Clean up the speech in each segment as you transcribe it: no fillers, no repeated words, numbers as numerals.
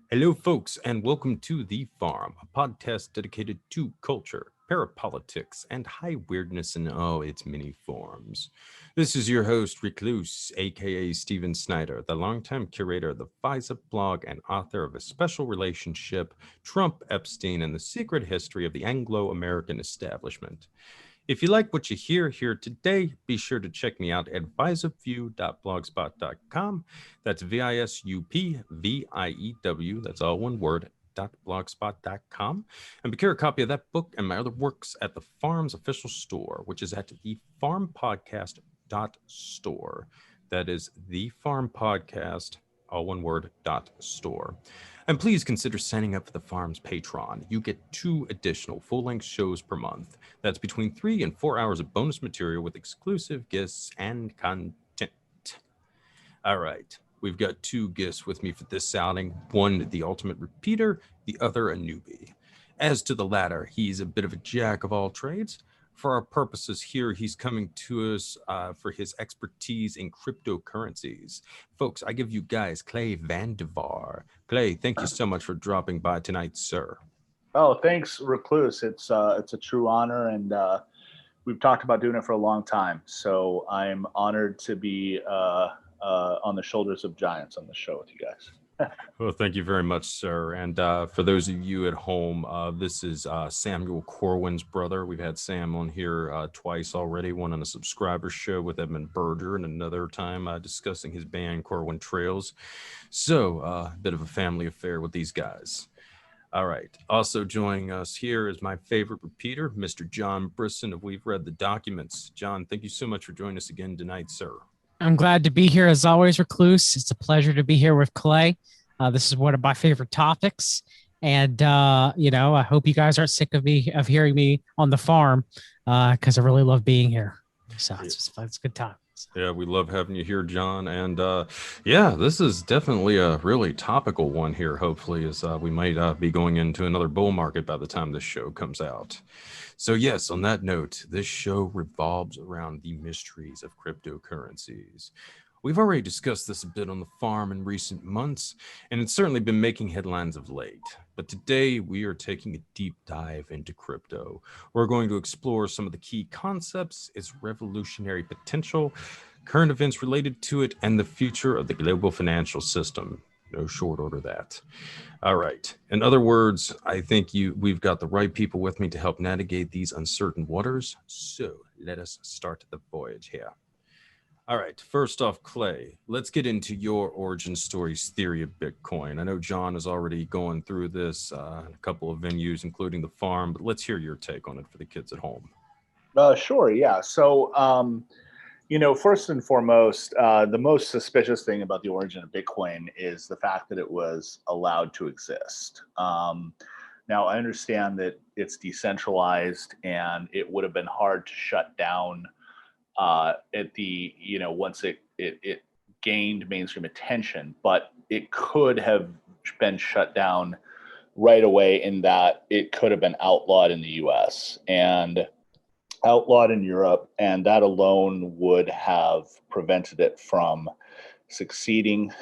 Hello, folks, and welcome to The Farm, a podcast dedicated to culture, parapolitics, and high weirdness in all its many forms. This is your host, Recluse, aka Steven Snyder, the longtime curator of the FISA blog and author of A Special Relationship, Trump, Epstein, and the Secret History of the Anglo-American Establishment. If you like what you hear here today, be sure to check me out at visupview.blogspot.com. That's VISUPVIEW, that's all one word, .blogspot.com. And procure a copy of that book and my other works at the Farm's official store, which is at thefarmpodcast.store. That is the Farm Podcast, all one word, .store. And please consider signing up for the Farm's Patreon. You get 2 additional full-length shows per month. That's between 3 and 4 hours of bonus material with exclusive guests and content. All right, we've got 2 guests with me for this outing. One, the ultimate repeater, the other, a newbie. As to the latter, he's a bit of a jack of all trades. For our purposes here, he's coming to us for his expertise in cryptocurrencies. Folks, I give you guys Clay Vandiver. Clay, thank you so much for dropping by tonight, sir. Oh, thanks, Recluse. It's a true honor, and we've talked about doing it for a long time. So I'm honored to be on the shoulders of giants on the show with you guys. Well, thank you very much, sir. And for those of you at home, this is Samuel Corwin's brother. We've had Sam on here twice already, one on a subscriber show with Edmund Berger, and another time discussing his band Corwin Trails. So, a bit of a family affair with these guys. All right. Also joining us here is my favorite repeater, Mr. John Brisson of We've Read the Documents. John, thank you so much for joining us again tonight, sir. I'm glad to be here as always, Recluse. It's a pleasure to be here with Clay. This is one of my favorite topics. And, I hope you guys aren't sick of hearing me on the farm because I really love being here. So it's a good time. Yeah, we love having you here, John. And this is definitely a really topical one here, hopefully, as we might be going into another bull market by the time this show comes out. So, yes, on that note, this show revolves around the mysteries of cryptocurrencies. We've already discussed this a bit on the farm in recent months, and it's certainly been making headlines of late. But today we are taking a deep dive into crypto. We're going to explore some of the key concepts, its revolutionary potential, current events related to it, and the future of the global financial system. No short order that. All right. In other words, I think we've got the right people with me to help navigate these uncertain waters. So let us start the voyage here. All right. First off, Clay, let's get into your origin stories theory of Bitcoin. I know John is already going through this in a couple of venues, including the farm, but let's hear your take on it for the kids at home. Sure, yeah. So, first and foremost, the most suspicious thing about the origin of Bitcoin is the fact that it was allowed to exist. Now, I understand that it's decentralized and it would have been hard to shut down at the, once it gained mainstream attention, but it could have been shut down right away in that it could have been outlawed in the US and outlawed in Europe, and that alone would have prevented it from succeeding.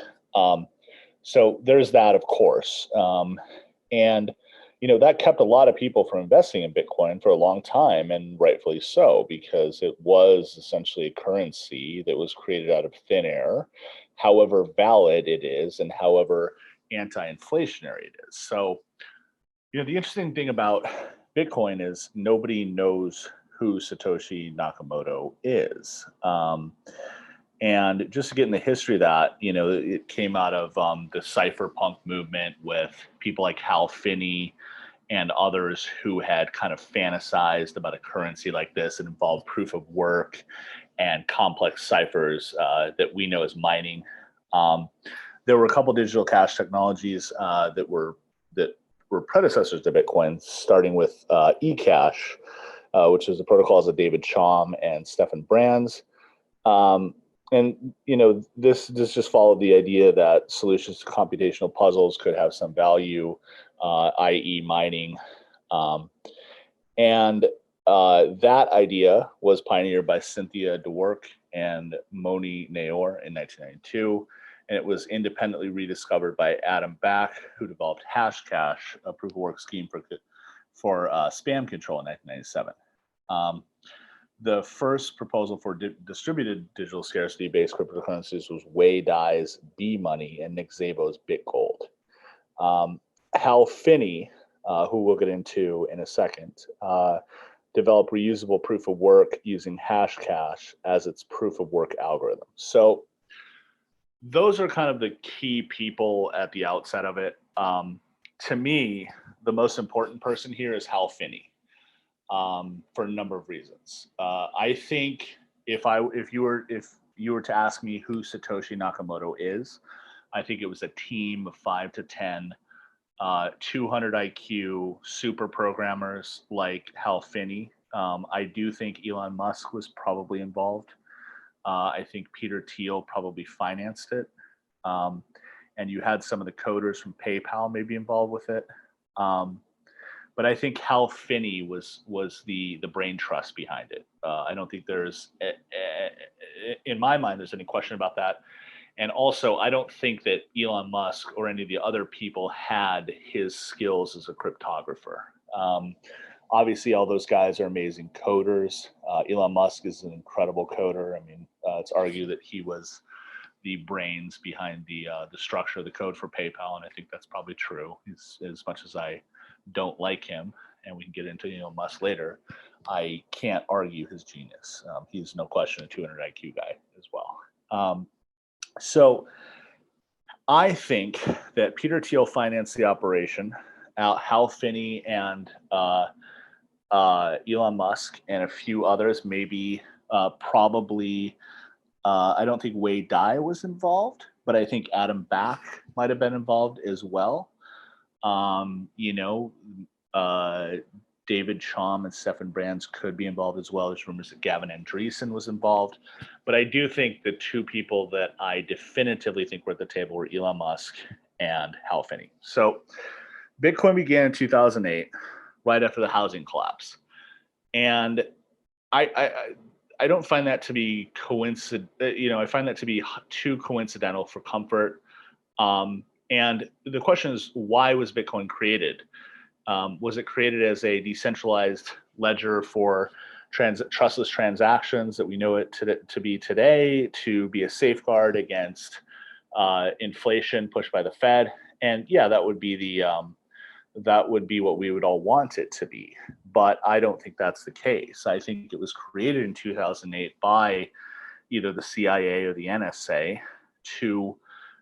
So there's that, of course. And that kept a lot of people from investing in Bitcoin for a long time, and rightfully so, because it was essentially a currency that was created out of thin air, however valid it is and however anti-inflationary it is. So, the interesting thing about Bitcoin is nobody knows who Satoshi Nakamoto is. And just to get in the history of that, it came out of the cypherpunk movement with people like Hal Finney and others who had kind of fantasized about a currency like this that involved proof of work and complex ciphers that we know as mining. There were a couple digital cash technologies that were predecessors to Bitcoin, starting with eCash, which is the protocols of David Chaum and Stefan Brands. And this just followed the idea that solutions to computational puzzles could have some value, i.e. mining. And that idea was pioneered by Cynthia Dwork and Moni Naor in 1992. and it was independently rediscovered by Adam Back, who developed Hashcash, a proof of work scheme for spam control in 1997. The first proposal for distributed digital scarcity-based cryptocurrencies was Wei Dai's B Money and Nick Szabo's BitGold. Hal Finney, who we'll get into in a second, developed reusable proof of work using Hashcash as its proof of work algorithm. So those are kind of the key people at the outset of it. To me, the most important person here is Hal Finney, for a number of reasons. I think if you were to ask me who Satoshi Nakamoto is, I think it was a team of 5 to 10 200 IQ super programmers like Hal Finney. I do think Elon Musk was probably involved. I think Peter Thiel probably financed it. And you had some of the coders from PayPal maybe involved with it. But I think Hal Finney was the brain trust behind it. I don't think there's, in my mind, there's any question about that. And also, I don't think that Elon Musk or any of the other people had his skills as a cryptographer. Obviously, all those guys are amazing coders. Elon Musk is an incredible coder. I mean, it's argued that he was the brains behind the structure of the code for PayPal, and I think that's probably true. As much as I don't like him, and we can get into Elon Musk later, I can't argue his genius. He's no question a 200 IQ guy as well. So I think that Peter Thiel financed the operation. Hal Finney and Elon Musk and a few others, maybe probably. I don't think Wei Dai was involved, but I think Adam Back might have been involved as well. David Chaum and Stefan Brands could be involved as well. There's rumors that Gavin Andreessen was involved. But I do think the two people that I definitively think were at the table were Elon Musk and Hal Finney. So Bitcoin began in 2008, right after the housing collapse. And I don't find that to be coincident. I find that to be too coincidental for comfort. And the question is, why was Bitcoin created? Was it created as a decentralized ledger for trustless transactions that we know it to be today, to be a safeguard against inflation pushed by the Fed? And yeah, that would be what we would all want it to be. But I don't think that's the case. I think it was created in 2008 by either the CIA or the NSA to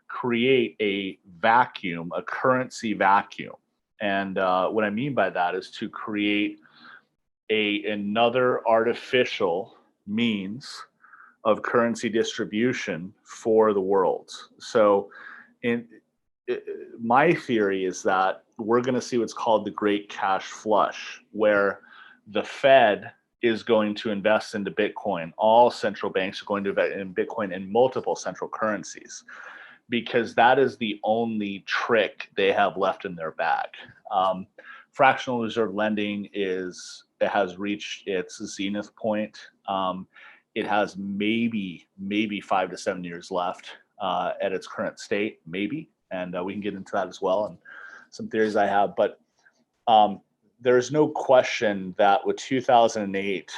create a vacuum, a currency vacuum. And what I mean by that is to create another artificial means of currency distribution for the world. So my theory is that we're going to see what's called the Great Cash Flush, where the Fed is going to invest into Bitcoin. All central banks are going to invest in Bitcoin and multiple central currencies, because that is the only trick they have left in their bag. Fractional reserve lending has reached its zenith point. It has maybe 5 to 7 years left at its current state, maybe. And we can get into that as well, and some theories I have. But there's no question that with 2008,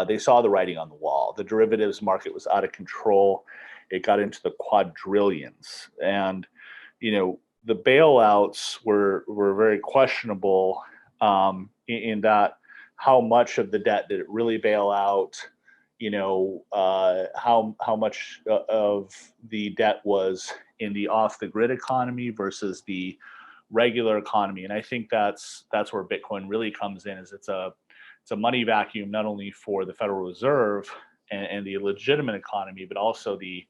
they saw the writing on the wall. The derivatives market was out of control. It got into the quadrillions. And, the bailouts were very questionable in that how much of the debt did it really bail out? How much of the debt was in the off-the-grid economy versus the regular economy. And I think that's where Bitcoin really comes in, is it's a money vacuum, not only for the Federal Reserve and the legitimate economy, but also the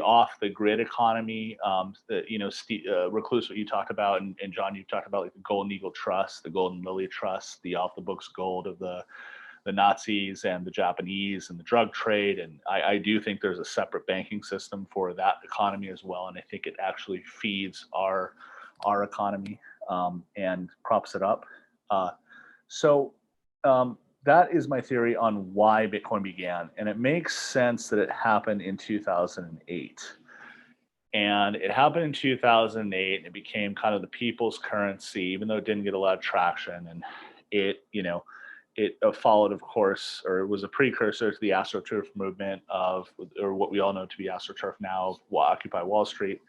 off-the-grid economy. Recluse, what you talked about, and John, you talked about, like the Golden Eagle Trust, the Golden Lily Trust, the off-the-books gold of the Nazis and the Japanese and the drug trade. And I do think there's a separate banking system for that economy as well. And I think it actually feeds our economy and props it up. That is my theory on why Bitcoin began. And it makes sense that it happened in 2008. And it happened in 2008, and it became kind of the people's currency, even though it didn't get a lot of traction. And it, it followed, of course, or it was a precursor to the AstroTurf movement or what we all know to be AstroTurf now, Occupy Wall Street.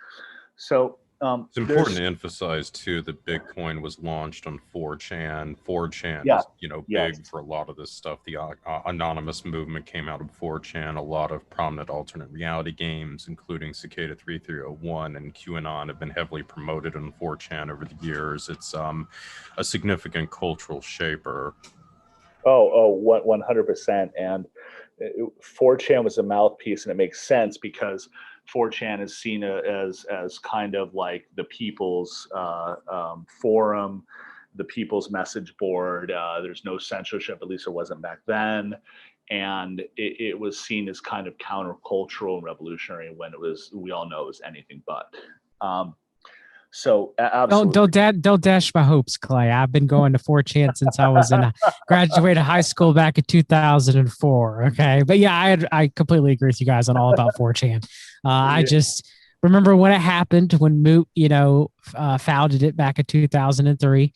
So it's important to emphasize too that Bitcoin was launched on 4chan. 4chan is, big for a lot of this stuff. The anonymous movement came out of 4chan. A lot of prominent alternate reality games, including Cicada 3301 and QAnon, have been heavily promoted on 4chan over the years. It's a significant cultural shaper. 100%. And 4chan was a mouthpiece, and it makes sense because 4chan is seen as kind of like the people's forum, the people's message board. There's no censorship, at least there wasn't back then. And it was seen as kind of countercultural and revolutionary when we all know it was anything but. So absolutely. Don't dash my hopes, Clay. I've been going to 4chan since I was graduated high school back in 2004. Okay, but yeah, I completely agree with you guys on all about 4chan. I just remember when it happened, when Moot founded it back in 2003,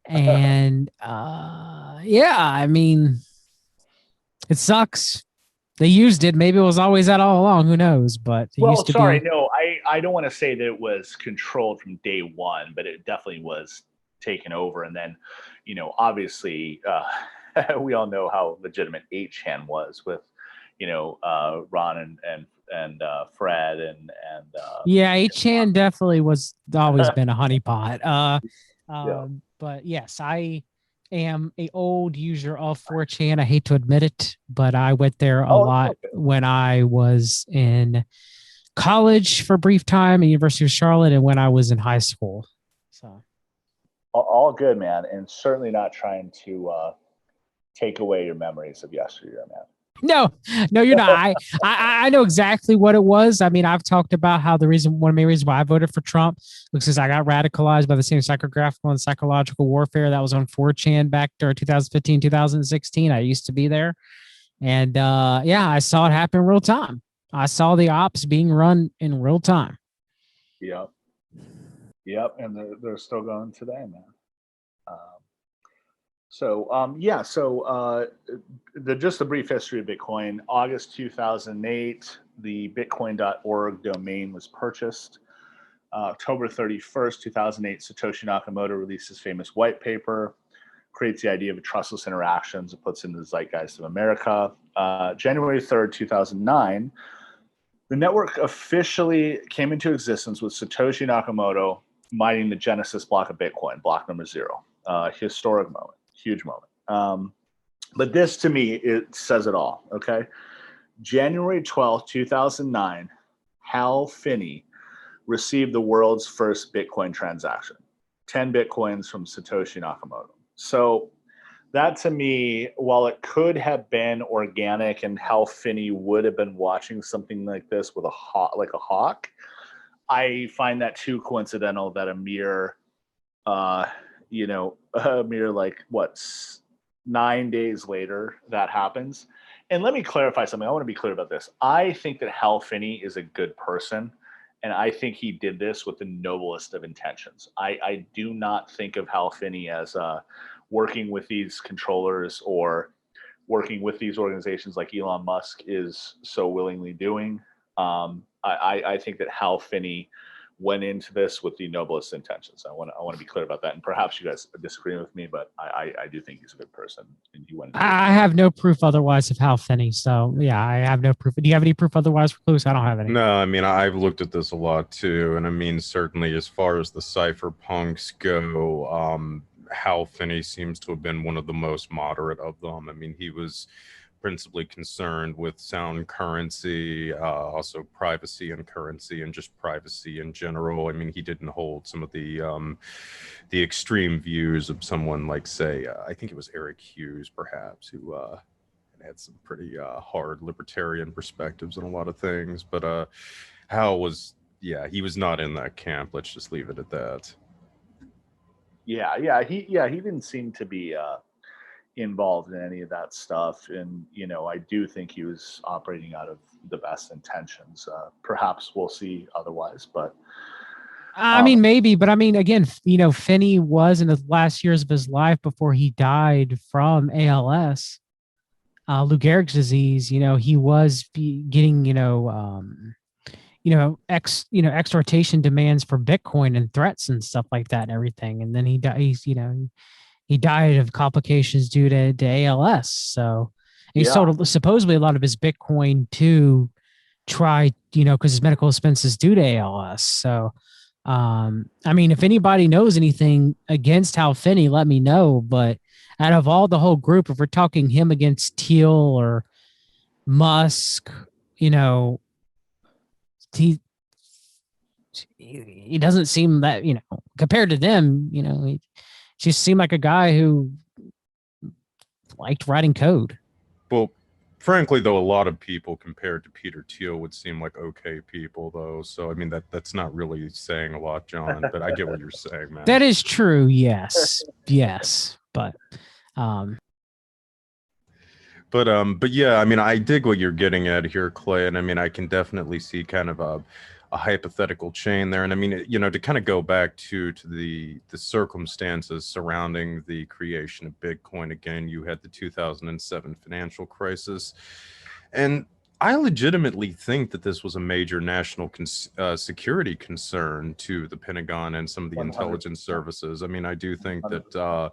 and I mean, it sucks. They used it. Maybe it was always that all along. Who knows? But no, I don't want to say that it was controlled from day one, but it definitely was taken over. And then, obviously, we all know how legitimate 8chan was with, Ron and Fred and 8chan definitely was always been a honeypot. But yes, I am a old user of 4chan. I hate to admit it, but I went there a lot when I was in college for a brief time at University of Charlotte and when I was in high school. So all good, man, and certainly not trying to take away your memories of yesteryear, man. No, you're not. I know exactly what it was. I mean, I've talked about how one of the main reasons why I voted for Trump was because I got radicalized by the same psychographical and psychological warfare that was on 4chan back during 2015, 2016. I used to be there. And I saw it happen in real time. I saw the ops being run in real time. Yep. And they're still going today, man. Just a brief history of Bitcoin. August 2008, the bitcoin.org domain was purchased. October 31st, 2008, Satoshi Nakamoto released his famous white paper, creates the idea of trustless interactions, it puts in the zeitgeist of America. January 3rd, 2009, the network officially came into existence with Satoshi Nakamoto mining the Genesis block of Bitcoin, block number 0. Historic moment. Huge moment. But this, to me, it says it all, okay? January 12th, 2009, Hal Finney received the world's first Bitcoin transaction, 10 Bitcoins from Satoshi Nakamoto. So that, to me, while it could have been organic and Hal Finney would have been watching something like this with a hawk, I find that too coincidental that a mere 9 days later that happens. And let me clarify something. I want to be clear about this. I think that Hal Finney is a good person, and I think he did this with the noblest of intentions. I do not think of Hal Finney as working with these controllers or working with these organizations like Elon Musk is so willingly doing. I think that Hal Finney went into this with the noblest intentions. I want to be clear about that. And perhaps you guys disagree with me, but I do think he's a good person. And he went. I have no proof otherwise of Hal Finney. So yeah, I have no proof. Do you have any proof otherwise, Recluse? I don't have any. No, I mean, I've looked at this a lot too. And I mean, certainly as far as the cypherpunks go, Hal Finney seems to have been one of the most moderate of them. I mean, he was principally concerned with sound currency, also privacy and currency, and just privacy in general. I mean, he didn't hold some of the extreme views of someone like, say, I think it was Eric Hughes, perhaps, who had some pretty hard libertarian perspectives on a lot of things. But Hal was, he was not in that camp. Let's just leave it at that. He didn't seem to be. involved in any of that stuff. And, I do think he was operating out of the best intentions. Perhaps we'll see otherwise, but I mean, maybe, but I mean, again, Finney was in the last years of his life before he died from ALS, Lou Gehrig's disease. He was getting, exhortation demands for Bitcoin and threats and stuff like that and everything. And then he died of complications due to ALS. So he sold supposedly a lot of his Bitcoin to try, because his medical expenses due to ALS. So, I mean, if anybody knows anything against Hal Finney, let me know. But out of all the whole group, if we're talking him against Thiel or Musk, he doesn't seem that, compared to them, he just seemed like a guy who liked writing code. Well, frankly, though, a lot of people compared to Peter Thiel would seem like okay people, though. So, I mean, that's not really saying a lot, John, but I get what you're saying, man. That is true. Yes. Yes. But yeah, I mean, I dig what you're getting at here, Clay. And I mean, I can definitely see kind of a hypothetical chain there. And I mean, to kind of go back to the circumstances surrounding the creation of Bitcoin, again, you had the 2007 financial crisis. And I legitimately think that this was a major national security concern to the Pentagon and some of the 100%. Intelligence services. I mean, I do think 100%. That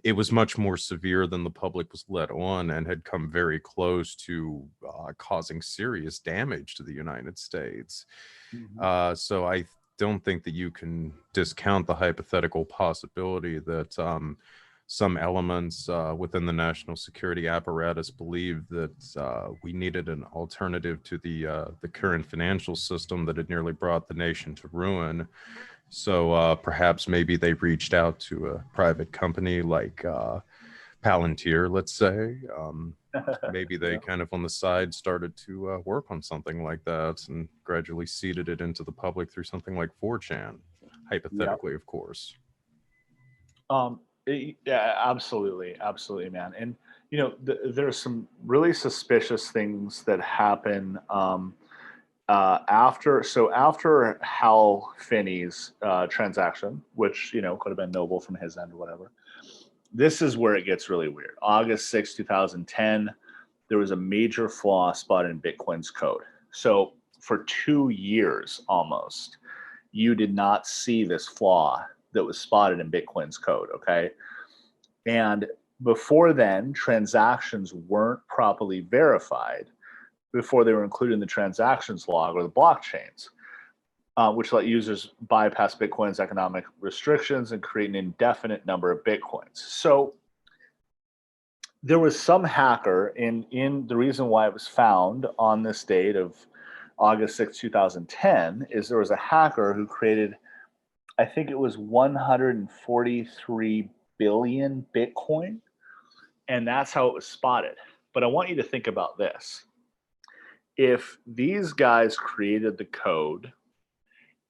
it was much more severe than the public was let on and had come very close to causing serious damage to the United States. Mm-hmm. So I don't think that you can discount the hypothetical possibility that some elements within the national security apparatus believed that we needed an alternative to the current financial system that had nearly brought the nation to ruin. So perhaps maybe they reached out to a private company like Palantir, let's say. Maybe they kind of on the side started to work on something like that and gradually seeded it into the public through something like 4chan, hypothetically, of course. Yeah, absolutely, man. And there's some really suspicious things that happen after Hal Finney's transaction, which could have been noble from his end or whatever. This is where it gets really weird. August 6, 2010, there was a major flaw spotted in Bitcoin's code. So for 2 years almost, you did not see this flaw that was spotted in Bitcoin's code, okay? And before then, transactions weren't properly verified before they were included in the transactions log or the blockchains, which let users bypass Bitcoin's economic restrictions and create an indefinite number of Bitcoins. So there was some hacker in the reason why it was found on this date of August 6, 2010, is there was a hacker who created, I think it was 143 billion Bitcoin, and that's how it was spotted. But I want you to think about this. If these guys created the code,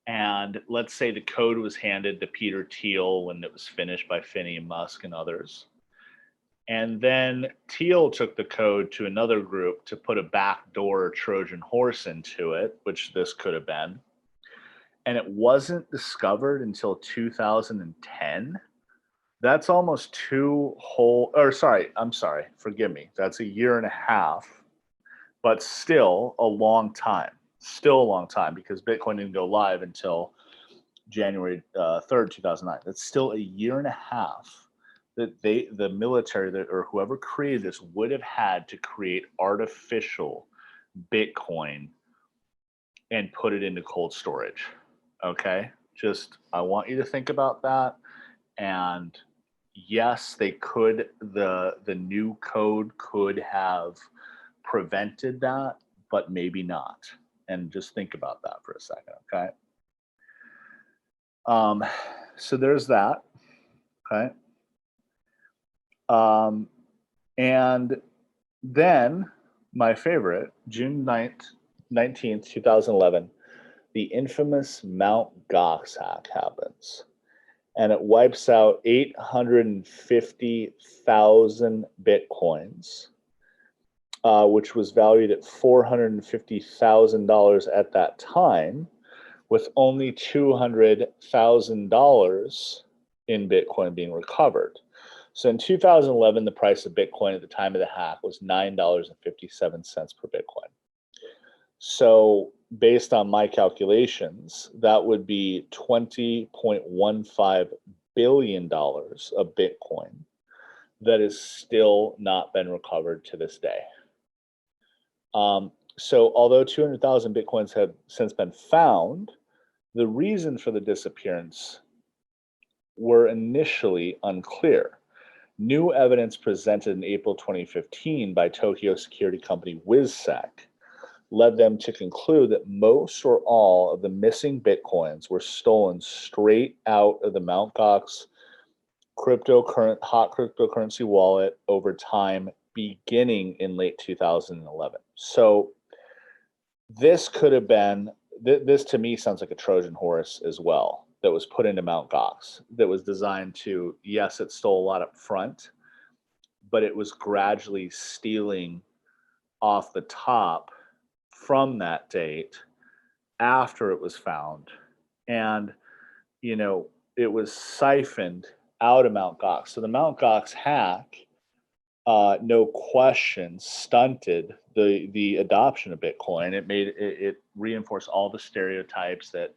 and let's say the code was handed to Peter Thiel when it was finished by Finney and Musk and others, and then Thiel took the code to another group to put a backdoor Trojan horse into it, which this could have been, and it wasn't discovered until 2010, that's almost forgive me, that's a year and a half, but still a long time. Because Bitcoin didn't go live until January 3rd, 2009. That's still a year and a half that the military or whoever created this would have had to create artificial Bitcoin and put it into cold storage. Okay? I want you to think about that. And yes, they could, the new code could have prevented that, but maybe not. And just think about that for a second, okay? So there's that, okay? And then my favorite, June 19th, 2011, the infamous Mount Gox hack happens. and it wipes out 850,000 Bitcoins, which was valued at $450,000 at that time, with only $200,000 in Bitcoin being recovered. So in 2011, the price of Bitcoin at the time of the hack was $9.57 per Bitcoin. So based on my calculations, that would be $20.15 billion of Bitcoin that has still not been recovered to this day. So although 200,000 Bitcoins have since been found, the reason for the disappearance were initially unclear. New evidence presented in April 2015 by Tokyo security company WizSec led them to conclude that most or all of the missing Bitcoins were stolen straight out of the Mt. Gox hot cryptocurrency wallet over time, beginning in late 2011. So this could have been, this to me sounds like a Trojan horse as well, that was put into Mt. Gox, that was designed to, yes, it stole a lot up front, but it was gradually stealing off the top from that date after it was found. And, you know, it was siphoned out of Mt. Gox. So the Mt. Gox hack, no question, stunted the adoption of Bitcoin. It reinforced all the stereotypes that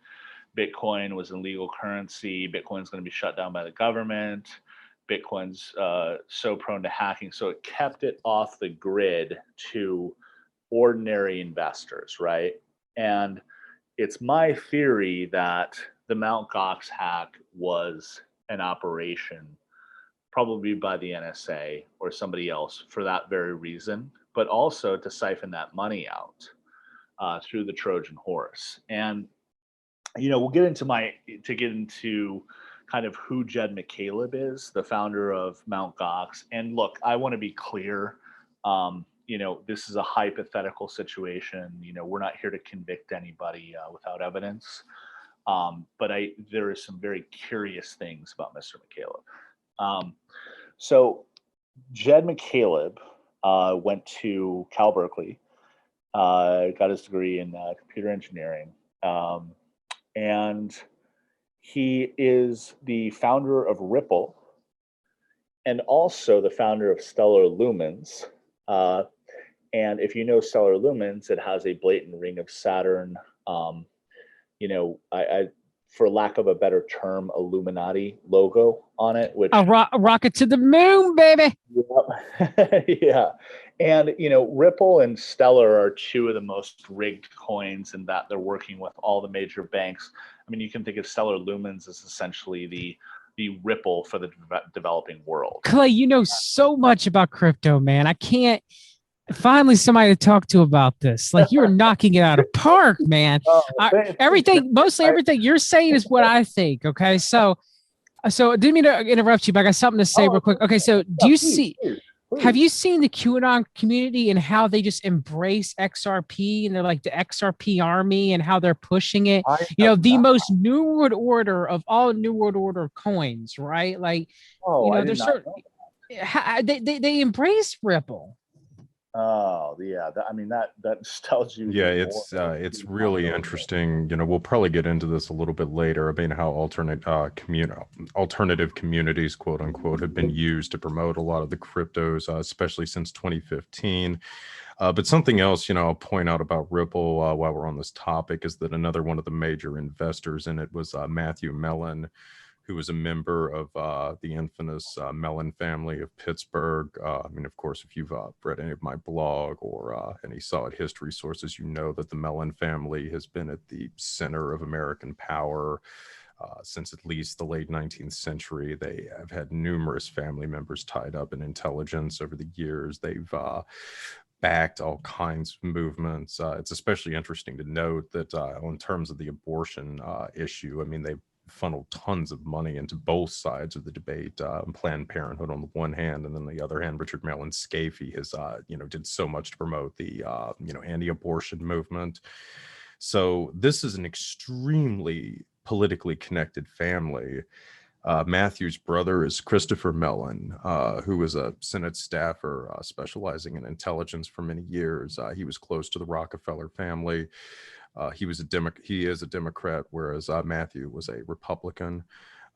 Bitcoin was an illegal currency. Bitcoin's going to be shut down by the government. Bitcoin's so prone to hacking. So it kept it off the grid to ordinary investors, right? And it's my theory that the Mt. Gox hack was an operation, probably by the NSA or somebody else for that very reason, but also to siphon that money out through the Trojan horse. And you know, we'll get into kind of who Jed McCaleb is, the founder of Mt. Gox. And look, I want to be clear. You know, this is a hypothetical situation. You know, we're not here to convict anybody without evidence. But there is some very curious things about Mr. McCaleb. So Jed McCaleb went to Cal Berkeley, got his degree in computer engineering. And he is the founder of Ripple and also the founder of Stellar Lumens. And if you know Stellar Lumens, it has a blatant ring of Saturn, you know, for lack of a better term, Illuminati logo on it. Which a rocket to the moon, baby. Yep. Yeah. And, you know, Ripple and Stellar are two of the most rigged coins in that they're working with all the major banks. I mean, you can think of Stellar Lumens as essentially the Ripple for the developing world. Clay, you know so much about crypto, man. I can't finally somebody to talk to about this. Like, you're knocking it out of park, man. Mostly everything you're saying is what I think. Okay. So I didn't mean to interrupt you, but I got something to say real quick. Okay. So please. Have you seen the QAnon community and how they just embrace XRP and they're like the XRP army and how they're pushing it? You know, the most New World Order of all New World Order coins, right? Like, you know, there's certain they embrace Ripple. Oh yeah, I mean that just tells you. Yeah, it's really interesting. You know, we'll probably get into this a little bit later. I mean, how alternative communities, quote unquote, have been used to promote a lot of the cryptos, especially since 2015. But something else, you know, I'll point out about Ripple while we're on this topic is that another one of the major investors in it was Matthew Mellon, who was a member of the infamous Mellon family of Pittsburgh. I mean, of course, if you've read any of my blog or any solid history sources, you know that the Mellon family has been at the center of American power since at least the late 19th century. They have had numerous family members tied up in intelligence over the years. They've backed all kinds of movements. It's especially interesting to note that in terms of the abortion issue, I mean, they've funneled tons of money into both sides of the debate. Planned Parenthood on the one hand, and then the other hand, Richard Mellon Scafee has, you know, did so much to promote the, you know, anti-abortion movement. So this is an extremely politically connected family. Matthew's brother is Christopher Mellon, who was a Senate staffer specializing in intelligence for many years. He was close to the Rockefeller family. He is a Democrat, whereas Matthew was a Republican.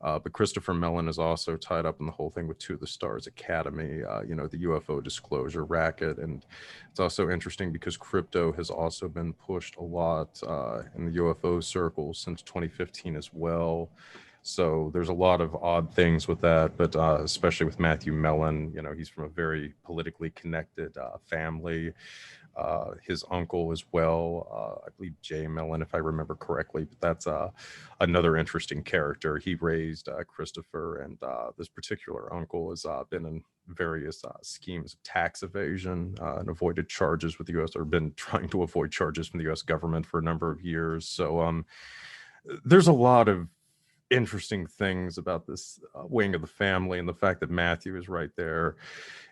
But Christopher Mellon is also tied up in the whole thing with 2 of the Stars Academy, the UFO disclosure racket. And it's also interesting because crypto has also been pushed a lot in the UFO circles since 2015 as well. So there's a lot of odd things with that, but especially with Matthew Mellon, he's from a very politically connected family. His uncle as well, I believe Jay Mellon, if I remember correctly, but that's another interesting character. He raised Christopher, and this particular uncle has been in various schemes of tax evasion and avoided charges with the U.S. or been trying to avoid charges from the U.S. government for a number of years. So there's a lot of interesting things about this wing of the family, and the fact that Matthew is right there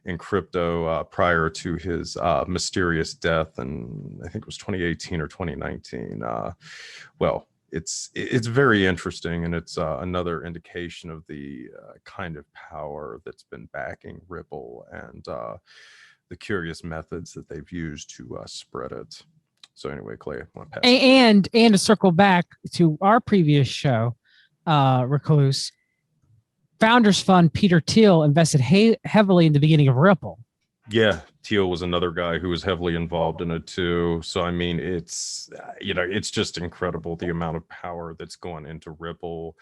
in crypto prior to his mysterious death, and I think it was 2018 or 2019. Well, it's very interesting, and it's another indication of the kind of power that's been backing Ripple and the curious methods that they've used to spread it. So anyway, Clay, I want to pass and to circle back to our previous show, Recluse, Founders Fund Peter Thiel invested heavily in the beginning of Ripple. Yeah, Thiel was another guy who was heavily involved in it too. So I mean, it's it's just incredible the amount of power that's going into Ripple,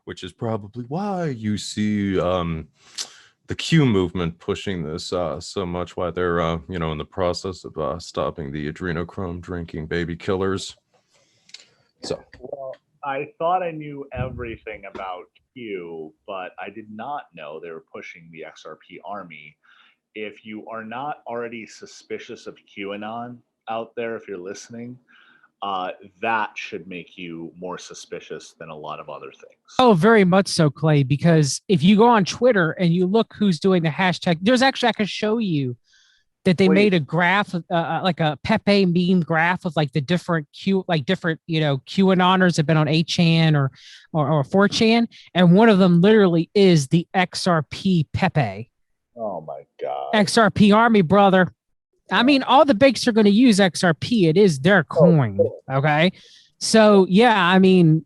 which is probably why you see the Q movement pushing this so much. Why they're in the process of stopping the adrenochrome drinking baby killers. So. Well, I thought I knew everything about Q, but I did not know they were pushing the XRP army. If you are not already suspicious of QAnon out there, if you're listening, that should make you more suspicious than a lot of other things. Oh, very much so, Clay, because if you go on Twitter and you look who's doing the hashtag, there's actually, I can show you that they made a graph, like a Pepe meme graph of like the different QAnoners have been on 8chan or 4chan. And one of them literally is the XRP Pepe. Oh my God. XRP army, brother. I mean, all the banks are going to use XRP. It is their coin. Okay. So yeah, I mean,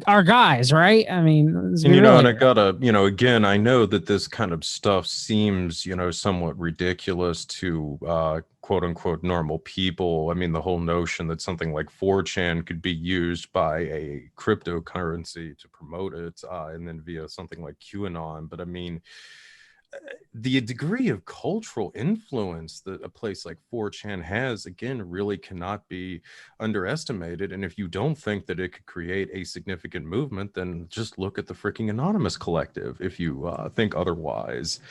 our guys, right? I mean, and and I gotta, again, I know that this kind of stuff seems, somewhat ridiculous to quote unquote normal people. I mean, the whole notion that something like 4chan could be used by a cryptocurrency to promote it, and then via something like QAnon. But I mean, the degree of cultural influence that a place like 4chan has, again, really cannot be underestimated. And if you don't think that it could create a significant movement, then just look at the freaking Anonymous Collective if you think otherwise.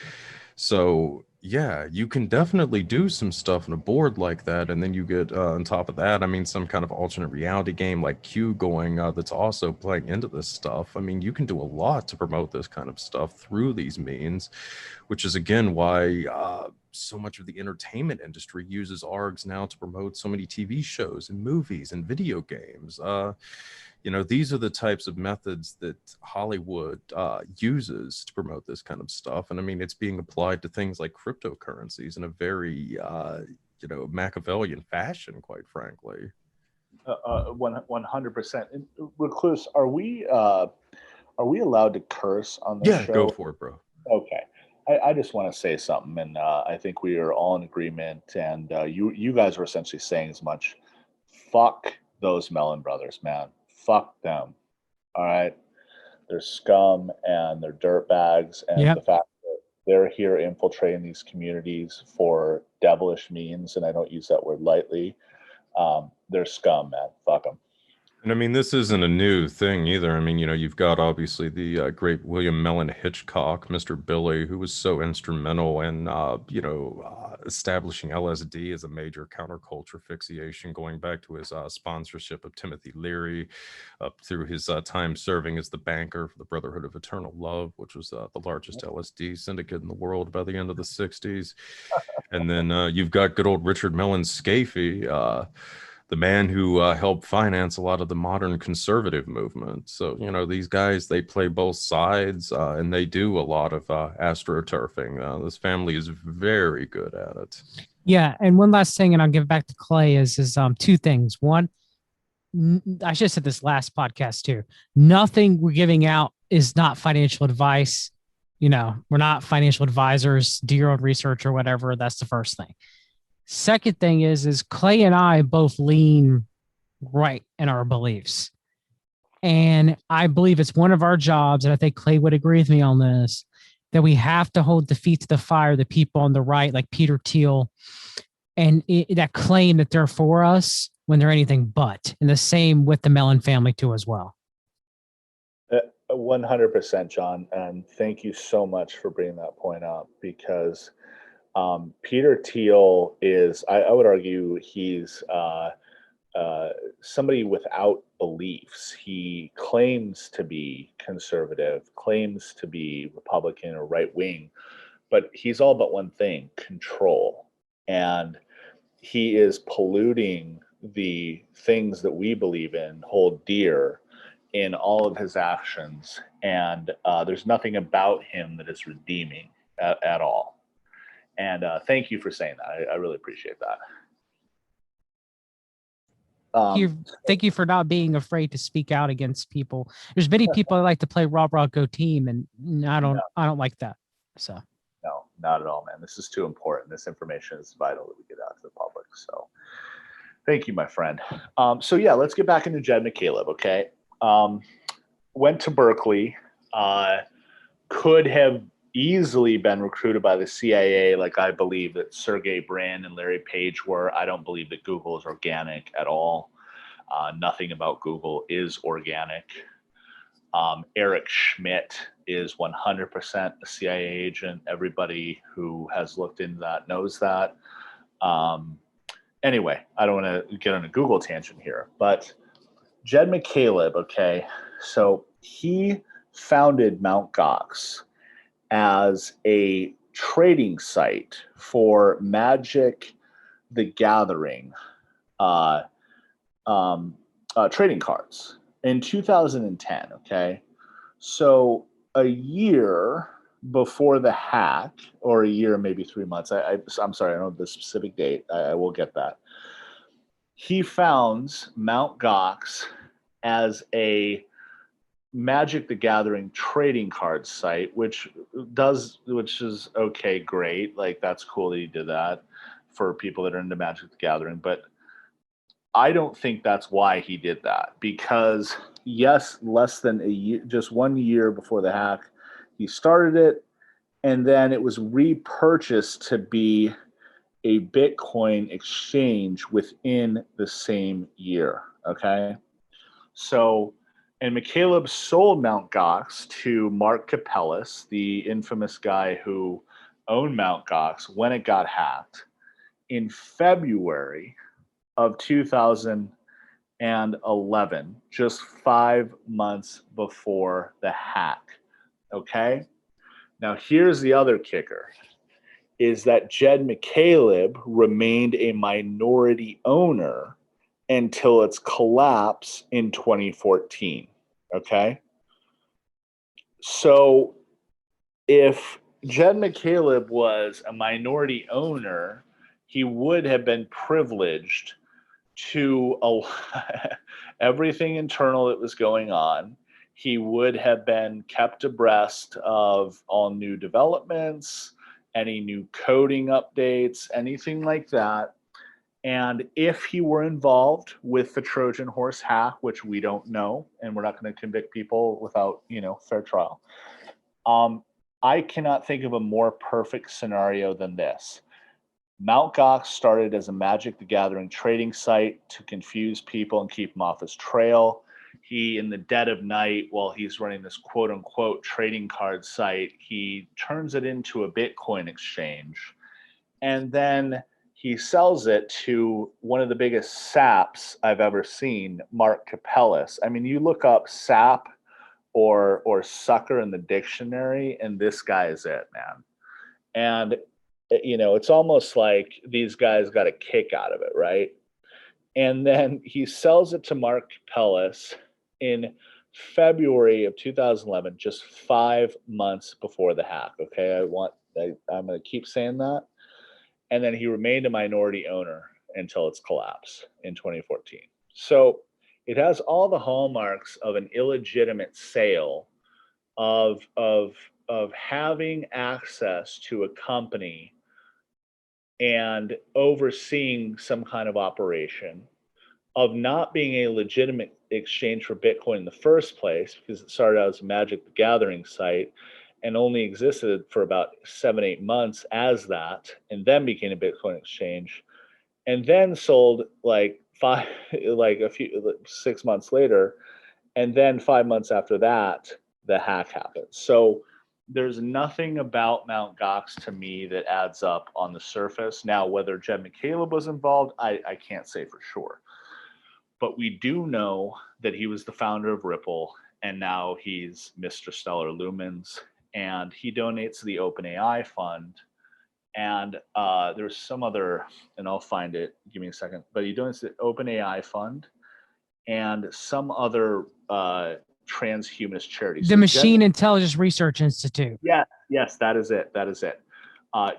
So yeah, you can definitely do some stuff on a board like that, and then you get on top of that, I mean, some kind of alternate reality game like Q going that's also playing into this stuff. I mean, you can do a lot to promote this kind of stuff through these means, which is again why so much of the entertainment industry uses ARGs now to promote so many TV shows and movies and video games. These are the types of methods that Hollywood uses to promote this kind of stuff. And I mean, it's being applied to things like cryptocurrencies in a very, Machiavellian fashion, quite frankly. 100%. Recluse, are we allowed to curse on this show? Yeah, go for it, bro. Okay. I just want to say something, and I think we are all in agreement, and you guys were essentially saying as much. Fuck those Mellon brothers, man. Fuck them. All right. They're scum and they're dirtbags. And the fact that they're here infiltrating these communities for devilish means, and I don't use that word lightly, they're scum, man. Fuck them. And I mean, this isn't a new thing either. I mean, you've got obviously the great William Mellon Hitchcock, Mr. Billy, who was so instrumental in, establishing LSD as a major counterculture fixation, going back to his sponsorship of Timothy Leary, up through his time serving as the banker for the Brotherhood of Eternal Love, which was the largest LSD syndicate in the world by the end of the 60s. And then you've got good old Richard Mellon Scafie, the man who helped finance a lot of the modern conservative movement. So, these guys, they play both sides and they do a lot of astroturfing. This family is very good at it. Yeah, and one last thing, and I'll give it back to Clay, is two things. One, I should have said this last podcast too. Nothing we're giving out is not financial advice. We're not financial advisors. Do your own research or whatever. That's the first thing. Second thing is Clay and I both lean right in our beliefs. And I believe it's one of our jobs, and I think Clay would agree with me on this, that we have to hold the feet to the fire, the people on the right, like Peter Thiel, and that claim that they're for us when they're anything but. And the same with the Mellon family too as well. 100%, John. And thank you so much for bringing that point up, because Peter Thiel is, I would argue, he's somebody without beliefs. He claims to be conservative, claims to be Republican or right wing, but he's all but one thing: control. And he is polluting the things that we believe in, hold dear, in all of his actions. And there's nothing about him that is redeeming at all. And thank you for saying that. I really appreciate that. Thank you for not being afraid to speak out against people. There's many people that like to play rah rah go team, and I don't like that. So no, not at all, man. This is too important. This information is vital that we get out to the public. So thank you, my friend. So yeah, let's get back into Jed McCaleb. Okay, went to Berkeley. Could have easily been recruited by the CIA, like I believe that Sergey Brin and Larry Page were. I don't believe that Google is organic at all. Nothing about Google is organic. Eric Schmidt is 100% a CIA agent. Everybody who has looked into that knows that. Anyway, I don't want to get on a Google tangent here, but Jed McCaleb, okay, so he founded Mt. Gox as a trading site for Magic the Gathering trading cards in 2010. Okay, so a year before the hack, or a year, maybe 3 months. I'm sorry, I don't know the specific date. I will get that. He founds Mt. Gox as a Magic the Gathering trading card site, which is okay, great. Like, that's cool that he did that for people that are into Magic the Gathering. But I don't think that's why he did that, because yes, less than a year, just 1 year before the hack, he started it, and then it was repurchased to be a Bitcoin exchange within the same year. Okay. So, and McCaleb sold Mt. Gox to Mark Capellis, the infamous guy who owned Mt. Gox, when it got hacked in February of 2011, just 5 months before the hack. Okay? Now, here's the other kicker, is that Jed McCaleb remained a minority owner until its collapse in 2014. Okay? So if Jed McCaleb was a minority owner, he would have been privileged to everything internal that was going on. He would have been kept abreast of all new developments, any new coding updates, anything like that. And if he were involved with the Trojan horse hack, which we don't know, and we're not going to convict people without, fair trial, I cannot think of a more perfect scenario than this. Mt. Gox started as a Magic the Gathering trading site to confuse people and keep them off his trail. He, in the dead of night, while he's running this quote unquote trading card site, he turns it into a Bitcoin exchange. And then he sells it to one of the biggest saps I've ever seen, Mark Capellis. I mean, you look up sap or sucker in the dictionary, and this guy is it, man. And it's almost like these guys got a kick out of it, right? And then he sells it to Mark Pellis in February of 2011, just 5 months before the hack. Okay, I'm going to keep saying that. And then he remained a minority owner until its collapse in 2014. So it has all the hallmarks of an illegitimate sale of having access to a company and overseeing some kind of operation, of not being a legitimate exchange for Bitcoin in the first place, because it started out as a Magic the Gathering site and only existed for about 7-8 months as that, and then became a Bitcoin exchange, and then sold like 6 months later, and then 5 months after that, the hack happened. So there's nothing about Mt. Gox to me that adds up on the surface. Now, whether Jed McCaleb was involved, I can't say for sure. But we do know that he was the founder of Ripple, and now he's Mr. Stellar Lumens, and he donates to the OpenAI fund. And there's some other, and I'll find it, give me a second, but he donates to the OpenAI fund and some other transhumanist charity. The Machine Intelligence Research Institute. Yeah, yes, that is it. That is it.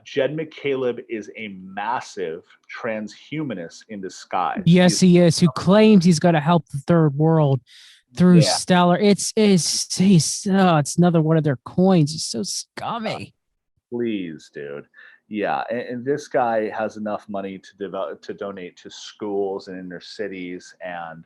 Jed McCaleb is a massive transhumanist in disguise. Yes, he is, who claims he's going to help the third world through Stellar. It's another one of their coins. It's so scummy. Please, dude. Yeah, and this guy has enough money to donate to schools and inner cities, and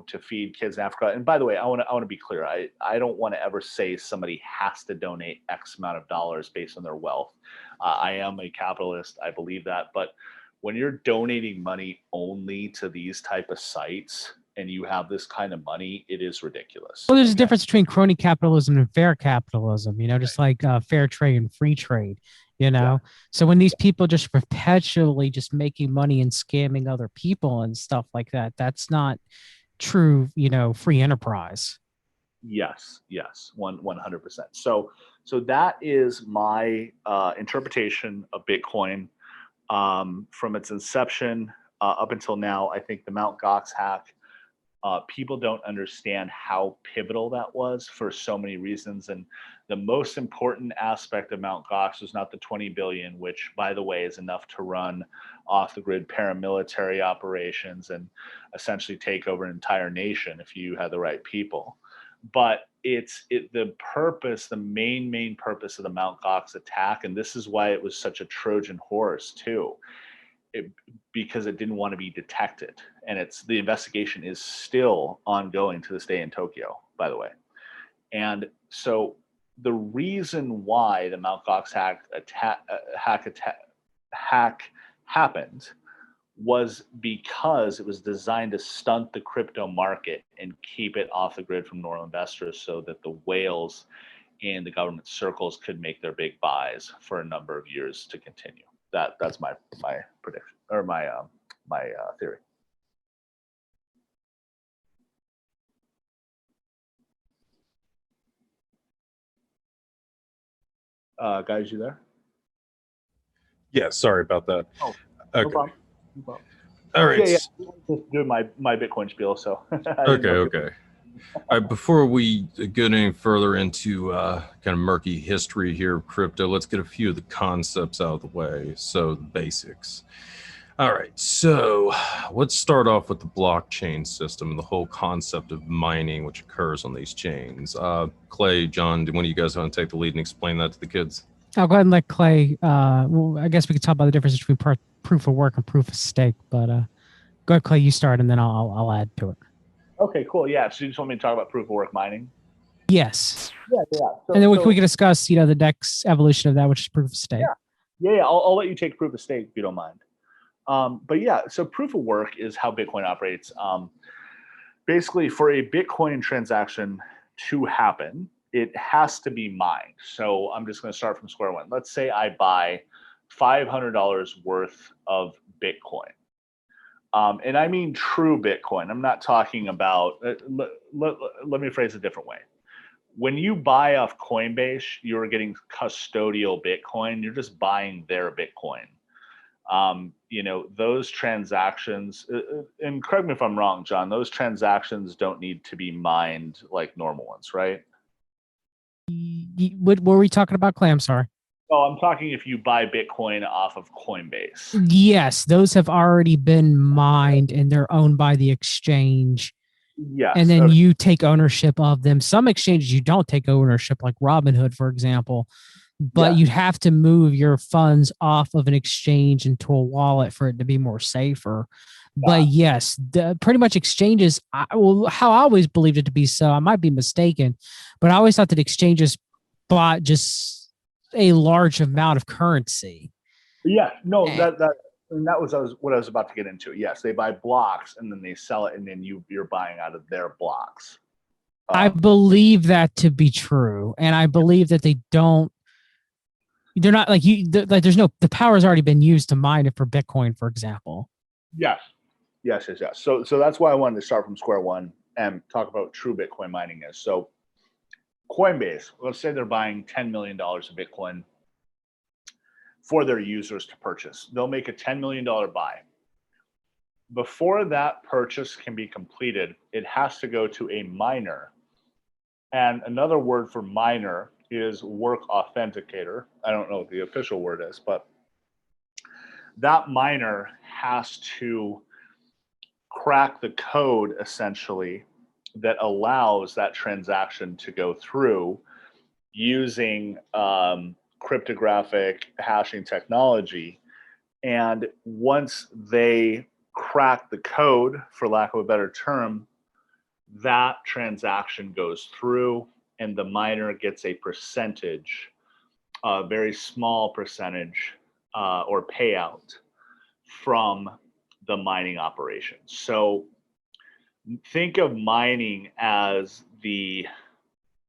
to feed kids in Africa. And by the way, I want to be clear. I don't want to ever say somebody has to donate X amount of dollars based on their wealth. I am a capitalist. I believe that. But when you're donating money only to these type of sites and you have this kind of money, it is ridiculous. Well, there's a difference between crony capitalism and fair capitalism, just like fair trade and free trade. So when these people just perpetually just making money and scamming other people and stuff like that, that's not true, free enterprise. Yes, 100%. So that is my interpretation of Bitcoin from its inception up until now. I think the Mt. Gox hack, people don't understand how pivotal that was for so many reasons. And the most important aspect of Mt. Gox was not the 20 billion, which, by the way, is enough to run off the grid paramilitary operations and essentially take over an entire nation if you had the right people. But the purpose, the main purpose of the Mt. Gox attack, and this is why it was such a Trojan horse too, because it didn't want to be detected. And the investigation is still ongoing to this day in Tokyo, by the way. And so the reason why the Mt. Gox hack happened was because it was designed to stunt the crypto market and keep it off the grid from normal investors, so that the whales in the government circles could make their big buys for a number of years to continue. That's my prediction, or my theory. Guys, you there? Yeah, sorry about that. Oh, okay. No problem. No problem. All right. Yeah. Just doing my Bitcoin spiel. So. Okay. All right, before we get any further into kind of murky history here of crypto, let's get a few of the concepts out of the way. So the basics. All right, so let's start off with the blockchain system and the whole concept of mining, which occurs on these chains. Clay, John, do one of you guys want to take the lead and explain that to the kids? I'll go ahead and let Clay. Well, I guess we could talk about the difference between proof of work and proof of stake. But go ahead, Clay, you start, and then I'll add to it. Okay, cool. Yeah, so you just want me to talk about proof of work mining? Yes. Yeah. So, and then we can discuss, the next evolution of that, which is proof of stake. Yeah. I'll let you take proof of stake if you don't mind. But yeah, so proof of work is how Bitcoin operates. Basically, for a Bitcoin transaction to happen, it has to be mined. So I'm just going to start from square one. Let's say I buy $500 worth of Bitcoin. And I mean true Bitcoin. I'm not talking about, let me phrase it a different way. When you buy off Coinbase, you're getting custodial Bitcoin. You're just buying their Bitcoin. Those transactions, and correct me if I'm wrong, John, those transactions don't need to be mined like normal ones, right? What were we talking about, Clay? I'm sorry. Oh, I'm talking if you buy Bitcoin off of Coinbase. Yes, those have already been mined and they're owned by the exchange. Yes. And then you take ownership of them. Some exchanges you don't take ownership, like Robinhood, for example, but you'd have to move your funds off of an exchange into a wallet for it to be more safer. But yes, pretty much exchanges, how I always believed it to be so, I might be mistaken, but I always thought that exchanges bought just a large amount of currency. Yeah, no, that was what I was about to get into. Yes, they buy blocks and then they sell it, and then you're buying out of their blocks. I believe that to be true, and I believe that they're not like you. There's the power has already been used to mine it for Bitcoin, for example. Yes. So that's why I wanted to start from square one and talk about true Bitcoin mining is. So Coinbase, let's say they're buying $10 million of Bitcoin for their users to purchase. They'll make a $10 million buy. Before that purchase can be completed, it has to go to a miner. And another word for miner is work authenticator. I don't know what the official word is, but that miner has to crack the code essentially that allows that transaction to go through using cryptographic hashing technology. And once they crack the code, for lack of a better term, that transaction goes through and the miner gets a percentage, a very small percentage or payout from the mining operation. So think of mining as the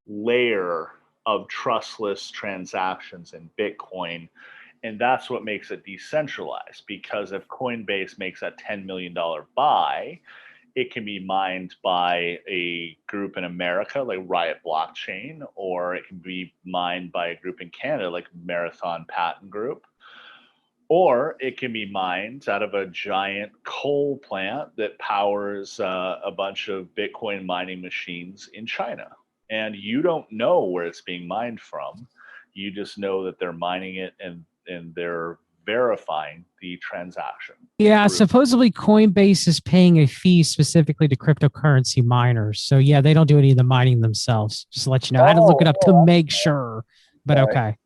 layer of trustless transactions in Bitcoin. And that's what makes it decentralized, because if Coinbase makes a $10 million buy, it can be mined by a group in America like Riot Blockchain, or it can be mined by a group in Canada like Marathon Patent Group, or it can be mined out of a giant coal plant that powers a bunch of Bitcoin mining machines in China. And you don't know where it's being mined from. You just know that they're mining it and they're verifying the transaction. Yeah, supposedly Coinbase is paying a fee specifically to cryptocurrency miners. So yeah, they don't do any of the mining themselves. Just to let you know. I had to look it up to make sure, but okay.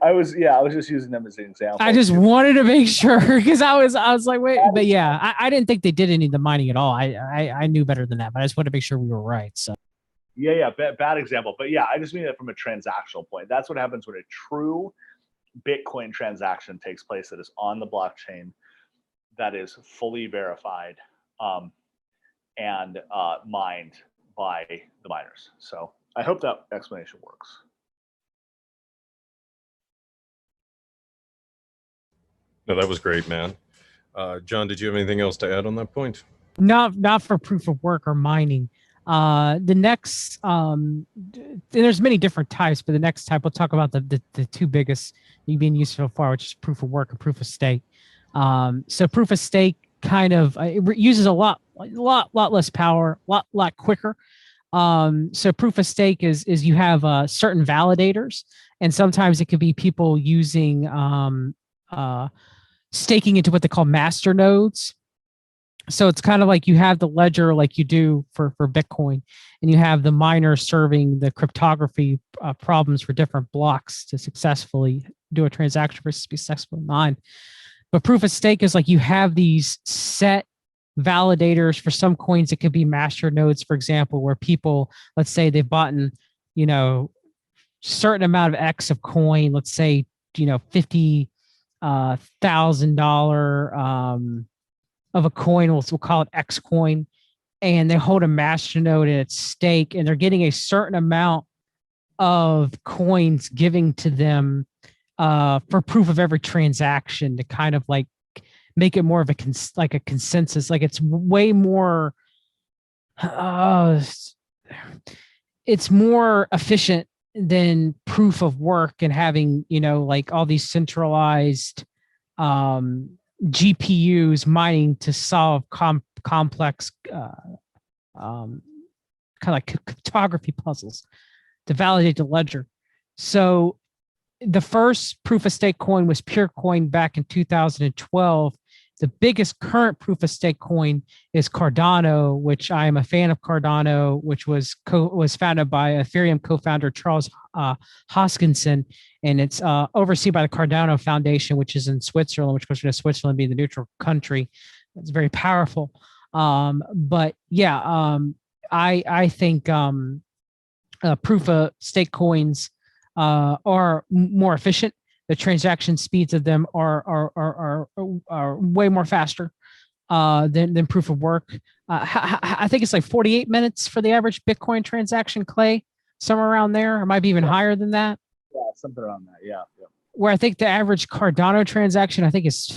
I was just using them as an example. I just wanted to make sure because I was like, wait, but yeah, I didn't think they did any of the mining at all. I knew better than that, but I just wanted to make sure we were right. So yeah, bad example, but yeah, I just mean that from a transactional point. That's what happens when a true Bitcoin transaction takes place that is on the blockchain, that is fully verified, and mined by the miners. So I hope that explanation works. No, that was great, man. John, did you have anything else to add on that point? Not for proof of work or mining. The next there's many different types, but the next type we'll talk about the two biggest being used so far, which is proof of work and proof of stake. So proof of stake kind of it uses a lot less power, lot quicker. So proof of stake is you have certain validators, and sometimes it could be people using staking into what they call master nodes. So it's kind of like you have the ledger like you do for Bitcoin, and you have the miner serving the cryptography problems for different blocks to successfully do a transaction versus be successful in mine. But proof of stake is like you have these set validators for some coins. It could be master nodes, for example, where people, let's say they've bought certain amount of X of coin, let's say, $50,000 of a coin, we'll call it X coin, and they hold a master node at its stake, and they're getting a certain amount of coins giving to them for proof of every transaction to kind of like make it more of a consensus. Like it's way more, it's more efficient than proof of work and having, like all these centralized GPUs mining to solve complex kind of like cryptography puzzles to validate the ledger. So the first proof of stake coin was Purecoin back in 2012. The biggest current proof of stake coin is Cardano, which I am a fan of Cardano, which was founded by Ethereum co-founder Charles Hoskinson, and it's overseen by the Cardano Foundation, which is in Switzerland, which goes to Switzerland being the neutral country. It's very powerful. But yeah, I think proof of stake coins are more efficient. The transaction speeds of them are way more faster than proof of work. I think it's like 48 minutes for the average Bitcoin transaction, Clay, somewhere around there. It might be even higher than that. Yeah, something around that. Yeah. Where I think the average Cardano transaction, I think is,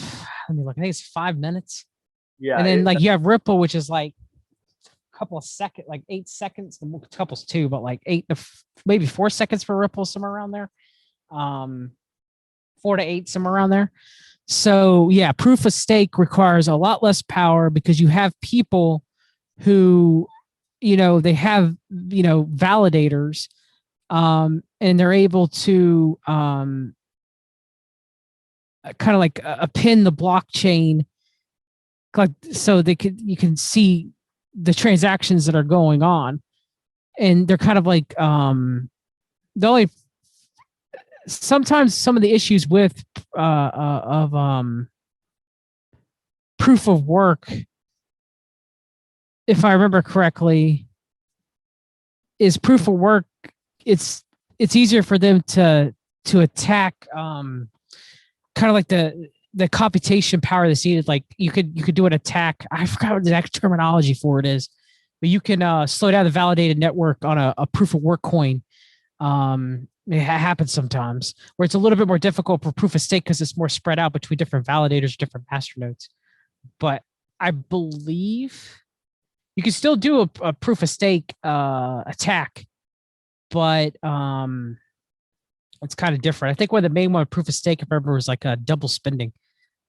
let me look, I think it's 5 minutes. Yeah. And then like you have Ripple, which is like a couple of seconds, like 8 seconds. The couples too, but like 8 to maybe 4 seconds for Ripple, somewhere around there. 4 to 8, somewhere around there. So yeah, proof of stake requires a lot less power because you have people who, they have, validators, and they're able to kind of like pin the blockchain, like so you can see the transactions that are going on, and they're kind of like the only. Sometimes some of the issues with proof of work, if I remember correctly, is proof of work. It's easier for them to attack kind of like the computation power that's needed. Like you could do an attack. I forgot what the exact terminology for it is, but you can slow down the validated network on a proof of work coin. It happens sometimes where it's a little bit more difficult for proof of stake because it's more spread out between different validators, different masternodes. But I believe you can still do a proof of stake attack, but it's kind of different. I think one of the main one proof of stake, if I remember, was like a double spending.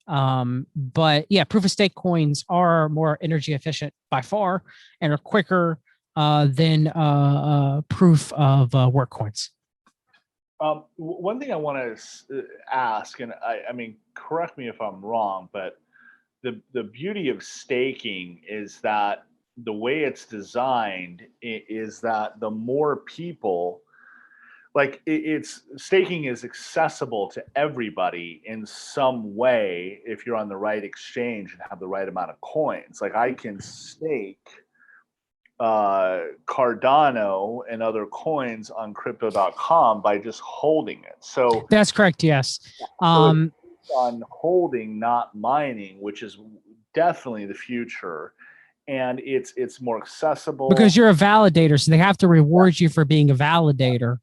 But yeah, proof of stake coins are more energy efficient by far and are quicker than proof of work coins. One thing I want to ask, and I mean, correct me if I'm wrong, but the beauty of staking is that the way it's designed is that the more people, like it's staking is accessible to everybody in some way if you're on the right exchange and have the right amount of coins. Like I can stake Cardano and other coins on crypto.com by just holding it. So that's correct. Yes. on holding, not mining, which is definitely the future. And it's more accessible because you're a validator. So they have to reward you for being a validator.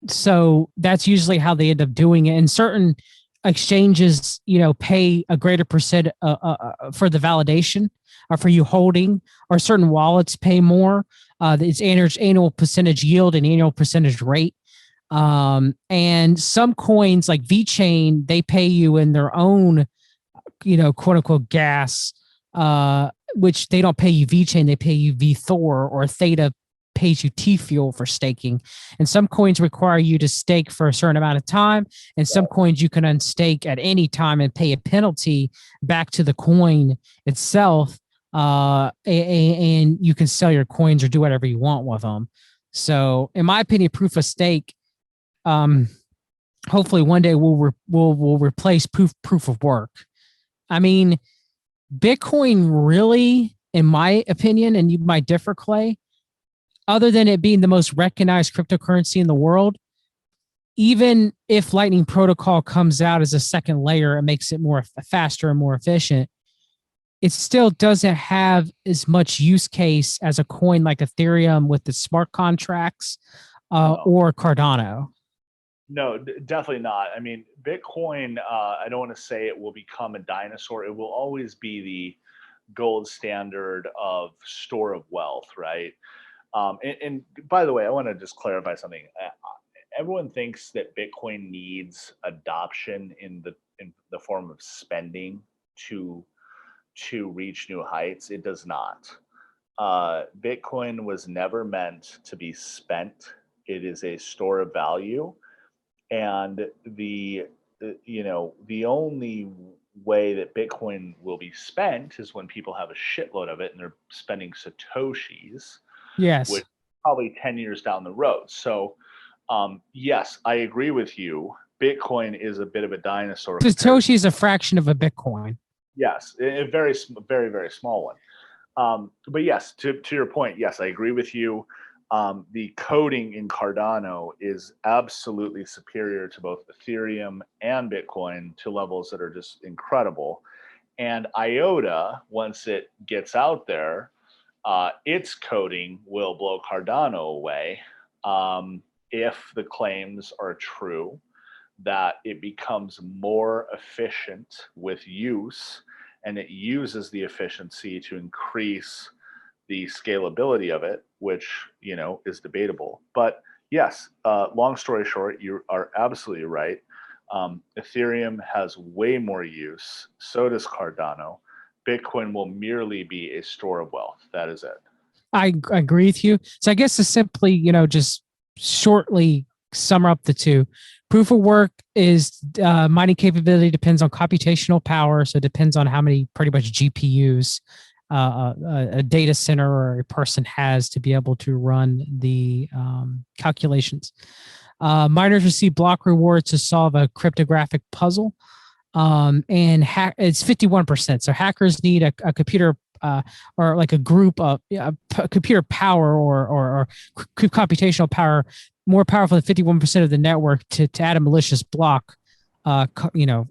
So that's usually how they end up doing it. And certain exchanges, pay a greater percent for the validation or for you holding, or certain wallets pay more. It's annual percentage yield and annual percentage rate. And some coins like VeChain, they pay you in their own, quote unquote gas, which they don't pay you VeChain, they pay you VThor, or Theta pays you T-Fuel for staking. And some coins require you to stake for a certain amount of time, and some coins you can unstake at any time and pay a penalty back to the coin itself, and you can sell your coins or do whatever you want with them. So in my opinion, proof of stake, hopefully one day will replace proof of work. I mean, Bitcoin really, in my opinion, and you might differ, Clay, other than it being the most recognized cryptocurrency in the world, even if Lightning Protocol comes out as a second layer and makes it more faster and more efficient, it still doesn't have as much use case as a coin like Ethereum with the smart contracts or Cardano. No, definitely not. I mean, Bitcoin, I don't want to say it will become a dinosaur. It will always be the gold standard of store of wealth, right? And by the way, I want to just clarify something. everyone thinks that Bitcoin needs adoption in the form of spending to reach new heights. It does not. Bitcoin was never meant to be spent. It is a store of value, and the only way that Bitcoin will be spent is when people have a shitload of it and they're spending satoshis, Yes. which probably 10 years down the road. So yes, I agree with you. Bitcoin is a bit of a dinosaur. Satoshi is a fraction of a Bitcoin. Yes, a very, very, very small one. But yes, to your point, yes, I agree with you. The coding in Cardano is absolutely superior to both Ethereum and Bitcoin to levels that are just incredible. And IOTA, once it gets out there, its coding will blow Cardano away if the claims are true, that it becomes more efficient with use, and it uses the efficiency to increase the scalability of it, which is debatable. But yes, long story short, you are absolutely right. Ethereum has way more use. So does Cardano. Bitcoin will merely be a store of wealth. That is it. I agree with you. So I guess to simply, just shortly sum up the two. Proof of work is mining capability depends on computational power. So it depends on how many pretty much GPUs a data center or a person has to be able to run the calculations. Miners receive block rewards to solve a cryptographic puzzle. And it's 51%. So hackers need a computer or like a group of computer power or computational power more powerful than 51% of the network to add a malicious block, causing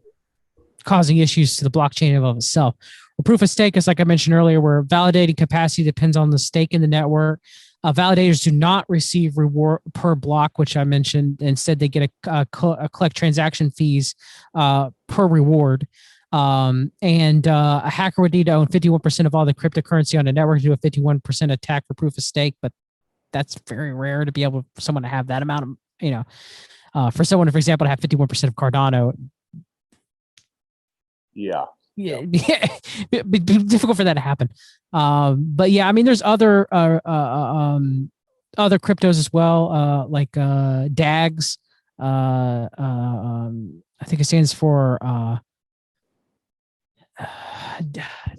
issues to the blockchain of itself. Well, proof of stake is like I mentioned earlier, where validating capacity depends on the stake in the network. Validators do not receive reward per block, which I mentioned. Instead, they get a collect transaction fees per reward. And a hacker would need to own 51% of all the cryptocurrency on the network to do a 51% attack for proof of stake. But that's very rare to be able for someone to have that amount of, for someone, for example, to have 51% of Cardano. Yeah. Yeah, it'd be difficult for that to happen. But yeah, I mean, there's other cryptos as well, like DAGs. I think it stands for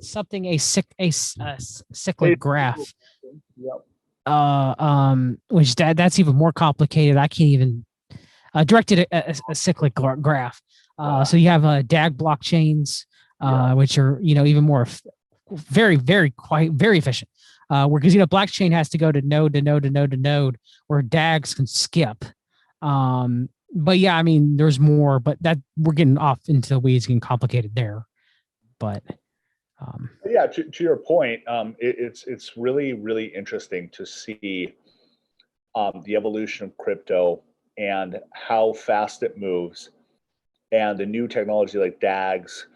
something a cyclic graph. Yep. Which that's even more complicated. I can't even directed a cyclic graph. So you have DAG blockchains. Which are even more very very efficient. Because blockchain has to go to node to node to node to node, where DAGs can skip. But yeah, I mean, there's more, but that we're getting off into the weeds, getting complicated there. But yeah, to your point, it's really really interesting to see the evolution of crypto and how fast it moves, and the new technology like DAGs.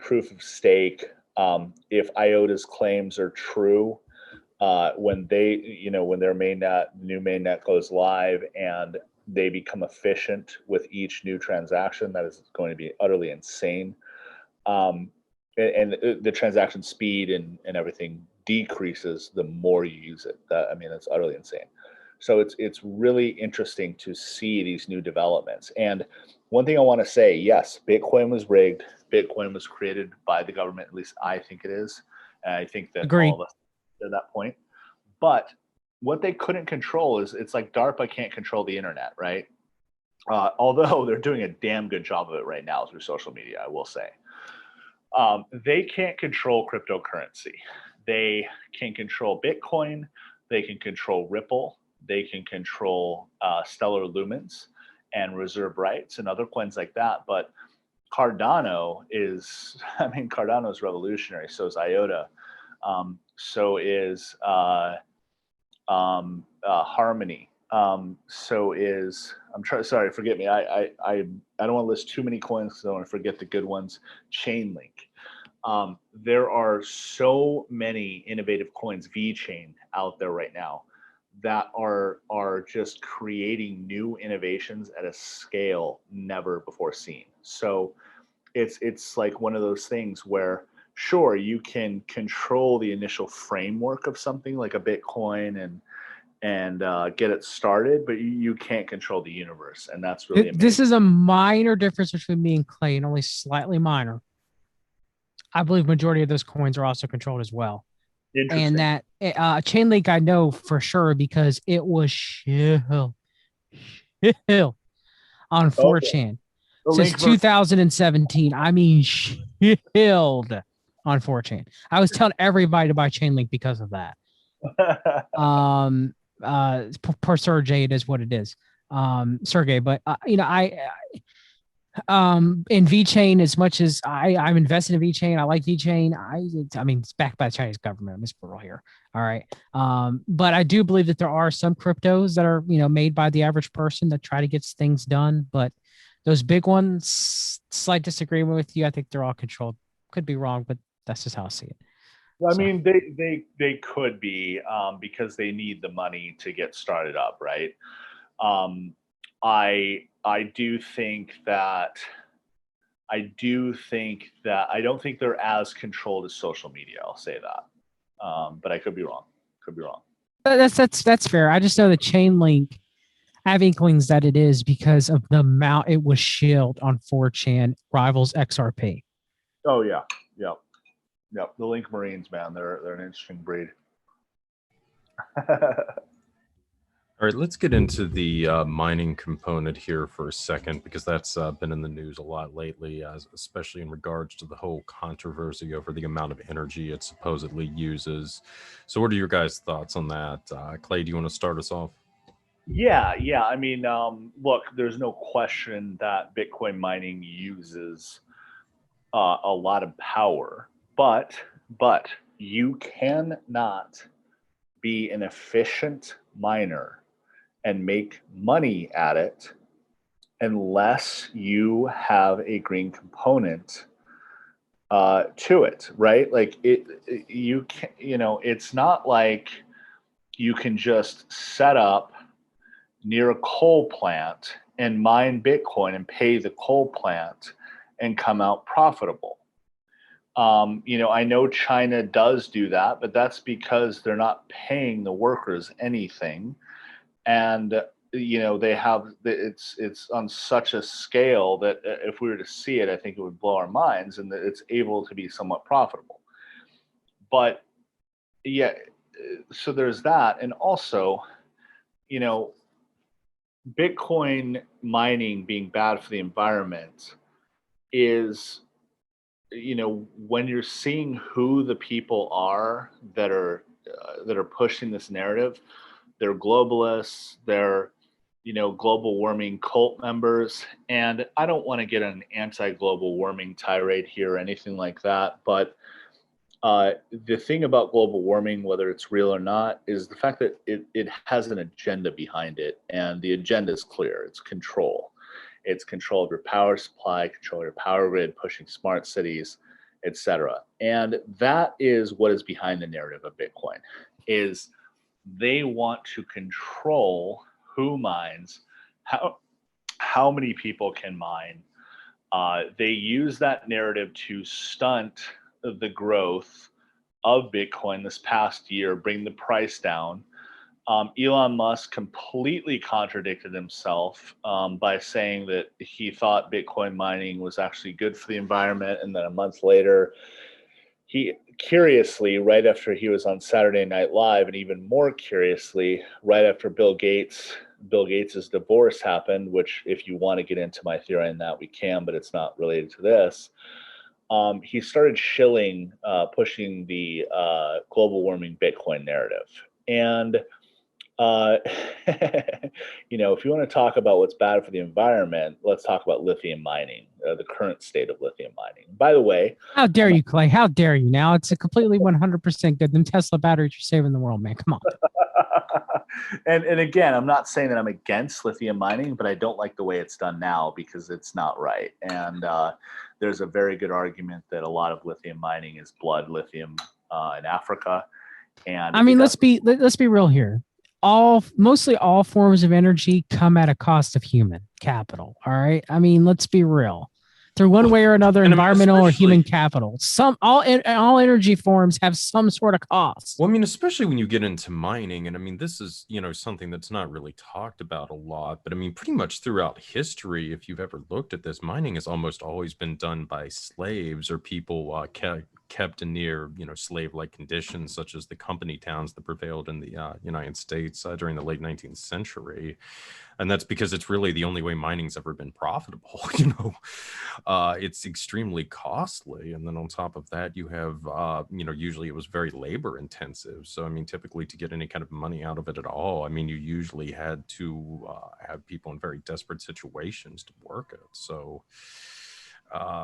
Proof of stake. If IOTA's claims are true, when when their new mainnet goes live and they become efficient with each new transaction, that is going to be utterly insane. And the transaction speed and everything decreases the more you use it. That's utterly insane. So it's really interesting to see these new developments. And one thing I want to say, yes, Bitcoin was rigged. Bitcoin was created by the government. At least I think it is. And I think that Agreed. all of us are at that point. But what they couldn't control is, it's like DARPA can't control the internet, right? Although they're doing a damn good job of it right now through social media, I will say. They can't control cryptocurrency. They can control Bitcoin. They can control Ripple. They can control Stellar Lumens and reserve rights and other coins like that. But Cardano is revolutionary. So is IOTA. So is Harmony. So is, sorry, forget me. I don't want to list too many coins because I don't want to forget the good ones. Chainlink. There are so many innovative coins, VeChain, out there right now that are just creating new innovations at a scale never before seen. So it's like one of those things where sure you can control the initial framework of something like a Bitcoin and get it started, but you can't control the universe, and that's really amazing. This is a minor difference between me and Clay, and only slightly minor. I believe majority of those coins are also controlled as well. And that Chainlink I know for sure because it was shill on 4chan since 2017. I mean, shilled on 4chan. I was telling everybody to buy Chainlink because of that. Per Sergey, it is what it is. Sergey, but you know, in VeChain, as much as I'm invested in VeChain, I like VeChain. I mean, it's backed by the Chinese government. I'm plural here. All right. But I do believe that there are some cryptos that are, you know, made by the average person that try to get things done. But those big ones, slight disagreement with you. I think they're all controlled. Could be wrong, but that's just how I see it. I mean, they could be because they need the money to get started up, right? I do think that I don't think they're as controlled as social media. I'll say that, but I could be wrong. That's fair. I just know the Chainlink. I have inklings that it is because of the amount it was shilled on 4chan rivals XRP. Oh yeah, yep. The Link Marines, man, they're an interesting breed. All right, let's get into the mining component here for a second, because that's been in the news a lot lately, especially in regards to the whole controversy over the amount of energy it supposedly uses. So what are your guys' thoughts on that? Clay, do you want to start us off? Yeah. I mean, look, there's no question that Bitcoin mining uses a lot of power, but you cannot be an efficient miner and make money at it unless you have a green component to it, right? Like you can, you know, it's not like you can just set up near a coal plant and mine Bitcoin and pay the coal plant and come out profitable. You know, I know China does do that, but that's because they're not paying the workers anything. And you know, they have it's on such a scale that if we were to see it, I think it would blow our minds, and that it's able to be somewhat profitable. But yeah, so there's that. And also, you know, Bitcoin mining being bad for the environment is, you know, when you're seeing who the people are that are pushing this narrative, they're globalists, they're, you know, global warming cult members. And I don't want to get an anti-global warming tirade here or anything like that, but the thing about global warming, whether it's real or not, is the fact that it has an agenda behind it, and the agenda is clear. It's control. It's control of your power supply, control of your power grid, pushing smart cities, etc. And that is what is behind the narrative of Bitcoin, is they want to control who mines, how many people can mine. They use that narrative to stunt the growth of Bitcoin this past year, bring the price down. Elon Musk completely contradicted himself by saying that he thought Bitcoin mining was actually good for the environment, and then a month later, he curiously, right after he was on Saturday Night Live, and even more curiously, right after Bill Gates's divorce happened, which if you want to get into my theory on that, we can, but it's not related to this. He started shilling, pushing the global warming Bitcoin narrative. And, you know, if you want to talk about what's bad for the environment, let's talk about lithium mining, the current state of lithium mining. By the way, how dare you, Clay? How dare you? Now it's a completely 100% good. Them Tesla batteries are saving the world, man. Come on. And again, I'm not saying that I'm against lithium mining, but I don't like the way it's done now because it's not right. And there's a very good argument that a lot of lithium mining is blood lithium in Africa. And I mean, let's be real here. mostly all forms of energy come at a cost of human capital. All right. I mean, let's be real. Through one way or another, environmental or human capital. All energy forms have some sort of cost. Well, I mean, especially when you get into mining, and I mean, this is, something that's not really talked about a lot, but I mean, pretty much throughout history, if you've ever looked at this, mining has almost always been done by slaves or people kept in near, slave-like conditions, such as the company towns that prevailed in the United States during the late 19th century. And that's because it's really the only way mining's ever been profitable. It's extremely costly. And then on top of that, you have, usually it was very labor intensive. So, I mean, typically to get any kind of money out of it at all, I mean, you usually had to have people in very desperate situations to work it. So,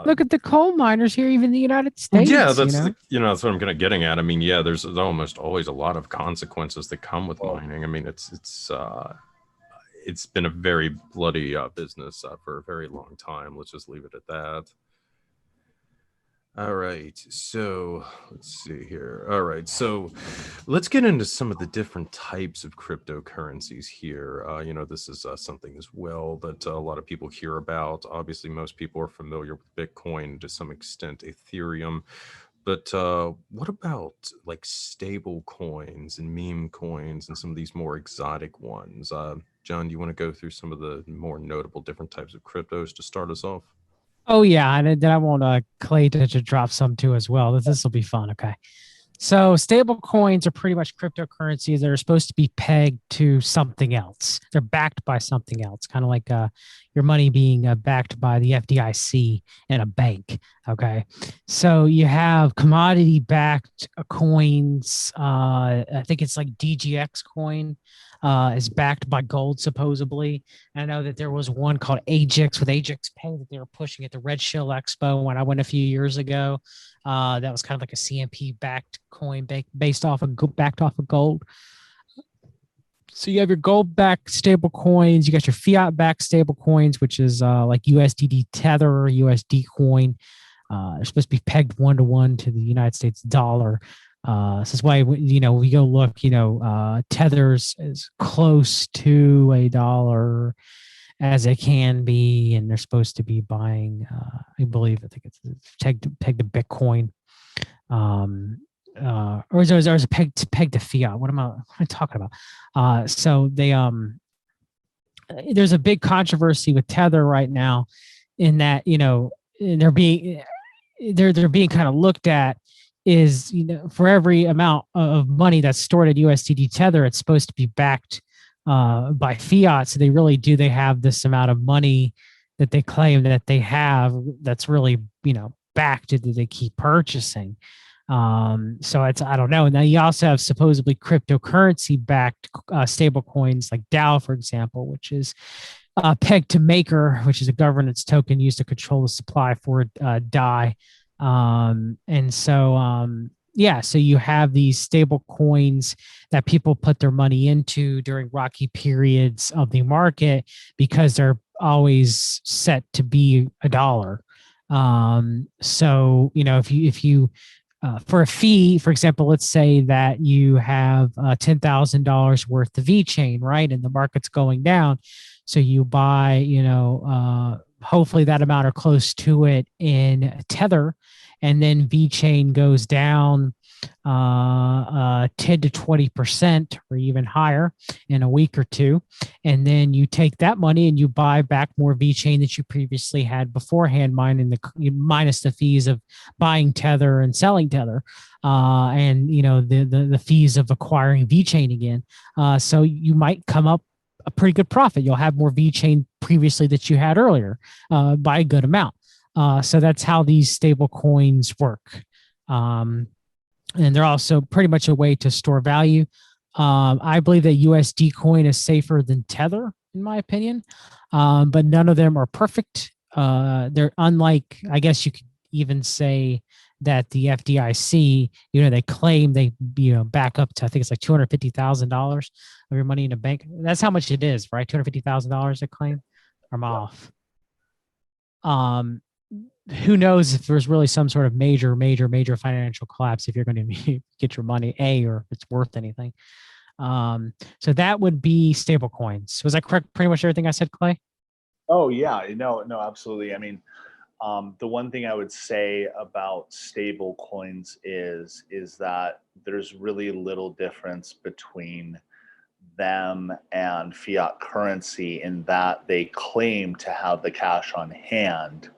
look at the coal miners here, even in the United States. Yeah, that's that's what I'm kind of getting at. I mean, yeah, there's almost always a lot of consequences that come with mining. I mean, it's been a very bloody business for a very long time. Let's just leave it at that. All right, so let's see here. All right, so let's get into some of the different types of cryptocurrencies here. This is something as well that a lot of people hear about. Obviously, most people are familiar with Bitcoin, to some extent Ethereum. But what about like stable coins and meme coins and some of these more exotic ones? John, do you want to go through some of the more notable different types of cryptos to start us off? Oh yeah, and then I want Clay to drop some too as well. This will be fun. Okay. So stable coins are pretty much cryptocurrencies that are supposed to be pegged to something else. They're backed by something else, kind of like your money being backed by the FDIC in a bank. Okay. So you have commodity backed coins. I think it's like DGX coin is backed by gold, supposedly. And I know that there was one called Ajax with Ajax Pay that they were pushing at the Red Shill Expo when I went a few years ago. That was kind of like a CMP backed coin backed off of gold. So you have your gold backed stable coins. You got your fiat backed stable coins, which is like USDD Tether or USD coin. They're supposed to be pegged 1-to-1 to the United States dollar. So that's why, we go look, Tether's as close to a dollar as it can be, and they're supposed to be buying, I think it's pegged to Bitcoin, or is it pegged to fiat? What am I talking about? So they there's a big controversy with Tether right now, in that they're being kind of looked at is for every amount of money that's stored at USDT Tether, it's supposed to be backed by fiat. So they have this amount of money that they claim that they have that's really backed, that they keep purchasing. So I don't know. And then you also have supposedly cryptocurrency backed stable coins like DAO, for example, which is pegged to Maker, which is a governance token used to control the supply for DAI. So you have these stable coins that people put their money into during rocky periods of the market because they're always set to be a dollar. If you for a fee, for example, let's say that you have $10,000 worth of VeChain, right? And the market's going down. So you buy, hopefully that amount or close to it in Tether, and then VeChain goes down 10 to 20% or even higher in a week or two. And then you take that money and you buy back more VeChain that you previously had beforehand, minus the fees of buying Tether and selling Tether, and the fees of acquiring VeChain again. So you might come up a pretty good profit. You'll have more VeChain previously that you had earlier by a good amount. So that's how these stable coins work. And they're also pretty much a way to store value. I believe that USD coin is safer than Tether, in my opinion, but none of them are perfect. They're unlike, I guess you could even say that the FDIC, they claim they, back up to, I think it's like $250,000 of your money in a bank. That's how much it is, right? $250,000 they claim. I'm off. Who knows if there's really some sort of major financial collapse if you're going to get your money, or if it's worth anything. So that would be stable coins. Was that correct? Pretty much everything I said, Clay? Oh yeah, no, absolutely. I mean, the one thing I would say about stable coins is that there's really little difference between them and fiat currency in that they claim to have the cash on hand.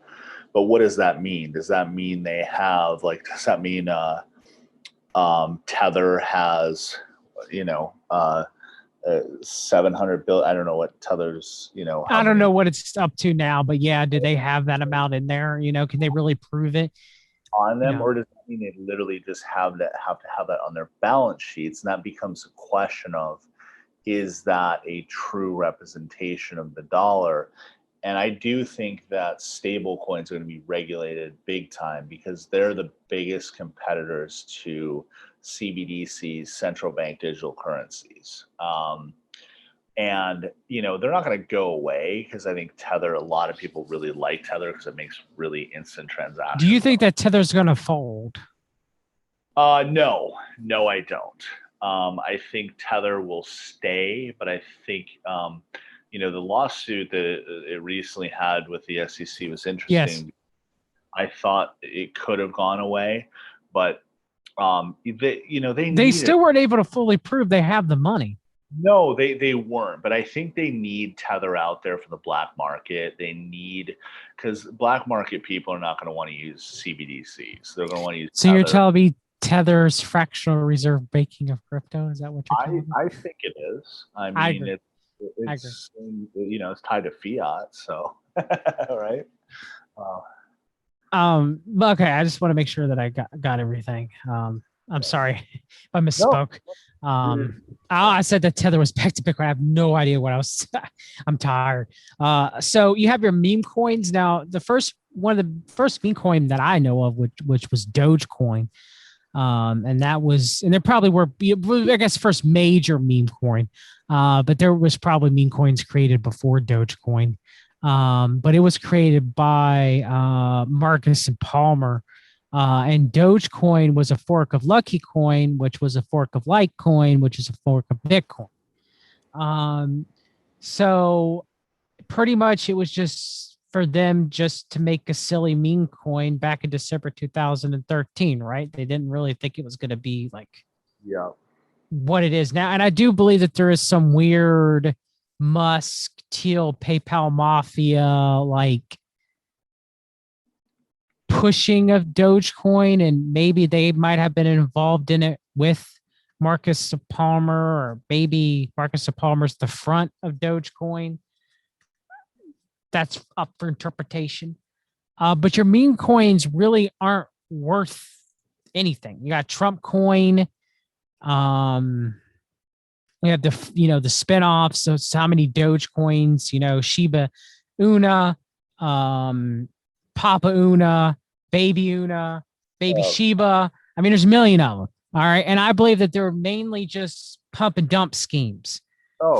But what does that mean? Does that mean they have, like, does that mean Tether has, you know, 700 billion? I don't know what Tether's, I don't know what it's up to now, but yeah, do they have that amount in there? Can they really prove it? On them, or does that mean they literally just have to have that on their balance sheets? And that becomes a question of, is that a true representation of the dollar? And I do think that stable coins are going to be regulated big time because they're the biggest competitors to CBDCs, central bank digital currencies. And, they're not going to go away because I think Tether, a lot of people really like Tether because it makes really instant transactions. Do you think that Tether's going to fold? No, I don't. I think Tether will stay, but I think, the lawsuit that it recently had with the SEC was interesting. Yes. I thought it could have gone away, but they still weren't able to fully prove they have the money. No, they weren't, but I think they need Tether out there for the black market. They need, because black market people are not going to want to use CBDCs. They're going to want to use So Tether. You're telling me Tether's fractional reserve baking of crypto? Is that what you're telling me? I think it is. I mean, it's it's tied to fiat, so right. Okay, I just want to make sure that I got everything. I'm sorry if I misspoke. No. I said that Tether was back to Bitcoin. I have no idea what I was. I'm tired. So you have your meme coins now. One of the first meme coin that I know of, which was Dogecoin, and there probably were, I guess, first major meme coin, but there was probably meme coins created before Dogecoin, but it was created by Marcus and Palmer. And Dogecoin was a fork of Lucky Coin, which was a fork of Litecoin, which is a fork of Bitcoin. So pretty much it was just for them just to make a silly meme coin back in December 2013, right? They didn't really think it was going to be like what it is now. And I do believe that there is some weird Musk, Teal, PayPal mafia, like pushing of Dogecoin, and maybe they might have been involved in it with Marcus Palmer, or maybe Marcus Palmer's the front of Dogecoin. That's up for interpretation. But your meme coins really aren't worth anything. You got Trump coin. You have the spinoffs. So it's how many Dogecoins, Shiba Una, Papa Una, Baby Una, Baby Shiba. I mean, there's a million of them. All right. And I believe that they're mainly just pump and dump schemes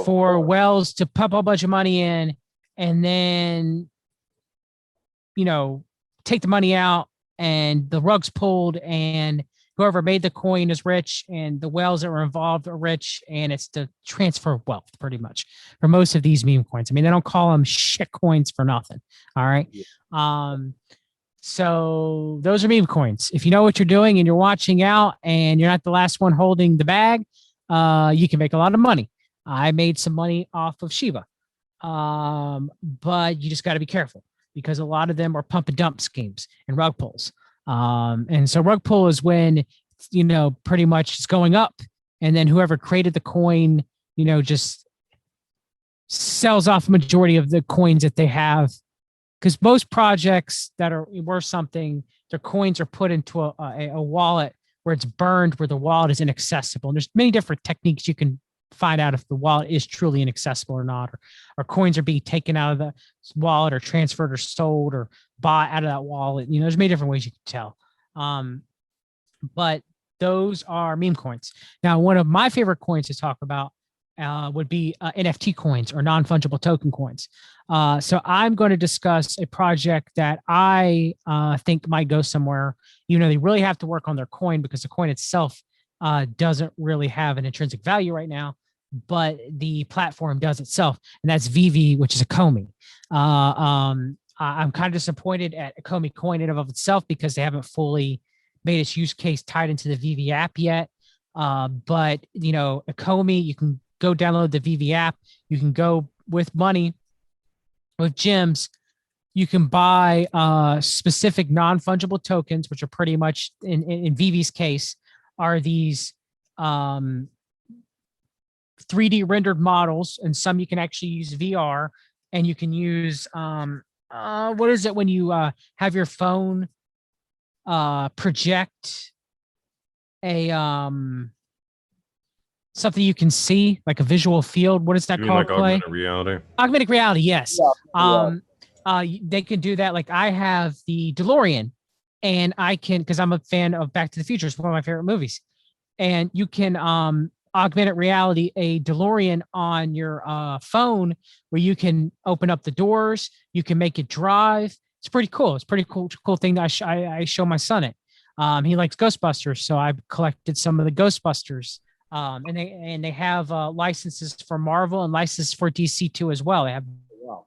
for Wells to pump a bunch of money in and then, take the money out and the rug's pulled and whoever made the coin is rich and the Wells that were involved are rich, and it's the transfer of wealth pretty much for most of these meme coins. I mean, they don't call them shit coins for nothing. All right. Yeah. So those are meme coins. If you know what you're doing and you're watching out and you're not the last one holding the bag, you can make a lot of money. I made some money off of Shiba. But you just got to be careful because a lot of them are pump and dump schemes and rug pulls. And so rug pull is when, pretty much it's going up and then whoever created the coin, just sells off a majority of the coins that they have. Because most projects that are worth something, their coins are put into a wallet where it's burned, where the wallet is inaccessible. And there's many different techniques you can find out if the wallet is truly inaccessible or not, or coins are being taken out of the wallet or transferred or sold or bought out of that wallet. There's many different ways you can tell. But those are meme coins. Now, one of my favorite coins to talk about would be NFT coins or non-fungible token coins. So I'm going to discuss a project that I think might go somewhere. They really have to work on their coin because the coin itself doesn't really have an intrinsic value right now, but the platform does itself, and that's VV, which is a Comey. I'm kind of disappointed at Comey Coin in and of itself because they haven't fully made its use case tied into the VV app yet. But you know, a Comey, you can go download the VV app. You can go with money, with gems. You can buy specific non-fungible tokens, which are pretty much in VV's case are these 3D rendered models, and some you can actually use VR, and you can use what is it when you have your phone project a something you can see, like a visual field. What is that called, like Clay? augmented reality? Augmented reality, yes. Yeah. They can do that. Like I have the DeLorean, and I can, because I'm a fan of Back to the Future. It's one of my favorite movies. And you can augmented reality a DeLorean on your phone, where you can open up the doors, you can make it drive. It's pretty cool. It's a pretty cool thing that I show my son it. He likes Ghostbusters, so I collected some of the Ghostbusters. And they have licenses for Marvel and licenses for DC too as well. They have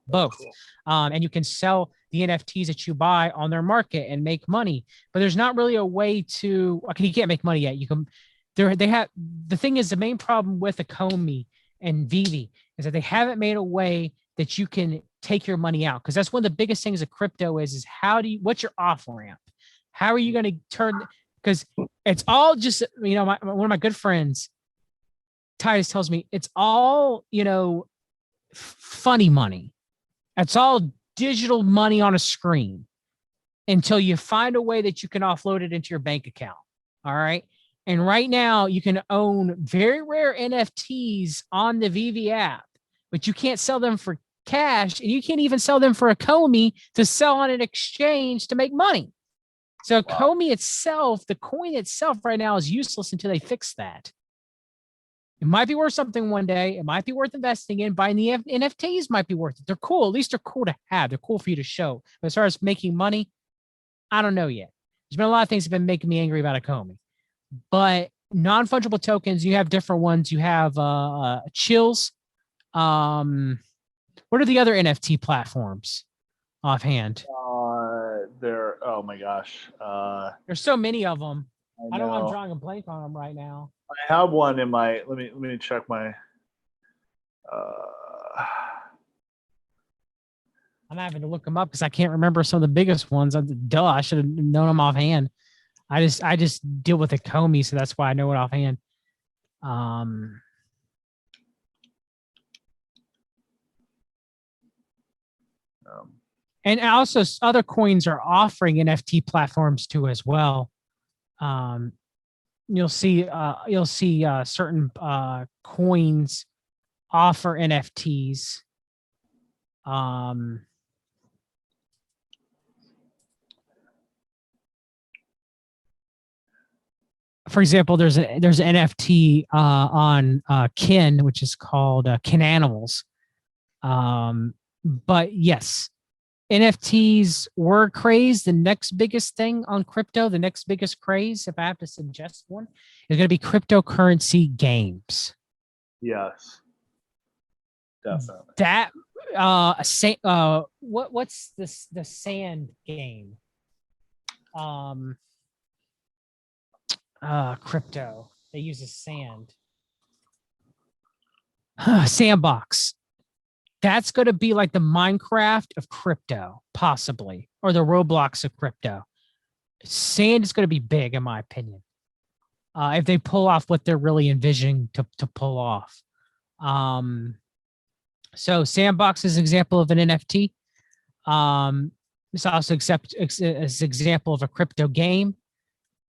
both. And you can sell the NFTs that you buy on their market and make money. But there's not really a way to. Okay, you can't make money yet. You can. They have, the thing is, the main problem with Comey and VV is that they haven't made a way that you can take your money out, because that's one of the biggest things of crypto is what's your off ramp? How are you going to turn? Because it's all just, you know, one of my good friends, Titus, tells me it's all, you know, funny money. It's all digital money on a screen until you find a way that you can offload it into your bank account. All right. And right now you can own very rare NFTs on the VV app, but you can't sell them for cash, and you can't even sell them for a Comey to sell on an exchange to make money. So Comey itself, the coin itself right now is useless until they fix that. It might be worth something one day. It might be worth investing in. Buying the NFTs might be worth it. They're cool. At least they're cool to have. They're cool for you to show. But as far as making money, I don't know yet. There's been a lot of things that have been making me angry about a Comey. But non-fungible tokens, you have different ones. You have Chills. What are the other NFT platforms offhand? Oh my gosh. There's so many of them. I know I'm know. drawing a blank on them right now. I have one in my. Let me check my. I'm having to look them up because I can't remember some of the biggest ones. Duh, I should have known them offhand. I just deal with a Comey, so that's why I know it offhand. And also other coins are offering NFT platforms too as well. You'll see certain coins offer NFTs. For example, there's an NFT on Kin, which is called Kin Animals. But yes, NFTs were crazed. The next biggest thing on crypto, the next biggest craze, if I have to suggest one, is going to be cryptocurrency games. Yes, definitely. That what's this? The sand game. Crypto. They use a sand. Sandbox. That's going to be like the Minecraft of crypto, possibly, or the Roblox of crypto. Sand is going to be big, in my opinion, if they pull off what they're really envisioning to pull off. So Sandbox is an example of an NFT. It's also an example of a crypto game.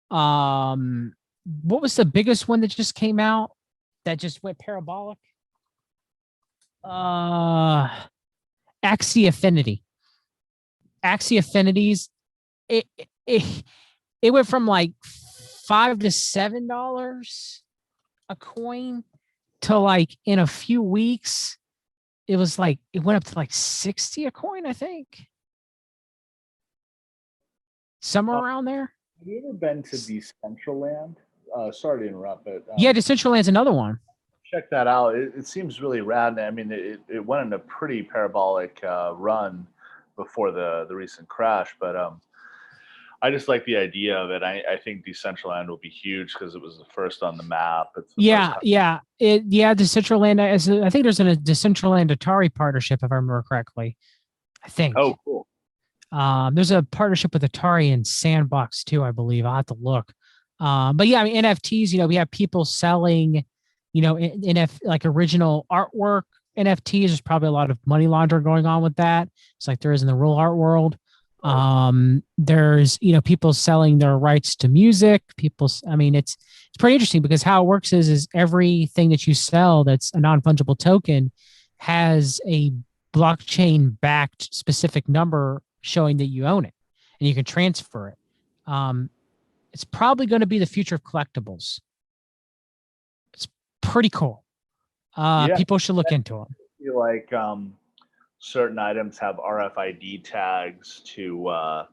What was the biggest one that just came out that just went parabolic? Axie Affinity. Axie Affinities, it went from like $5 to $7 a coin to like in a few weeks it went up to like 60 a coin, I think. Somewhere around there. Have you ever been to Decentraland? sorry to interrupt, but Yeah, Decentraland's another one. check that out. It seems really rad. I mean, it went in a pretty parabolic run before the recent crash, but I just like the idea of it. I think Decentraland will be huge because it was the first on the map. It's the first time. Decentraland. I think there's a Decentraland Atari partnership, if I remember correctly. I think. Oh, cool. There's a partnership with Atari and Sandbox too, I believe. I'll have to look. But yeah, I mean NFTs. We have people selling, like original artwork NFTs. There's probably a lot of money laundering going on with that. It's like there is in the real art world. There's people selling their rights to music. It's pretty interesting because how it works is everything that you sell that's a non-fungible token has a blockchain backed specific number showing that you own it and you can transfer it. It's probably going to be the future of collectibles. It's pretty cool. People should look into them. I feel like certain items have RFID tags to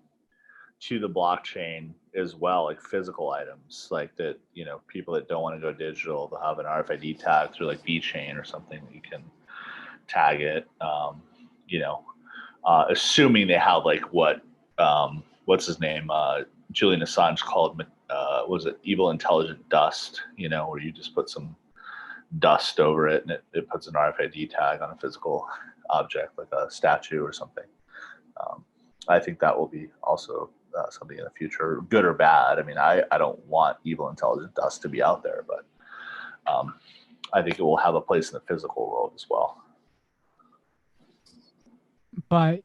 the blockchain as well, like physical items, like that. People that don't want to go digital, they'll have an RFID tag through like VeChain or something. You can tag it. Assuming they have like what's his name, Julian Assange called, was it evil intelligent dust? Where you just put some dust over it and it puts an RFID tag on a physical object like a statue or something. I think that will be also something in the future, good or bad. I mean, I don't want evil intelligent dust to be out there, but I think it will have a place in the physical world as well. But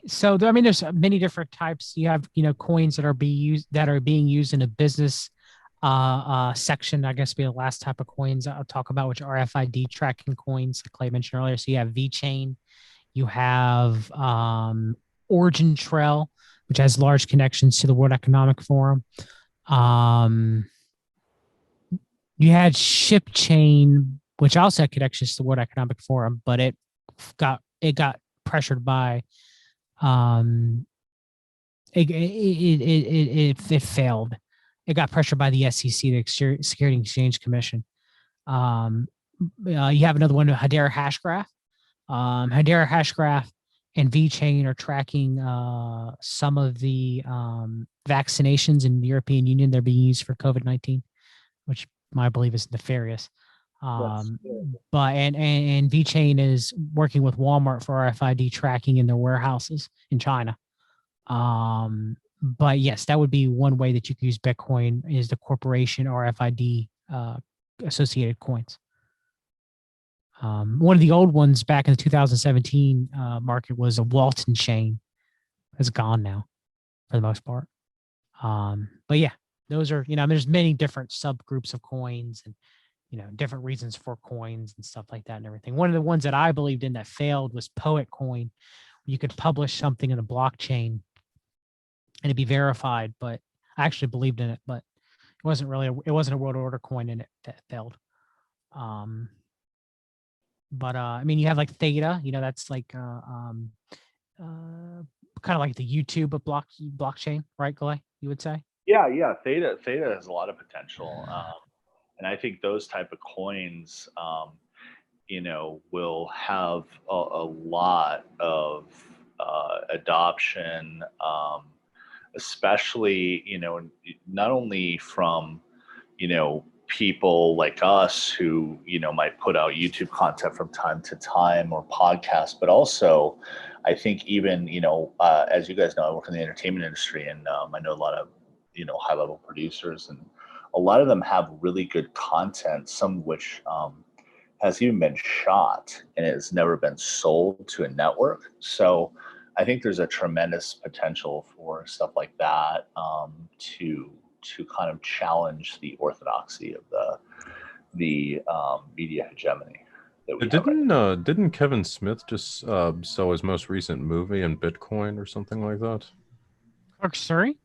there's many different types. You have coins that are being used in a business section. I guess be the last type of coins I'll talk about, which are RFID tracking coins, like Clay mentioned earlier. So you have VeChain, you have Origin Trail, which has large connections to the World Economic Forum. You had ShipChain, which also had connections to the World Economic Forum, but it got pressured by it failed. It got pressured by the SEC, the Security and Exchange Commission. You have another one, Hedera Hashgraph. Hedera Hashgraph and VeChain are tracking some of the vaccinations in the European Union. They're being used for COVID-19, which I believe is nefarious. But VeChain is working with Walmart for RFID tracking in their warehouses in China. But yes, that would be one way that you could use Bitcoin is the corporation RFID associated coins. One of the old ones back in the 2017 market was a Walton chain. It's gone now for the most part. But yeah, those are, there's many different subgroups of coins and, different reasons for coins and stuff like that and everything. One of the ones that I believed in that failed was Poet Coin. You could publish something in a blockchain and it'd be verified, but I actually believed in it, but it wasn't a world order coin and it failed. But you have like Theta, that's like kind of like the YouTube of blockchain, right, Clay? You would say? Yeah. Theta has a lot of potential. And I think those type of coins, will have a lot of adoption, especially, not only from, people like us who, might put out YouTube content from time to time or podcasts, but also I think even, as you guys know, I work in the entertainment industry and I know a lot of, high level producers, and a lot of them have really good content, some of which has even been shot and it has never been sold to a network. So I think there's a tremendous potential for stuff like that to kind of challenge the orthodoxy of the media hegemony. Didn't Kevin Smith just sell his most recent movie in Bitcoin or something like that? Sorry?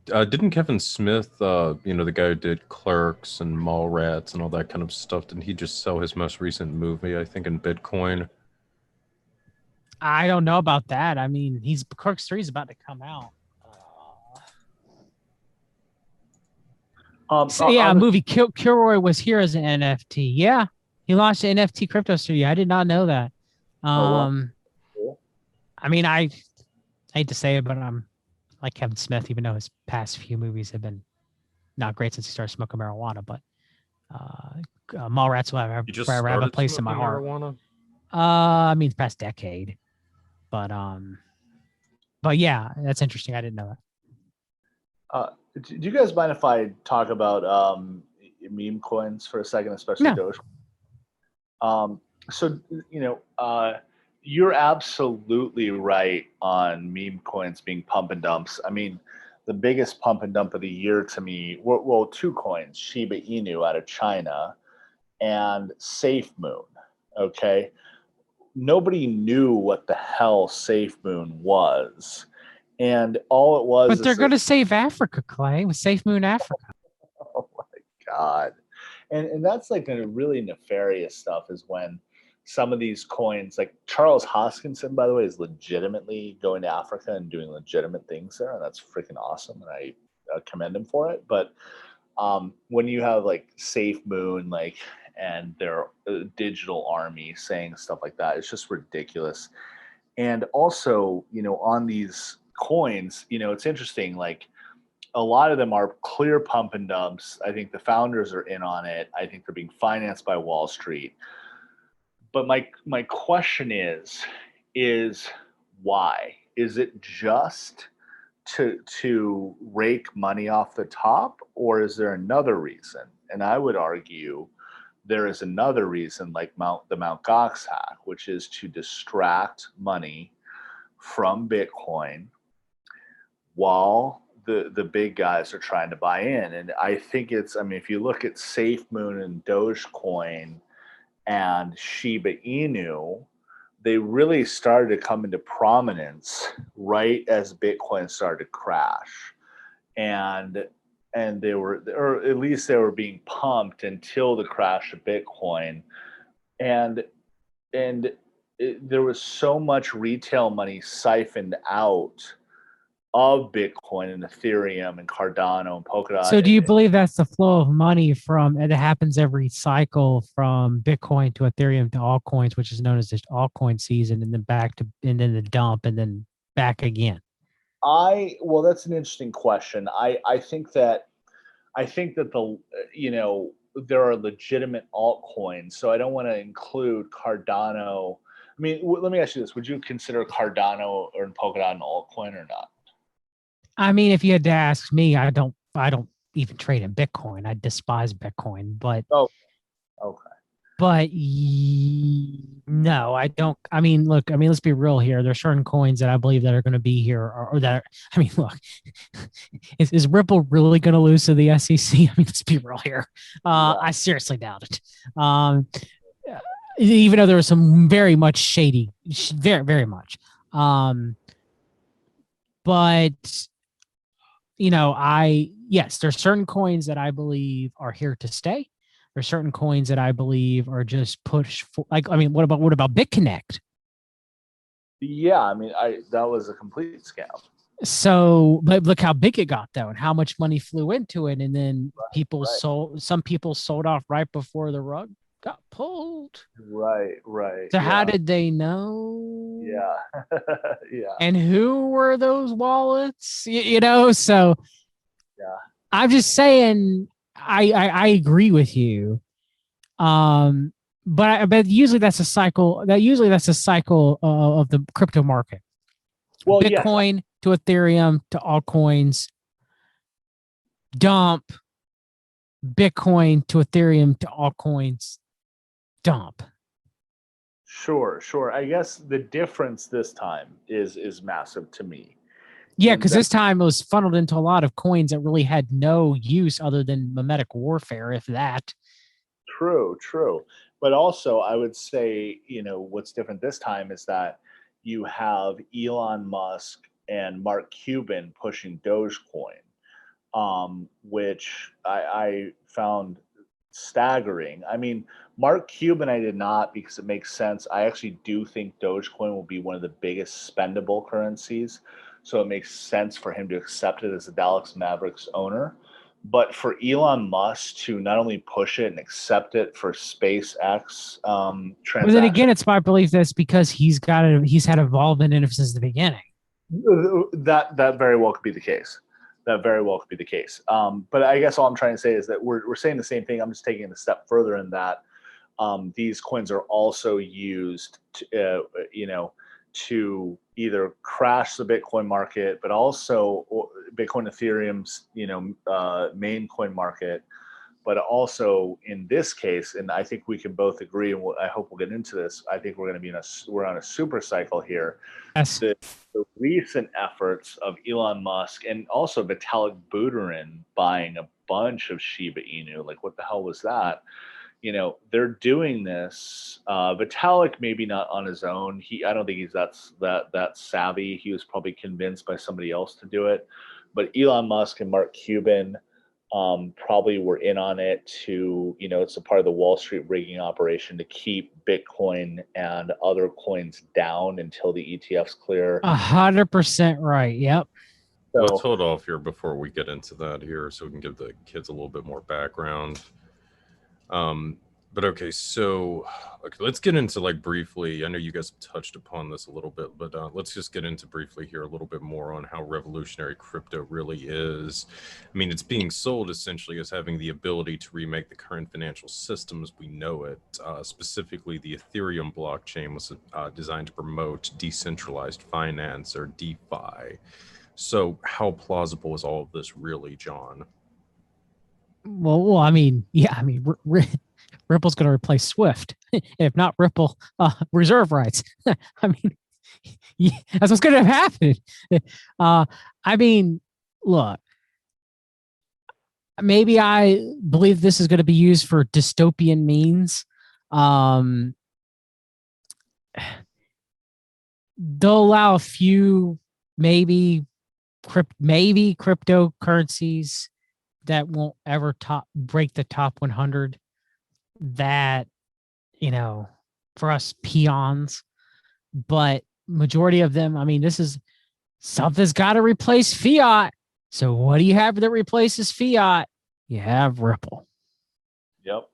Didn't Kevin Smith, the guy who did Clerks and Mallrats and all that kind of stuff, didn't he just sell his most recent movie, I think, in Bitcoin? I don't know about that. Clerks 3 is about to come out. So yeah, a movie Kilroy was here as an NFT. Yeah, he launched an NFT crypto studio. I did not know that. Oh, wow. Cool. I mean, I hate to say it, but I'm like Kevin Smith, even though his past few movies have been not great since he started smoking marijuana. But Mallrats will You just have a started place in my smoking heart. marijuana? I mean, the past decade. But yeah, that's interesting. I didn't know that. Do you guys mind if I talk about meme coins for a second, especially No. Doge? So you're absolutely right on meme coins being pump and dumps. I mean, the biggest pump and dump of the year to me, well, two coins, Shiba Inu out of China and Safe Moon. Okay, nobody knew what the hell Safe Moon was, and all it was. But they're going to save Africa, Clay, with Safe Moon Africa. Oh my God. And that's like a really nefarious stuff is when some of these coins, like Charles Hoskinson, by the way, is legitimately going to Africa and doing legitimate things there. And that's freaking awesome. And I commend him for it. But when you have like Safe Moon, like, and their digital army saying stuff like that, it's just ridiculous. And also, on these coins, it's interesting, like, a lot of them are clear pump and dumps. I think the founders are in on it. I think they're being financed by Wall Street. But my question is why? Is it just to rake money off the top, or is there another reason? And I would argue there is another reason, like the Mount Gox hack, which is to distract money from Bitcoin while the big guys are trying to buy in. And I think if you look at SafeMoon and Dogecoin and Shiba Inu, they really started to come into prominence right as Bitcoin started to crash. And they were, or at least they were being pumped until the crash of Bitcoin. And there was so much retail money siphoned out of Bitcoin and Ethereum and Cardano and Polkadot. So do you believe that's the flow of money it happens every cycle from Bitcoin to Ethereum to altcoins, which is known as the altcoin season, and then and then the dump and then back again? Well, that's an interesting question. I think that there are legitimate altcoins, so I don't want to include Cardano. I mean, let me ask you this: would you consider Cardano or Polkadot an altcoin or not? I mean, if you had to ask me, I don't even trade in Bitcoin. I despise Bitcoin, but okay. But no, I don't. I mean, look, let's be real here. There's certain coins that I believe that are going to be here or that I mean, look, is Ripple really going to lose to the SEC? I mean, let's be real here. I seriously doubt it. Even though there was some very much shady, very, very much. But yes, there's certain coins that I believe are here to stay. There's certain coins that I believe are just pushed for, what about BitConnect? Yeah, I mean, that was a complete scam. So, but look how big it got though, and how much money flew into it, and then some people sold off right before the rug got pulled. Right. So how did they know? Yeah. Yeah. And who were those wallets? So yeah. I'm just saying I agree with you. But usually that's a cycle of the crypto market. Well, Bitcoin to Ethereum to altcoins, dump. Bitcoin to Ethereum to altcoins, dump. Sure. I guess the difference this time is massive to me. Yeah, because this time it was funneled into a lot of coins that really had no use other than mimetic warfare, if that. True. But also, I would say, what's different this time is that you have Elon Musk and Mark Cuban pushing Dogecoin, which I found staggering. I mean, Mark Cuban, I did not, because it makes sense. I actually do think Dogecoin will be one of the biggest spendable currencies. So it makes sense for him to accept it as the Dallas Mavericks owner. But for Elon Musk to not only push it and accept it for SpaceX But then transaction, again, it's my belief that's because he's had involvement in it since the beginning. that very well could be the case. That very well could be the case. But I guess all I'm trying to say is that we're saying the same thing. I'm just taking it a step further in that these coins are also used to, to either crash the Bitcoin market, but also Bitcoin Ethereum's, main coin market. But also in this case, and I think we can both agree, and I hope we'll get into this. I think we're going to be we're on a super cycle here. Yes. The recent efforts of Elon Musk and also Vitalik Buterin buying a bunch of Shiba Inu, like what the hell was that? They're doing this. Vitalik maybe not on his own. I don't think he's that savvy. He was probably convinced by somebody else to do it. But Elon Musk and Mark Cuban probably were in on it to, it's a part of the Wall Street rigging operation to keep Bitcoin and other coins down until the ETFs clear. 100% right. Yep. So, let's hold off here before we get into that here so we can give the kids a little bit more background. But okay, so let's get into briefly. I know you guys touched upon this a little bit, but let's just get into briefly here a little bit more on how revolutionary crypto really is. I mean, it's being sold essentially as having the ability to remake the current financial system as we know it. Specifically, the Ethereum blockchain was designed to promote decentralized finance, or DeFi. So how plausible is all of this really, John? Well, I mean, Ripple's going to replace Swift. If not Ripple, reserve rights. I mean, that's what's going to happen. I mean, look, maybe I believe this is going to be used for dystopian means. They'll allow a few, maybe cryptocurrencies that won't ever break the top 100, that, for us peons, but majority of them, I mean, this is something's got to replace fiat. So what do you have that replaces fiat? You have Ripple. Yep.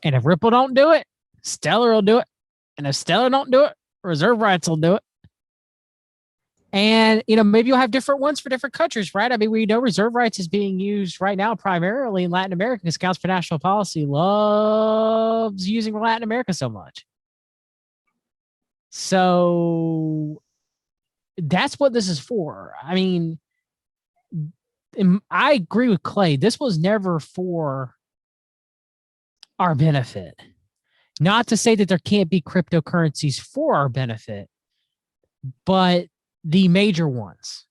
And if Ripple don't do it, Stellar will do it. And if Stellar don't do it, reserve rights will do it. And, maybe you'll have different ones for different countries, right? I mean, we know reserve rights is being used right now primarily in Latin America because Council for National Policy loves using Latin America so much. So that's what this is for. I mean, I agree with Clay. This was never for our benefit. Not to say that there can't be cryptocurrencies for our benefit, but the major ones.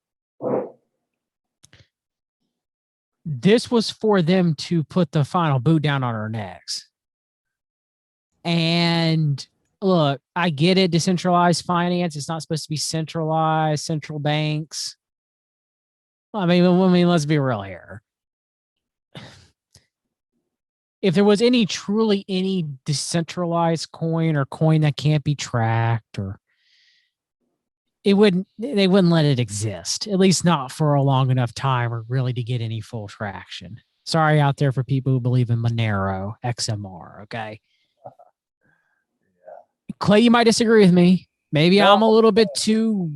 This was for them to put the final boot down on our necks. And look, I get it. Decentralized finance. It's not supposed to be centralized, central banks. I mean, let's be real here. If there was any decentralized coin or coin that can't be tracked, or they wouldn't let it exist, at least not for a long enough time or really to get any full traction. Sorry out there for people who believe in Monero, XMR, okay? Yeah. Clay, you might disagree with me. Maybe I'm a little bit too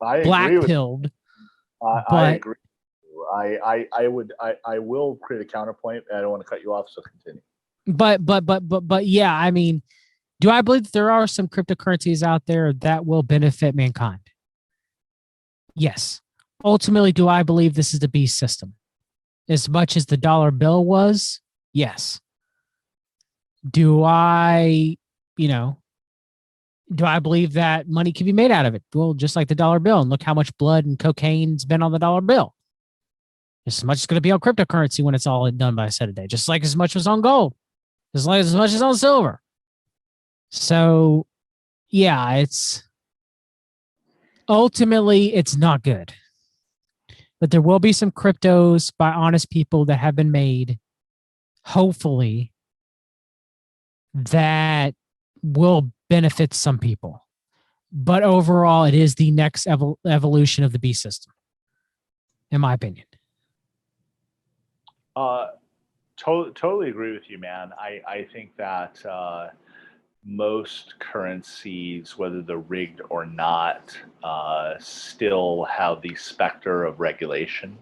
black-pilled. I agree. I will create a counterpoint. I don't want to cut you off, so continue. But yeah, I mean, do I believe that there are some cryptocurrencies out there that will benefit mankind? Yes. Ultimately, do I believe this is the beast system? As much as the dollar bill was? Yes. Do I believe that money can be made out of it? Well, just like the dollar bill, and look how much blood and cocaine's been on the dollar bill. Just as much is going to be on cryptocurrency when it's all done by a set of day. Just like as much was on gold. Just like as much as on silver. So, yeah, it's not good. But there will be some cryptos by honest people that have been made, hopefully, that will benefit some people. But overall, it is the next evolution of the beast system, in my opinion. Uh, totally agree with you, man. I think that most currencies, whether they're rigged or not, still have the specter of regulation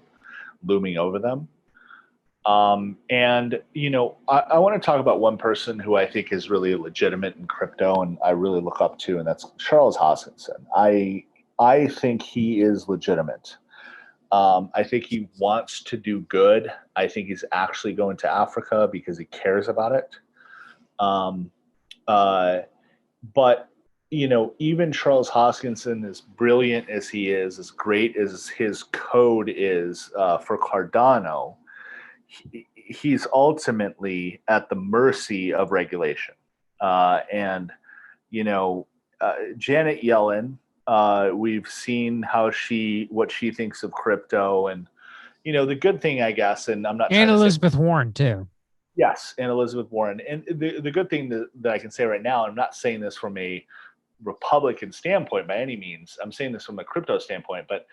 looming over them. And I want to talk about one person who I think is really legitimate in crypto, and I really look up to, and that's Charles Hoskinson. I think he is legitimate. I think he wants to do good. I think he's actually going to Africa because he cares about it. Um, uh, but even Charles Hoskinson, as brilliant as he is, as great as his code is for Cardano, he's ultimately at the mercy of regulation. And Janet Yellen, we've seen what she thinks of crypto, and the good thing, I guess, and I'm not and Elizabeth Warren too. Yes, and Elizabeth Warren. And the good thing that I can say right now, I'm not saying this from a Republican standpoint by any means. I'm saying this from a crypto standpoint, but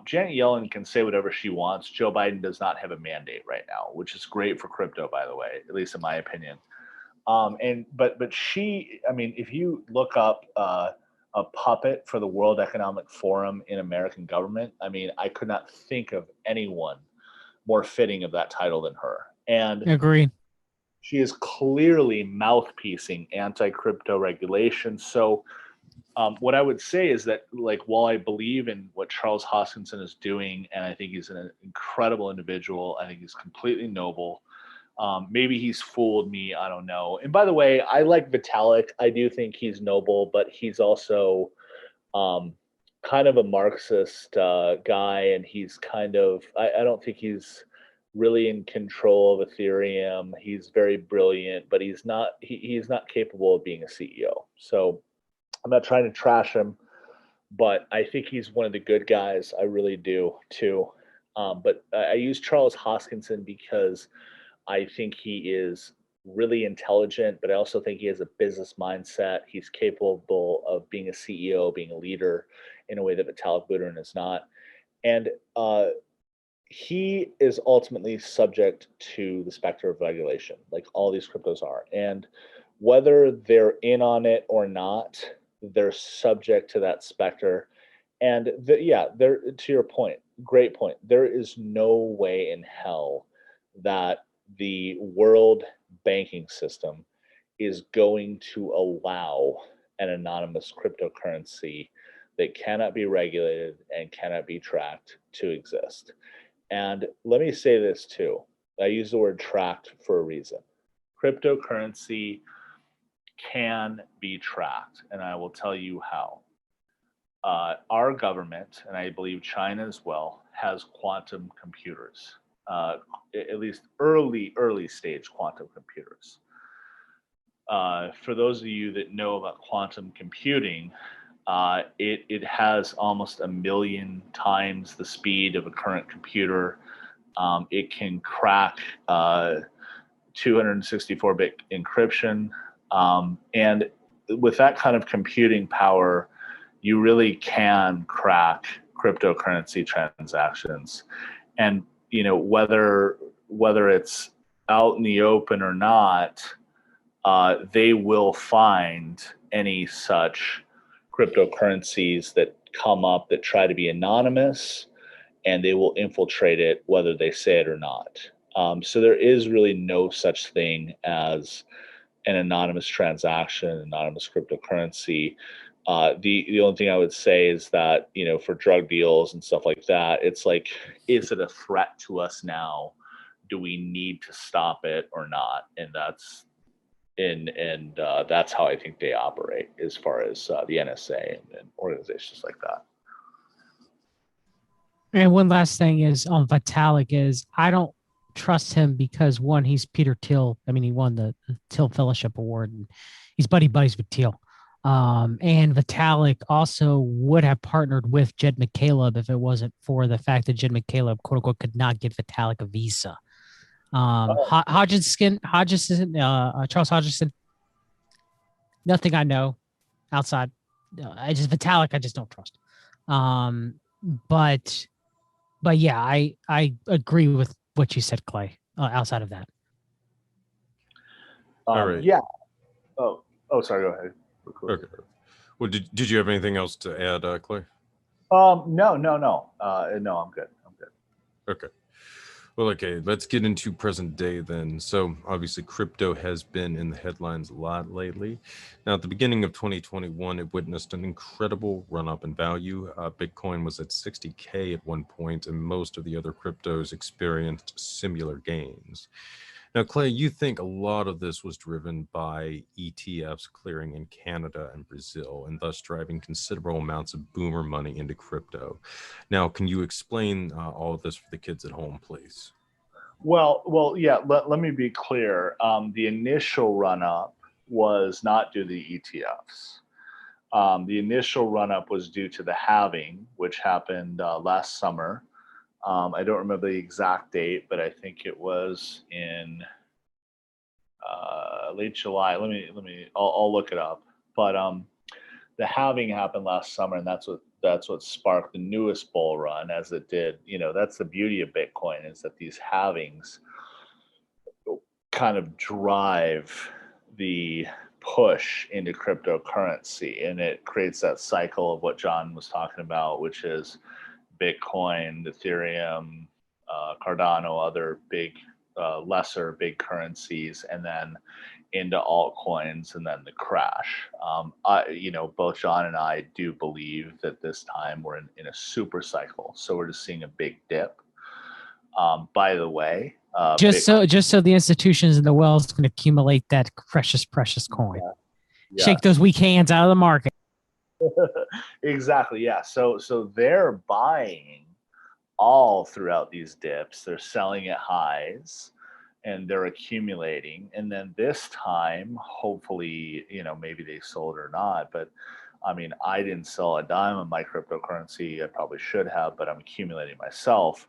Janet Yellen can say whatever she wants. Joe Biden does not have a mandate right now, which is great for crypto, by the way, at least in my opinion. But she, I mean, if you look up a puppet for the World Economic Forum in American government, I mean, I could not think of anyone more fitting of that title than her. And agree. She is clearly mouthpiecing anti-crypto regulation. So what I would say is that, like, while I believe in what Charles Hoskinson is doing, and I think he's an incredible individual, I think he's completely noble. Maybe he's fooled me. I don't know. And by the way, I like Vitalik. I do think he's noble, but he's also kind of a Marxist guy, and he's kind of, I don't think he's really in control of Ethereum. He's very brilliant, but he's not capable of being a CEO. So I'm not trying to trash him, but I think he's one of the good guys. I really do too. But I use Charles Hoskinson because I think he is really intelligent, but I also think he has a business mindset. He's capable of being a CEO, being a leader in a way that Vitalik Buterin is not. And he is ultimately subject to the specter of regulation, like all these cryptos are. And whether they're in on it or not, they're subject to that specter. And there, to your point, great point. There is no way in hell that the world banking system is going to allow an anonymous cryptocurrency that cannot be regulated and cannot be tracked to exist. And let me say this too. I use the word tracked for a reason. Cryptocurrency can be tracked, and I will tell you how. Our government, and I believe China as well, has quantum computers, at least early stage quantum computers. For those of you that know about quantum computing, it has almost 1 million times the speed of a current computer. It can crack 264-bit encryption. And with that kind of computing power, you really can crack cryptocurrency transactions. And whether it's out in the open or not, they will find any such cryptocurrencies that come up that try to be anonymous, and they will infiltrate it whether they say it or not. So there is really no such thing as an anonymous transaction, anonymous cryptocurrency. The only thing I would say is that, for drug deals and stuff like that, it's like, is it a threat to us now? Do we need to stop it or not? And that's that's how I think they operate as far as the NSA and organizations like that. And one last thing is on Vitalik is I don't trust him because one, he's Peter Thiel. I mean, he won the Thiel Fellowship Award, and he's buddies with Thiel. And Vitalik also would have partnered with Jed McCaleb if it wasn't for the fact that Jed McCaleb, quote unquote, could not get Vitalik a visa. Charles Hodgson, nothing I know outside. Vitalik, I just don't trust. But yeah, I agree with what you said, Clay. Outside of that, All right. Yeah. Sorry. Go ahead. Okay. Well, did you have anything else to add, Clay? No. No, I'm good. Okay. Well, okay, let's get into present day then. So, obviously, crypto has been in the headlines a lot lately. Now, at the beginning of 2021, it witnessed an incredible run up in value. Bitcoin was at 60K at one point, and most of the other cryptos experienced similar gains. Now, Clay, you think a lot of this was driven by ETFs clearing in Canada and Brazil, and thus driving considerable amounts of boomer money into crypto. Now, can you explain all of this for the kids at home, please? Well, yeah. Let me be clear. The initial run up was not due to the ETFs. The initial run up was due to the halving, which happened last summer. I don't remember the exact date, but I think it was in late July. I'll look it up. But the halving happened last summer, and that's what sparked the newest bull run, as it did. That's the beauty of Bitcoin, is that these halvings kind of drive the push into cryptocurrency, and it creates that cycle of what John was talking about, which is Bitcoin, Ethereum, Cardano, other big, lesser big currencies, and then into altcoins, and then the crash. Both John and I do believe that this time we're in a super cycle, so we're just seeing a big dip. By the way, just so the institutions in the world can accumulate that precious coin, shake those weak hands out of the market. Exactly. Yeah. So they're buying all throughout these dips. They're selling at highs, and they're accumulating. And then this time, hopefully, maybe they sold or not. But I mean, I didn't sell a dime of my cryptocurrency. I probably should have, but I'm accumulating myself.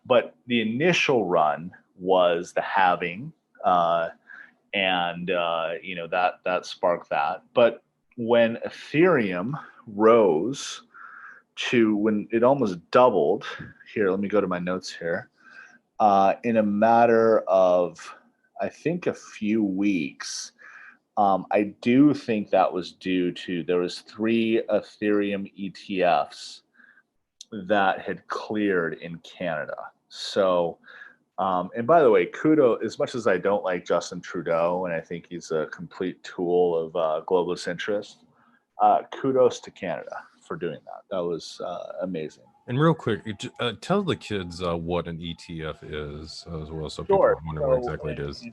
But the initial run was the halving, and that sparked that. But when Ethereum rose to, when it almost doubled, here, let me go to my notes here, in a matter of, I think, a few weeks. I do think that was due to, there was 3 Ethereum ETFs that had cleared in Canada. So, and by the way, kudos, as much as I don't like Justin Trudeau, and I think he's a complete tool of globalist interest, kudos to Canada for doing that. That was amazing. And real quick, tell the kids what an ETF is as well, so Sure. people wonder what exactly it is.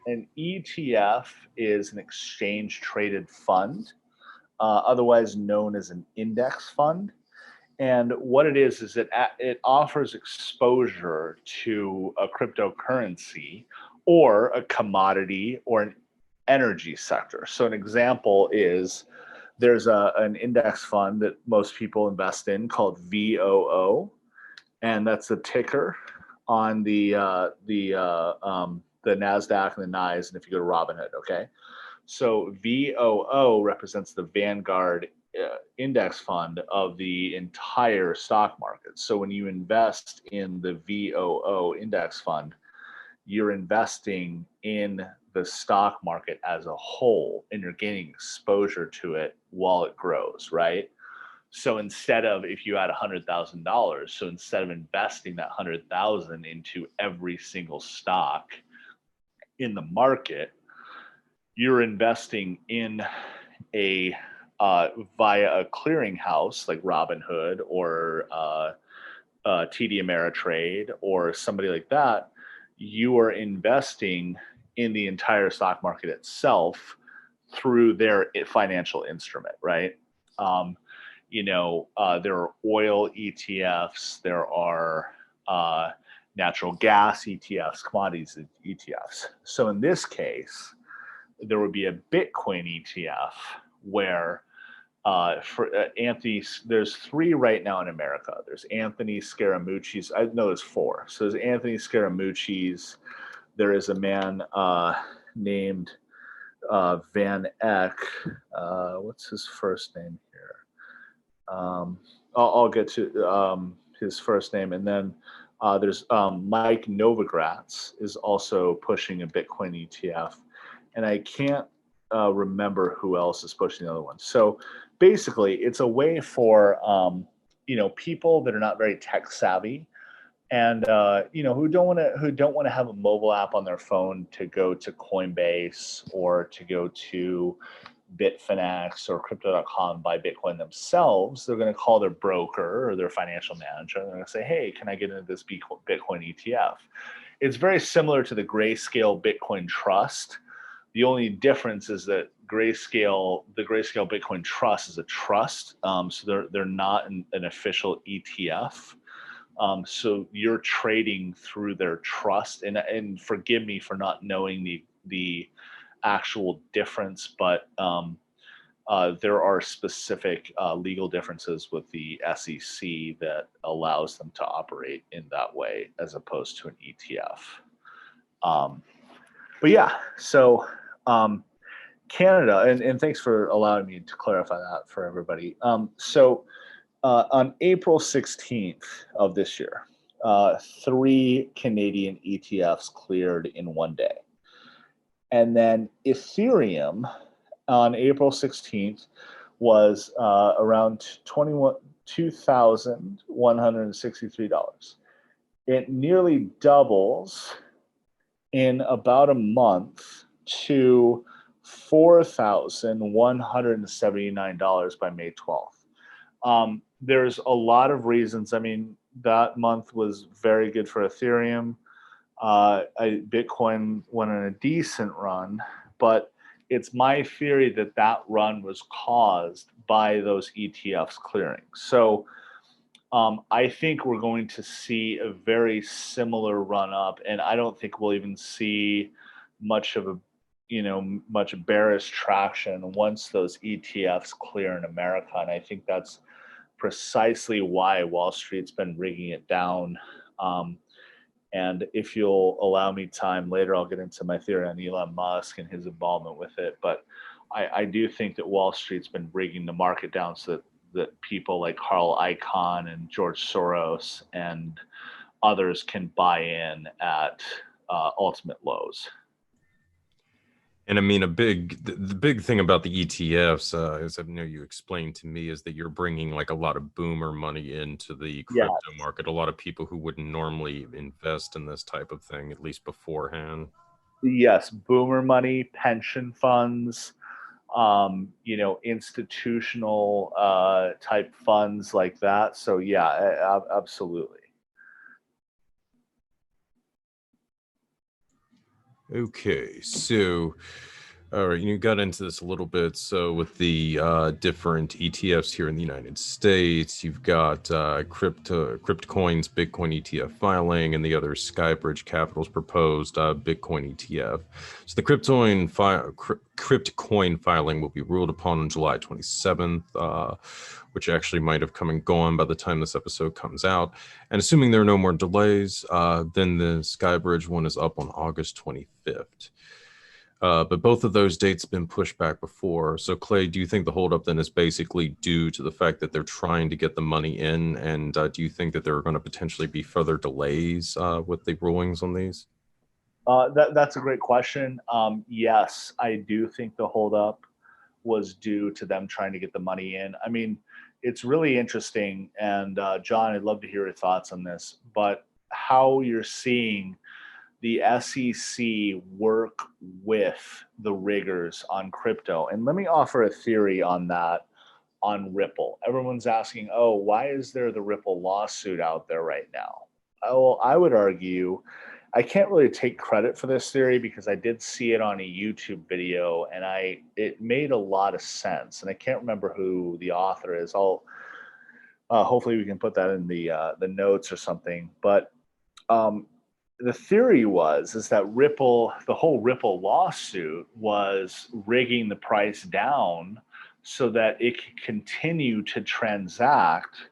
An ETF is an exchange traded fund, otherwise known as an index fund. And what it is it offers exposure to a cryptocurrency or a commodity or an energy sector. So an example is, there's an index fund that most people invest in called VOO, and that's the ticker on the NASDAQ and the NYSE, and if you go to Robinhood, okay? So VOO represents the Vanguard index fund of the entire stock market. So when you invest in the VOO index fund, you're investing in the stock market as a whole, and you're gaining exposure to it while it grows, right? So instead of, if you had $100,000, so instead of investing that 100,000 into every single stock in the market, you're investing in a via a clearinghouse like Robinhood or TD Ameritrade or somebody like that. You are investing in the entire stock market itself through their financial instrument, right? There are oil ETFs, there are natural gas ETFs, commodities ETFs. So in this case, there would be a Bitcoin ETF where for Anthony, there's 3 right now in America. There's Anthony Scaramucci's. I know there's 4. So there's Anthony Scaramucci's. There is a man named Van Eck. What's his first name here? I'll get to his first name, and then There's Mike Novogratz is also pushing a Bitcoin ETF, and I can't remember who else is pushing the other one. So basically, it's a way for people that are not very tech savvy and who don't want to have a mobile app on their phone to go to Coinbase or to go to Bitfinex or crypto.com and buy Bitcoin themselves. They're going to call their broker or their financial manager and they're going to say, hey, can I get into this Bitcoin ETF? It's very similar to the Grayscale Bitcoin Trust. The only difference is that the Grayscale Bitcoin Trust is a trust, so they're not an official ETF. So you're trading through their trust, and forgive me for not knowing the actual difference, but there are specific legal differences with the SEC that allows them to operate in that way as opposed to an ETF. But yeah, so Canada, and thanks for allowing me to clarify that for everybody. On April 16th of this year, 3 Canadian ETFs cleared in one day. And then Ethereum on April 16th was around $2,163. It nearly doubles in about a month to $4,179 by May 12th. There's a lot of reasons. I mean, that month was very good for Ethereum. Bitcoin went on a decent run, but it's my theory that that run was caused by those ETFs clearing. So I think we're going to see a very similar run up, and I don't think we'll even see much bearish traction once those ETFs clear in America. And I think that's precisely why Wall Street's been rigging it down. And if you'll allow me time later, I'll get into my theory on Elon Musk and his involvement with it. But I do think that Wall Street's been rigging the market down so that people like Carl Icahn and George Soros and others can buy in at ultimate lows. And I mean, the big thing about the ETFs, as I know you explained to me, is that you're bringing like a lot of boomer money into the crypto market. A lot of people who wouldn't normally invest in this type of thing, at least beforehand. Yes, boomer money, pension funds, institutional type funds like that. So yeah, absolutely. Okay, so all right, you got into this a little bit. So with the different ETFs here in the United States, you've got Cryptocoin's Bitcoin ETF filing and the other Skybridge Capital's proposed Bitcoin ETF. So the Cryptocoin filing will be ruled upon on July 27th, which actually might have come and gone by the time this episode comes out. And assuming there are no more delays, then the Skybridge one is up on August 25th. But both of those dates have been pushed back before. So, Clay, do you think the holdup then is basically due to the fact that they're trying to get the money in? And do you think that there are going to potentially be further delays with the rulings on these? That's a great question. Yes, I do think the holdup was due to them trying to get the money in. I mean, it's really interesting. And John, I'd love to hear your thoughts on this, but how you're seeing the SEC work with the riggers on crypto. And let me offer a theory on that on Ripple. Everyone's asking, oh, why is there the Ripple lawsuit out there right now? Well, I would argue, I can't really take credit for this theory because I did see it on a YouTube video and it made a lot of sense. And I can't remember who the author is. Hopefully we can put that in the notes or something. But the theory is that the whole Ripple lawsuit was rigging the price down so that it could continue to transact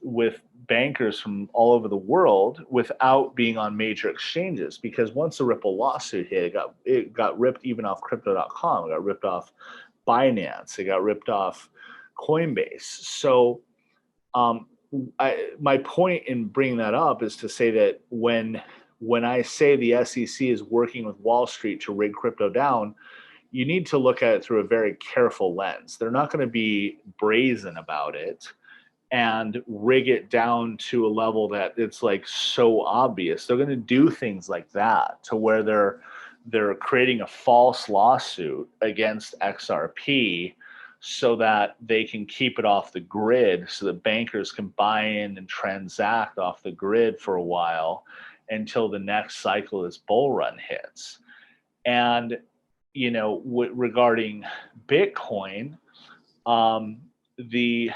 with bankers from all over the world without being on major exchanges. Because once the Ripple lawsuit hit, it got ripped even off crypto.com. It got ripped off Binance. It got ripped off Coinbase. So my point in bringing that up is to say that when I say the SEC is working with Wall Street to rig crypto down, you need to look at it through a very careful lens. They're not going to be brazen about it and rig it down to a level that it's like so obvious. They're going to do things like that to where they're creating a false lawsuit against XRP so that they can keep it off the grid, so that bankers can buy in and transact off the grid for a while until the next cycle of this bull run hits. And regarding Bitcoin, the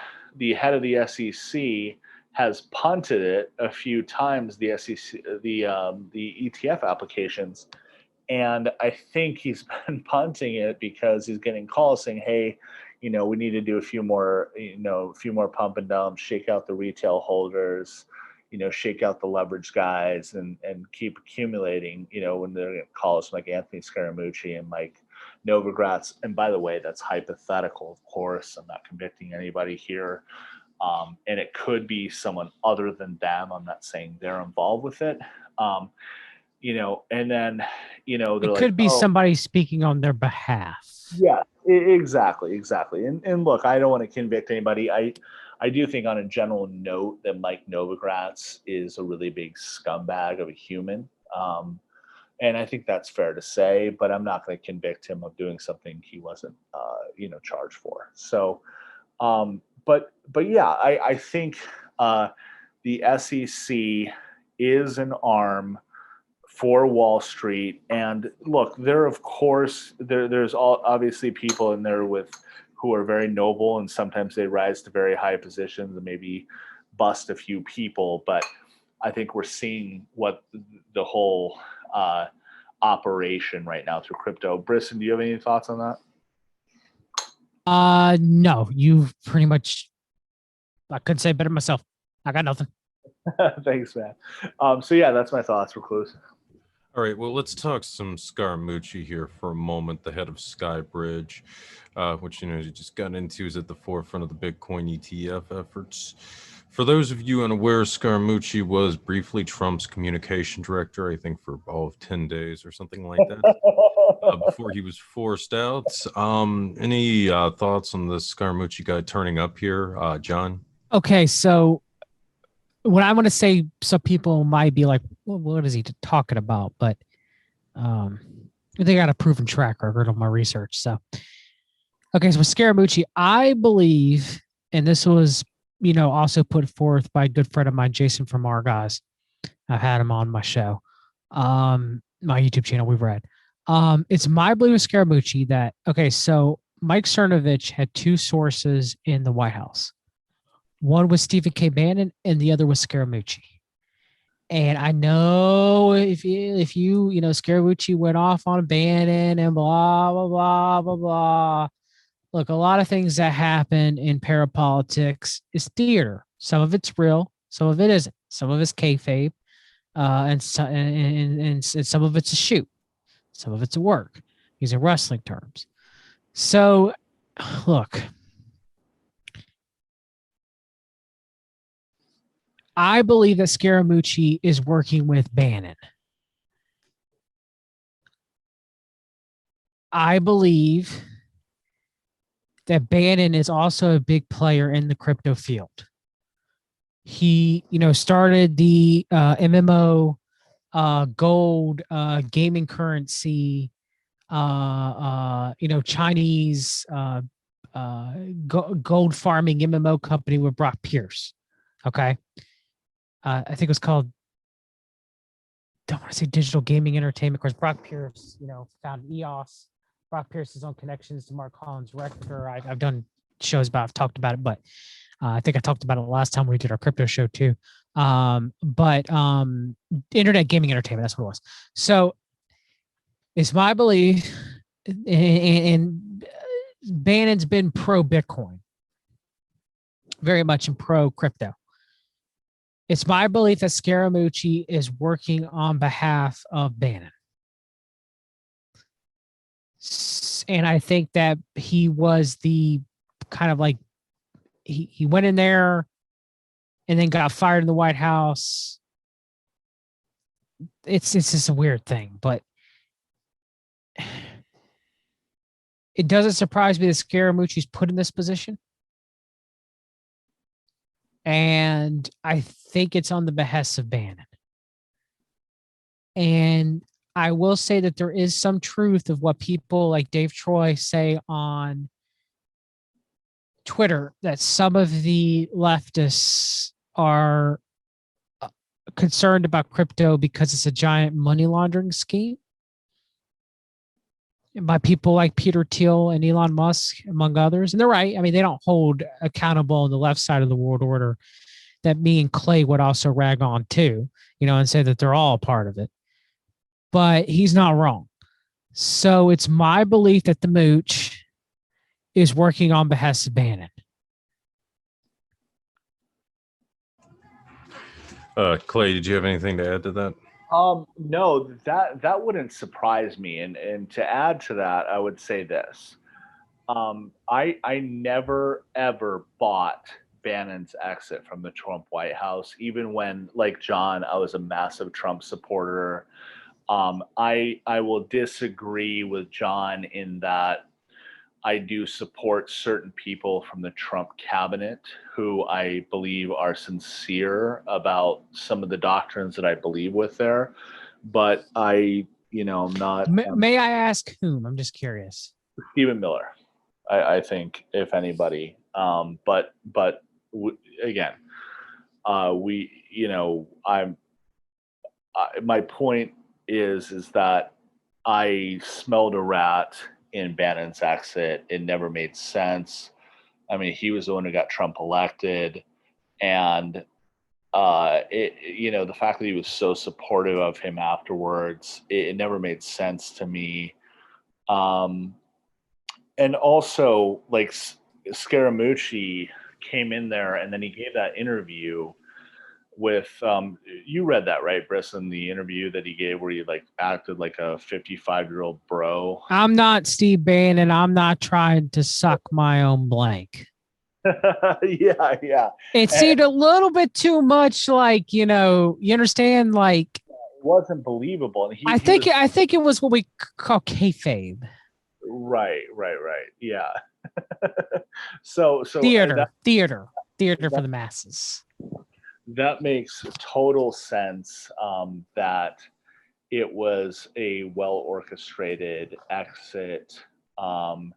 head of the SEC has punted it a few times, the SEC, the ETF applications, and I think he's been punting it because he's getting calls saying, "Hey, we need to do a few more pump and dumps, shake out the retail holders, shake out the leverage guys, and keep accumulating." When they're getting calls from like Anthony Scaramucci and Mike Novogratz. And by the way, that's hypothetical, of course. I'm not convicting anybody here. And it could be someone other than them. I'm not saying they're involved with it. And then, it could be somebody speaking on their behalf. Yeah, exactly. And look, I don't want to convict anybody. I do think on a general note that Mike Novogratz is a really big scumbag of a human. And I think that's fair to say, but I'm not going to convict him of doing something he wasn't, charged for. So, but yeah, I think the SEC is an arm for Wall Street. And look, there's obviously people in there who are very noble, and sometimes they rise to very high positions and maybe bust a few people. But I think we're seeing what the whole operation right now through crypto. Brisson, do you have any thoughts on that? No, you pretty much, I couldn't say better myself. I got nothing. Thanks, man. So yeah, that's my thoughts, Recluse. All right, well, let's talk some Scaramucci here for a moment, the head of Skybridge, which, he just got into, is at the forefront of the Bitcoin ETF efforts. For those of you unaware, Scaramucci was briefly Trump's communication director, I think for all of 10 days or something like that, before he was forced out. Any thoughts on the Scaramucci guy turning up here, John? Okay, so what I want to say, some people might be like, well, what is he talking about? But they got a proven track record on my research. So, okay, so with Scaramucci, I believe, and this was, also put forth by a good friend of mine, Jason from Argos. I've had him on my show, my YouTube channel, we've read. It's my belief with Scaramucci that, okay, so Mike Cernovich had two sources in the White House. One was Stephen K. Bannon, and the other was Scaramucci. And I know if you Scaramucci went off on Bannon and blah, blah, blah, blah, blah. Look, a lot of things that happen in parapolitics is theater. Some of it's real, some of it isn't. Some of it's kayfabe, and some of it's a shoot. Some of it's a work, using wrestling terms. So, look, I believe that Scaramucci is working with Bannon. I believe that Bannon is also a big player in the crypto field. He, started the MMO gold gaming currency, Chinese gold farming MMO company with Brock Pierce. Okay. I think it was called, don't want to say Digital Gaming Entertainment, because Brock Pierce, founded EOS. Brock Pierce's own connections to Mark Collins' Rector. I've done shows about, I've talked about it, but I think I talked about it last time we did our crypto show too. But Internet Gaming Entertainment, that's what it was. So it's my belief, and Bannon's been pro Bitcoin, very much in pro crypto. It's my belief that Scaramucci is working on behalf of Bannon. And I think that he was the kind of like, he went in there and then got fired in the White House. It's just a weird thing, but it doesn't surprise me that Scaramucci's put in this position. And I think it's on the behest of Bannon. And I will say that there is some truth of what people like Dave Troy say on Twitter, that some of the leftists are concerned about crypto because it's a giant money laundering scheme by people like Peter Thiel and Elon Musk, among others. And they're right. I mean, they don't hold accountable on the left side of the world order that me and Clay would also rag on too, and say that they're all a part of it. But he's not wrong. So it's my belief that the mooch is working on behest of Bannon. Clay, did you have anything to add to that? No, that wouldn't surprise me. And to add to that, I would say this. I never ever bought Bannon's exit from the Trump White House, even when, like John, I was a massive Trump supporter. I will disagree with John in that I do support certain people from the Trump cabinet who I believe are sincere about some of the doctrines that I believe with there. But I'm not. May I ask whom? I'm just curious. Stephen Miller, I think, if anybody. Again, my point is that I smelled a rat in Bannon's exit. It never made sense. I mean, he was the one who got Trump elected, and the fact that he was so supportive of him afterwards, it never made sense to me. And also, like, Scaramucci came in there, and then he gave that interview with you read that, right, Brisson? The interview that he gave where he acted like a 55-year-old bro. I'm not Steve Bannon. I'm not trying to suck my own blank. Yeah. It seemed a little bit too much like, you understand, like, it wasn't believable. And I think it was what we call kayfabe. Right. Yeah. so theater for the masses. That makes total sense, that it was a well-orchestrated exit, and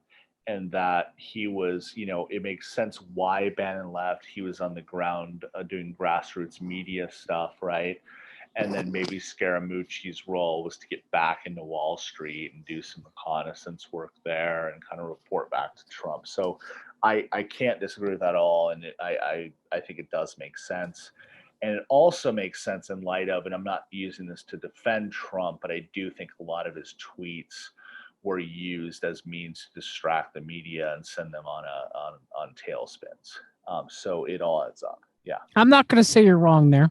that he was, it makes sense why Bannon left. He was on the ground doing grassroots media stuff, right? And then maybe Scaramucci's role was to get back into Wall Street and do some reconnaissance work there and kind of report back to Trump. So I can't disagree with that at all. And I think it does make sense. And it also makes sense in light of, and I'm not using this to defend Trump, but I do think a lot of his tweets were used as means to distract the media and send them on tailspins. So it all adds up. Yeah. I'm not going to say you're wrong there.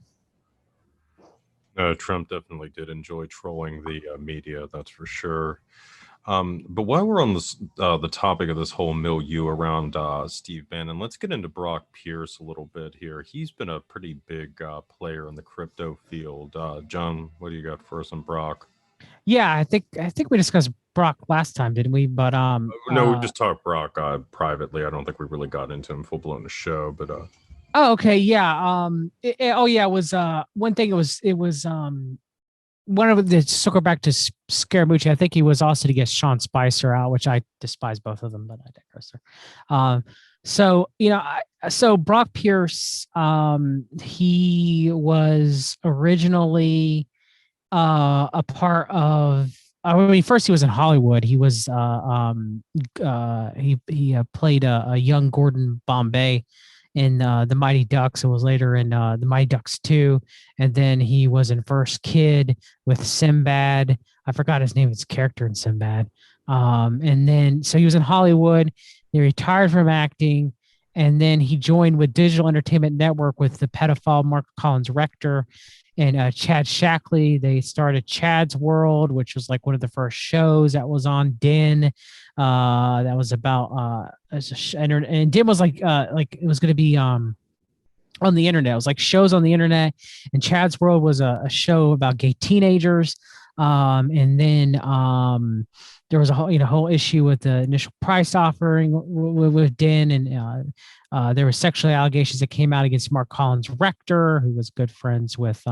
Trump definitely did enjoy trolling the media, that's for sure. But while we're on this, the topic of this whole milieu around Steve Bannon, let's get into Brock Pierce a little bit here. He's been a pretty big player in the crypto field. John, what do you got for us on Brock? Yeah, I think we discussed Brock last time, didn't we? But no, we just talked Brock privately. I don't think we really got into him full blown the show, but oh, okay, yeah. It was one thing. It was one of the, circle back to Scaramucci. I think he was also to get Sean Spicer out, which I despise both of them, but I digress there. So Brock Pierce, he was originally a part of. I mean, first he was in Hollywood. He was he played a young Gordon Bombay in the Mighty Ducks, and was later in the Mighty Ducks 2. And then he was in First Kid with Sinbad. I forgot his name, his character in Sinbad. And then, so he was in Hollywood. He retired from acting. And then he joined with Digital Entertainment Network with the pedophile Mark Collins Rector and Chad Shackley. They started Chad's World, which was like one of the first shows that was on Den. That was about and Den was like it was going to be on the internet. It was like shows on the internet, and Chad's World was a show about gay teenagers. And then there was a whole issue with the initial price offering with Den, and there were sexual allegations that came out against Mark Collins Rector, who was good friends with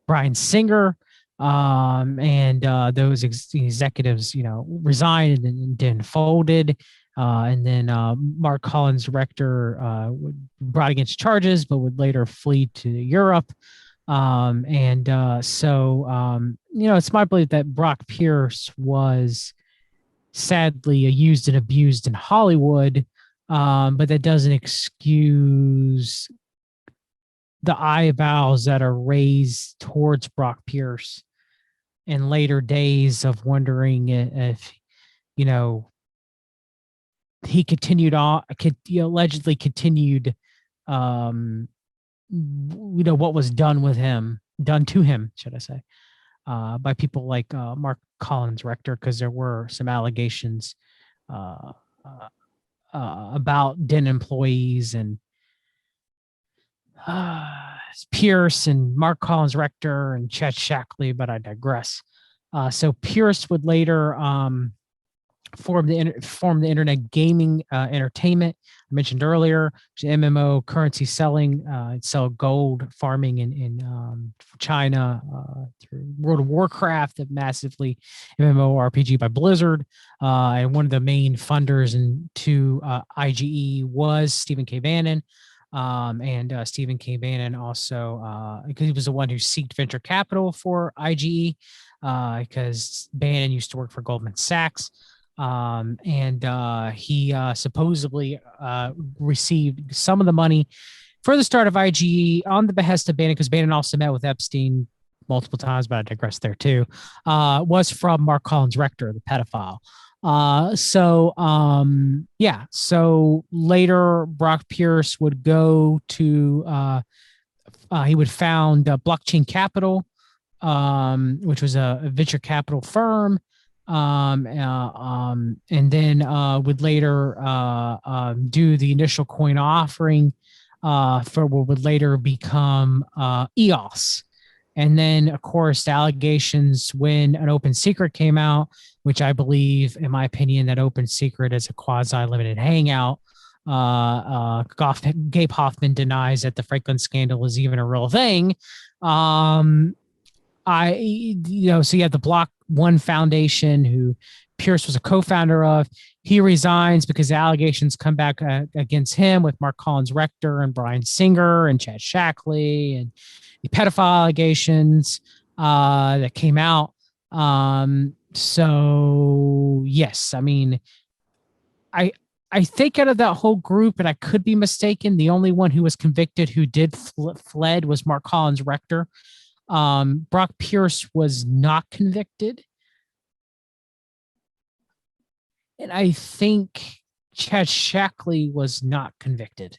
Bryan Singer. And those executives, resigned and then folded. And then Mark Collins Rector brought against charges, but would later flee to Europe. It's my belief that Brock Pierce was sadly used and abused in Hollywood, but that doesn't excuse the eyebrows that are raised towards Brock Pierce in later days of wondering if, he continued on, allegedly continued, what was done to him, should I say, by people like Mark Collins Rector, because there were some allegations about Den employees and Pierce and Mark Collins Rector and Chet Shackley, but I digress. So Pierce would later form the internet gaming entertainment I mentioned earlier, MMO currency selling, sell gold farming in China, through World of Warcraft, a massively MMORPG by Blizzard, and one of the main funders into IGE was Stephen K. Bannon. And Stephen K. Bannon also, because he was the one who seeked venture capital for IGE, because Bannon used to work for Goldman Sachs. He supposedly received some of the money for the start of IGE on the behest of Bannon, because Bannon also met with Epstein multiple times, but I digress there too, was from Mark Collins Rector, the pedophile. So later Brock Pierce would go to, he would found Blockchain Capital, which was a venture capital firm. And then would later do the initial coin offering for what would later become EOS. And then, of course, the allegations when an Open Secret came out, which I believe, in my opinion, that Open Secret is a quasi-limited hangout. Gabe Hoffman denies that the Franklin scandal is even a real thing. So you have the Block One Foundation, who Pierce was a co-founder of. He resigns because the allegations come back against him with Mark Collins Rector and Bryan Singer and Chad Shackley and the pedophile allegations that came out. So yes, I mean, I think out of that whole group, and I could be mistaken, the only one who was convicted who did fled was Mark Collins Rector. Brock Pierce was not convicted. And I think Chad Shackley was not convicted.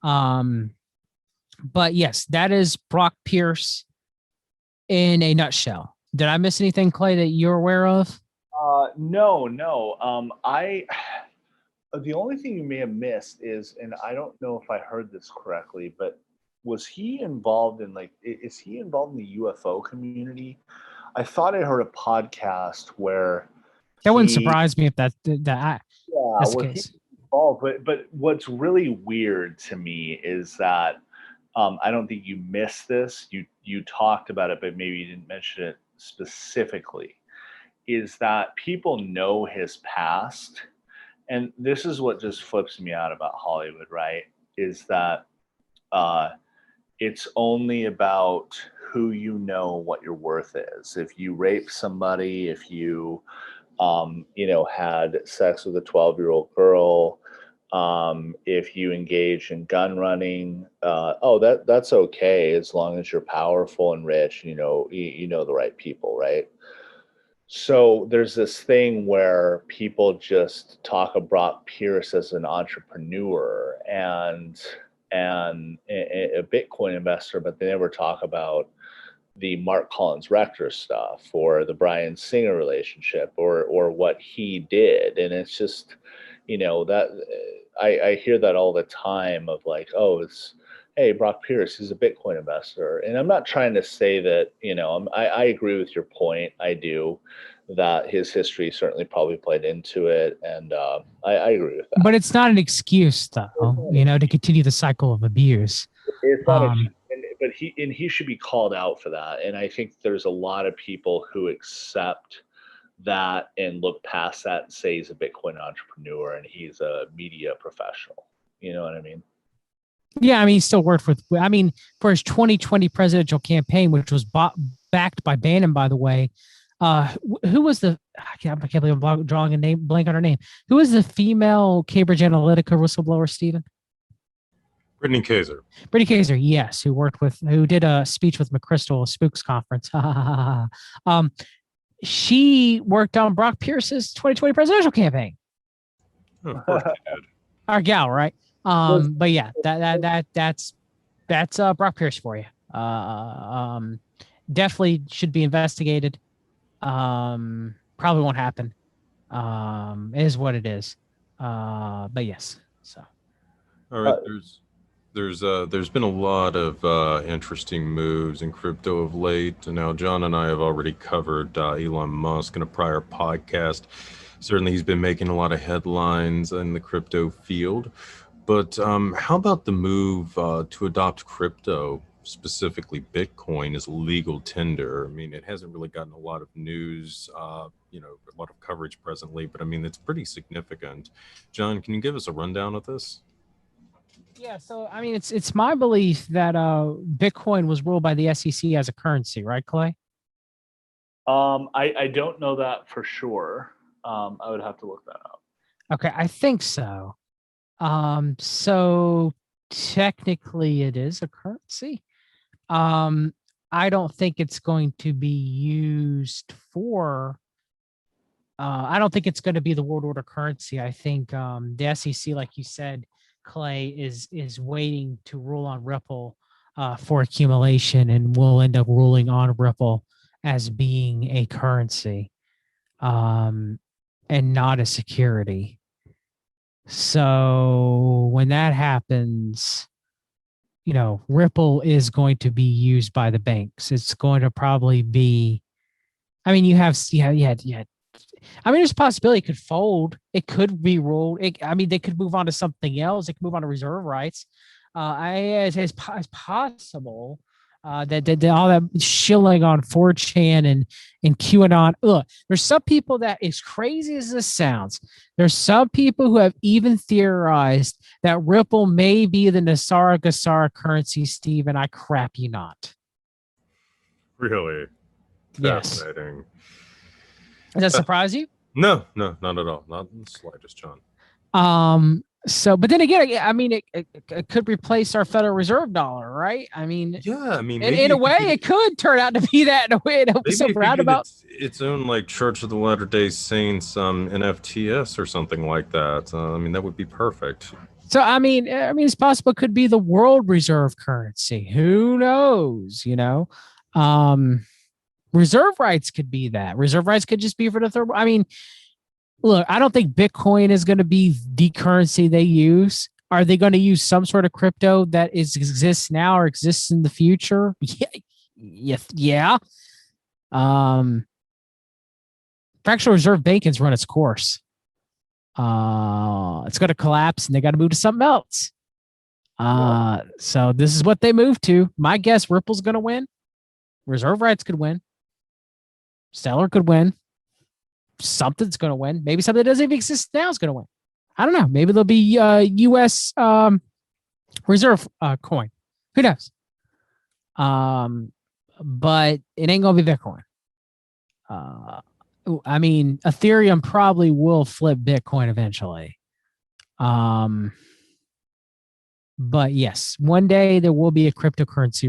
But yes, that is Brock Pierce in a nutshell. Did I miss anything, Clay, that you're aware of? No. The only thing you may have missed is, and I don't know if I heard this correctly, but was he involved in is he involved in the UFO community? I thought I heard a podcast where that wouldn't surprise me if that's the case. Involved, but what's really weird to me is that I don't think you missed this. You talked about it, but maybe you didn't mention it specifically. Is that people know his past, and this is what just flips me out about Hollywood, right? Is that it's only about who you know what your worth is. If you rape somebody, if you had sex with a 12-year-old girl, if you engage in gun running, that's okay as long as you're powerful and rich, you know the right people, right? So there's this thing where people just talk about Pierce as an entrepreneur and a Bitcoin investor, but they never talk about the Mark Collins Rector stuff or the Bryan Singer relationship or what he did. And it's just, that I hear that all the time of like, oh, it's hey, Brock Pierce is a Bitcoin investor. And I'm not trying to say that, I agree with your point. I do, that his history certainly probably played into it. And I agree with that. But it's not an excuse, though, to continue the cycle of abuse. It's not but he should be called out for that. And I think there's a lot of people who accept that and look past that and say he's a Bitcoin entrepreneur and he's a media professional. You know what I mean? Yeah, I mean, he still worked for his 2020 presidential campaign, which was backed by Bannon, by the way. Who was I can't believe I'm drawing a blank on her name. Who was the female Cambridge Analytica whistleblower, Stephen? Brittany Kaiser. Brittany Kaiser, yes, who did a speech with McChrystal, a Spooks conference. She worked on Brock Pierce's 2020 presidential campaign. Oh, of course she did. Our gal, right? But yeah, that's Brock Pierce for you. Definitely should be investigated. Probably won't happen. It is what it is. But yes. So. All right. There's been a lot of interesting moves in crypto of late. Now, John and I have already covered Elon Musk in a prior podcast. Certainly, he's been making a lot of headlines in the crypto field. But how about the move to adopt crypto, specifically Bitcoin, as legal tender? I mean, it hasn't really gotten a lot of news, a lot of coverage presently, but I mean, it's pretty significant. John, can you give us a rundown of this? Yeah, so I mean, it's my belief that Bitcoin was ruled by the SEC as a currency, right, Clay? I don't know that for sure. I would have to look that up. Okay, I think so. So technically it is a currency. I don't think it's going to be used for I don't think it's going to be the world order currency. I think the SEC, like you said, Clay, is waiting to rule on Ripple for accumulation, and will end up ruling on Ripple as being a currency and not a security. So when that happens, Ripple is going to be used by the banks. It's going to probably be, I mean, I mean, there's a possibility it could fold. It could be rolled. They could move on to something else. They could move on to reserve rights. It's possible that all that shilling on 4chan and QAnon. Look, there's some people that, as crazy as this sounds, there's some people who have even theorized that Ripple may be the Nasara Gasara currency, Steve, and I crap you not. Really? Yes. Fascinating. Does that surprise you? No, not at all. Not in the slightest, John. So, but then again, I mean, it could replace our Federal Reserve dollar, right? I mean, yeah, I mean, in a way, it could turn out to be that in a way. So roundabout. Its own like Church of the Latter-day Saints NFTs or something like that. I mean, that would be perfect. So, I mean, it's possible it could be the world reserve currency. Who knows? Reserve rights could be that. Reserve rights could just be for the third. I mean, look, I don't think Bitcoin is going to be the currency they use. Are they going to use some sort of crypto that exists now or exists in the future? Yeah. Fractional reserve banking's run its course. It's going to collapse and they got to move to something else. So this is what they move to. My guess, Ripple's going to win. Reserve rights could win. Stellar could win. Something's going to win. Maybe something that doesn't even exist now is going to win. I don't know. Maybe there'll be U.S. reserve coin. Who knows? But it ain't going to be Bitcoin. I mean, Ethereum probably will flip Bitcoin eventually. But yes, one day there will be a cryptocurrency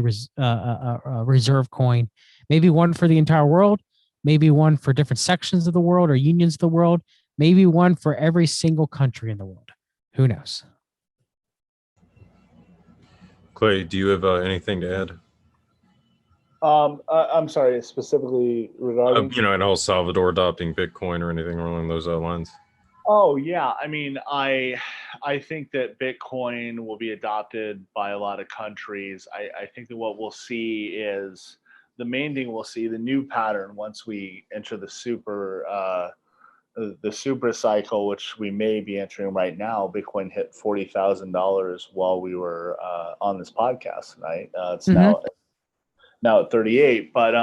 reserve coin. Maybe one for the entire world. Maybe one for different sections of the world or unions of the world. Maybe one for every single country in the world. Who knows? Clay, do you have anything to add? I'm sorry, specifically regarding in El Salvador adopting Bitcoin or anything along those lines. Oh yeah, I mean, I think that Bitcoin will be adopted by a lot of countries. I think that what we'll see is the main thing we'll see, the new pattern once we enter the super cycle, which we may be entering right now. Bitcoin hit $40,000 while we were on this podcast tonight. It's now at 38, but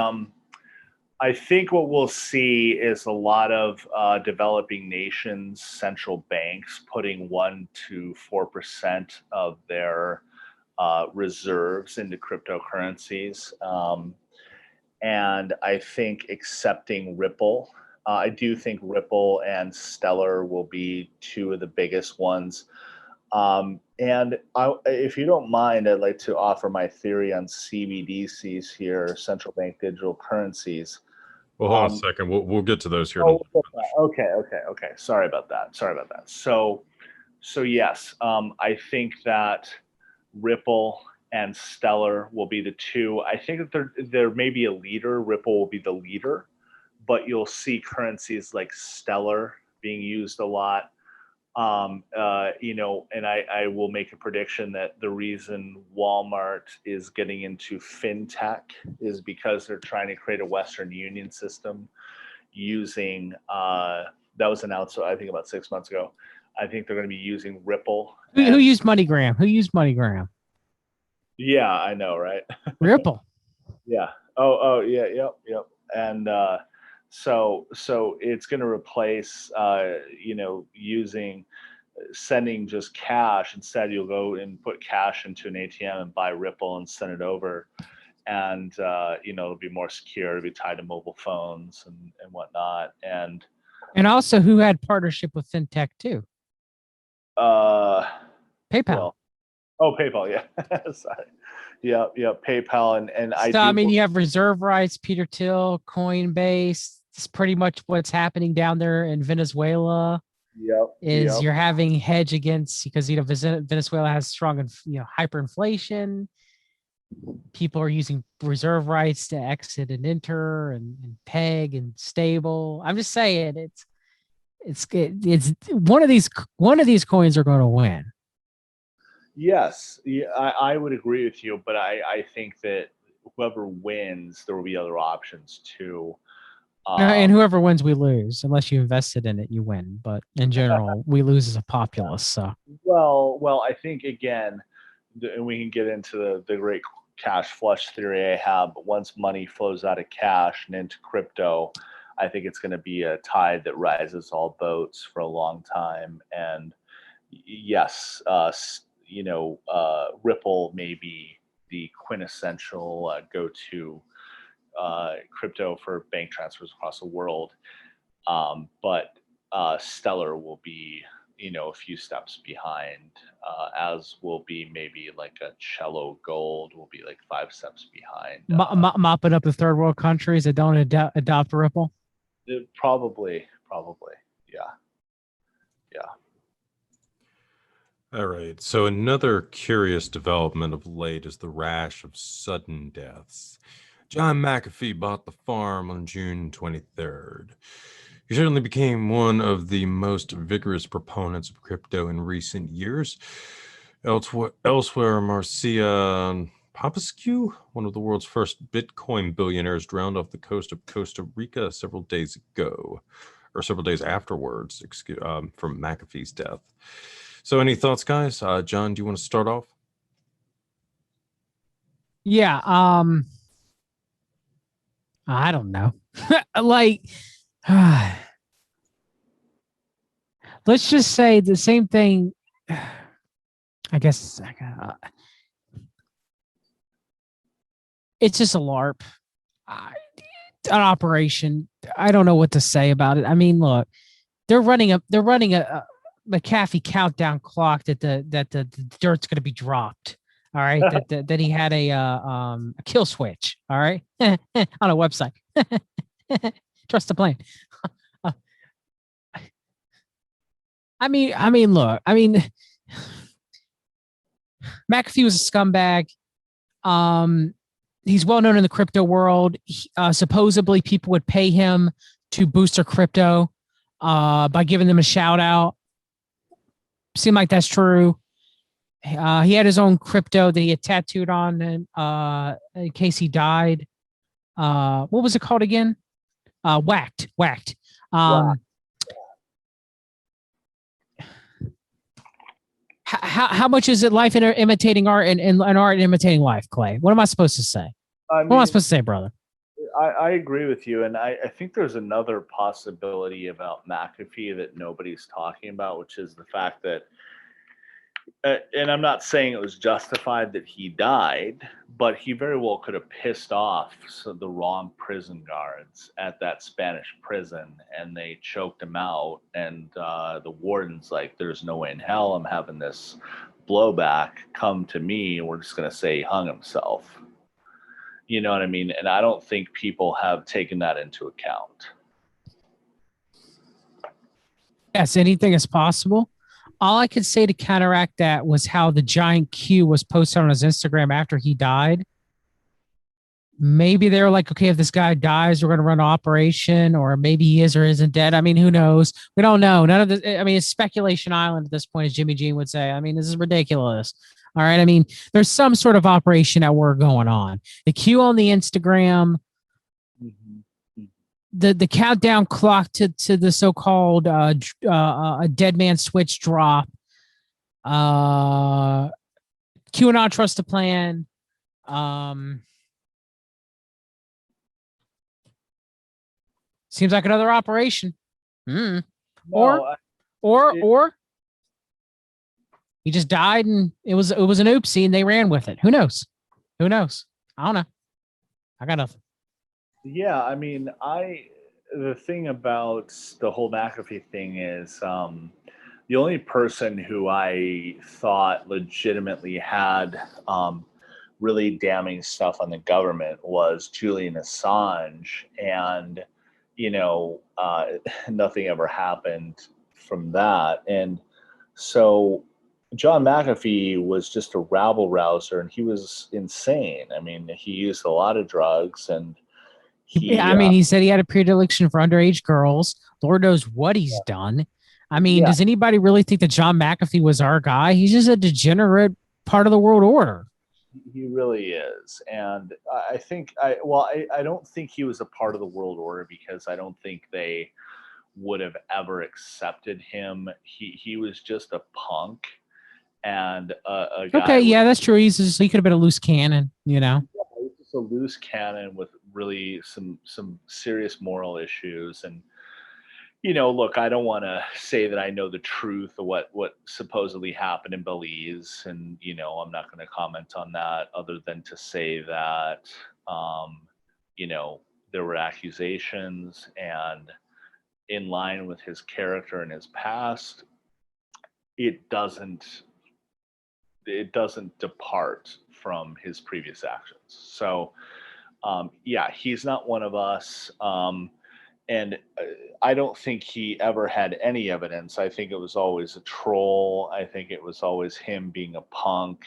I think what we'll see is a lot of developing nations, central banks putting 1 to 4% of their reserves into cryptocurrencies. And I think accepting Ripple. I do think Ripple and Stellar will be two of the biggest ones. If you don't mind, I'd like to offer my theory on CBDCs here, central bank digital currencies. Well, hold on a second. We'll get to those here. Okay. Sorry about that. So yes, I think that Ripple and Stellar will be the two. I think that there may be a leader. Ripple will be the leader, but you'll see currencies like Stellar being used a lot. And I will make a prediction that the reason Walmart is getting into fintech is because they're trying to create a Western Union system using, that was announced, I think, about 6 months ago. I think they're going to be using Ripple. Who used MoneyGram? Who used MoneyGram? Yeah, I know, right? Ripple. Yeah. Oh, yeah. Yep. And so it's going to replace, sending just cash. Instead, you'll go and put cash into an ATM and buy Ripple and send it over. And, it'll be more secure. It'll be tied to mobile phones and whatnot. And also, who had partnership with fintech too? PayPal. PayPal. Yeah. Sorry. Yeah. PayPal. And you have reserve rights, Peter Thiel, Coinbase. It's pretty much what's happening down there in Venezuela. Yep. You're having hedge against, because Venezuela has strong hyperinflation. People are using reserve rights to exit and enter and peg and stable. I'm just saying it's one of these coins are going to win. Yes, yeah, I would agree with you, but I think that whoever wins, there will be other options too. And whoever wins, we lose. Unless you invested in it, you win. But in general, we lose as a populace. So well, I think again, and we can get into the great cash flush theory I have. But once money flows out of cash and into crypto, I think it's going to be a tide that rises all boats for a long time. And yes, Ripple may be the quintessential go-to crypto for bank transfers across the world, but Stellar will be a few steps behind, as will be maybe like a Cello Gold will be like 5 steps behind. Mopping up the third world countries that don't adopt Ripple. Probably, yeah. All right. So another curious development of late is the rash of sudden deaths. John McAfee bought the farm on June 23rd. He certainly became one of the most vigorous proponents of crypto in recent years. Elsewhere, Marcia Popescu, one of the world's first Bitcoin billionaires, drowned off the coast of Costa Rica several days afterwards, from McAfee's death. So any thoughts, guys? John, do you want to start off? Yeah. I don't know. Let's just say the same thing. I guess it's just a LARP, an operation. I don't know what to say about it. I mean, look, they're running a McAfee countdown clock that the dirt's going to be dropped. All right, that he had a kill switch. All right, on a website. Trust the plan. I mean, look. I mean, McAfee was a scumbag. He's well known in the crypto world. Supposedly, people would pay him to boost their crypto by giving them a shout out. seem like that's true. He had his own crypto that he had tattooed on in case he died. What was it called again? Whacked. Wow. How much is it life imitating art and art imitating life, Clay? What am I supposed to say? What am I supposed to say, brother? I agree with you, and I think there's another possibility about McAfee that nobody's talking about, which is the fact that, and I'm not saying it was justified that he died, but he very well could have pissed off the wrong prison guards at that Spanish prison, and they choked him out. And the warden's like, "There's no way in hell I'm having this blowback come to me. We're just gonna say he hung himself." You know what I mean? And I don't think people have taken that into account. Yes, anything is possible. All I could say to counteract that was how the giant Q was posted on his Instagram after he died. Maybe they were like, okay, if this guy dies, we're going to run an operation, or maybe he is or isn't dead. I mean, who knows? We don't know. None of this. I mean, it's speculation island at this point, as Jimmy Jean would say. I mean, this is ridiculous. All right. I mean, there's some sort of operation at work going on. The Q on the Instagram, the countdown clock to the so-called dead man switch drop, QAnon trust the plan, seems like another operation. Or he just died and it was an oopsie and they ran with it. Who knows? I don't know. I got nothing. Yeah, I mean, the thing about the whole McAfee thing is the only person who I thought legitimately had really damning stuff on the government was Julian Assange, and nothing ever happened from that. And so John McAfee was just a rabble rouser, and he was insane. I mean, he used a lot of drugs, and he said he had a predilection for underage girls. Lord knows what he's done. I mean, does anybody really think that John McAfee was our guy? He's just a degenerate part of the world order. He really is. And I think, I don't think he was a part of the world order because I don't think they would have ever accepted him. He was just a punk and a guy. Okay, yeah, that's true. He could have been a loose cannon, He's just a loose cannon with really some serious moral issues. And look, I don't want to say that I know the truth of what supposedly happened in Belize, and I'm not going to comment on that other than to say that there were accusations, and in line with his character and his past, it doesn't depart from his previous actions. So he's not one of us. And I don't think he ever had any evidence. I think it was always a troll. I think it was always him being a punk,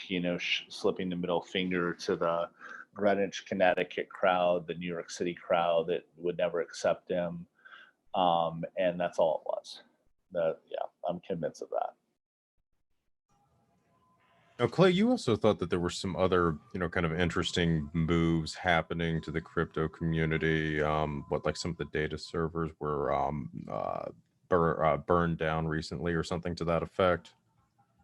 slipping the middle finger to the Greenwich, Connecticut crowd, the New York City crowd that would never accept him. And that's all it was. I'm convinced of that. Now, Clay, you also thought that there were some other, kind of interesting moves happening to the crypto community. Like some of the data servers were burned down recently or something to that effect?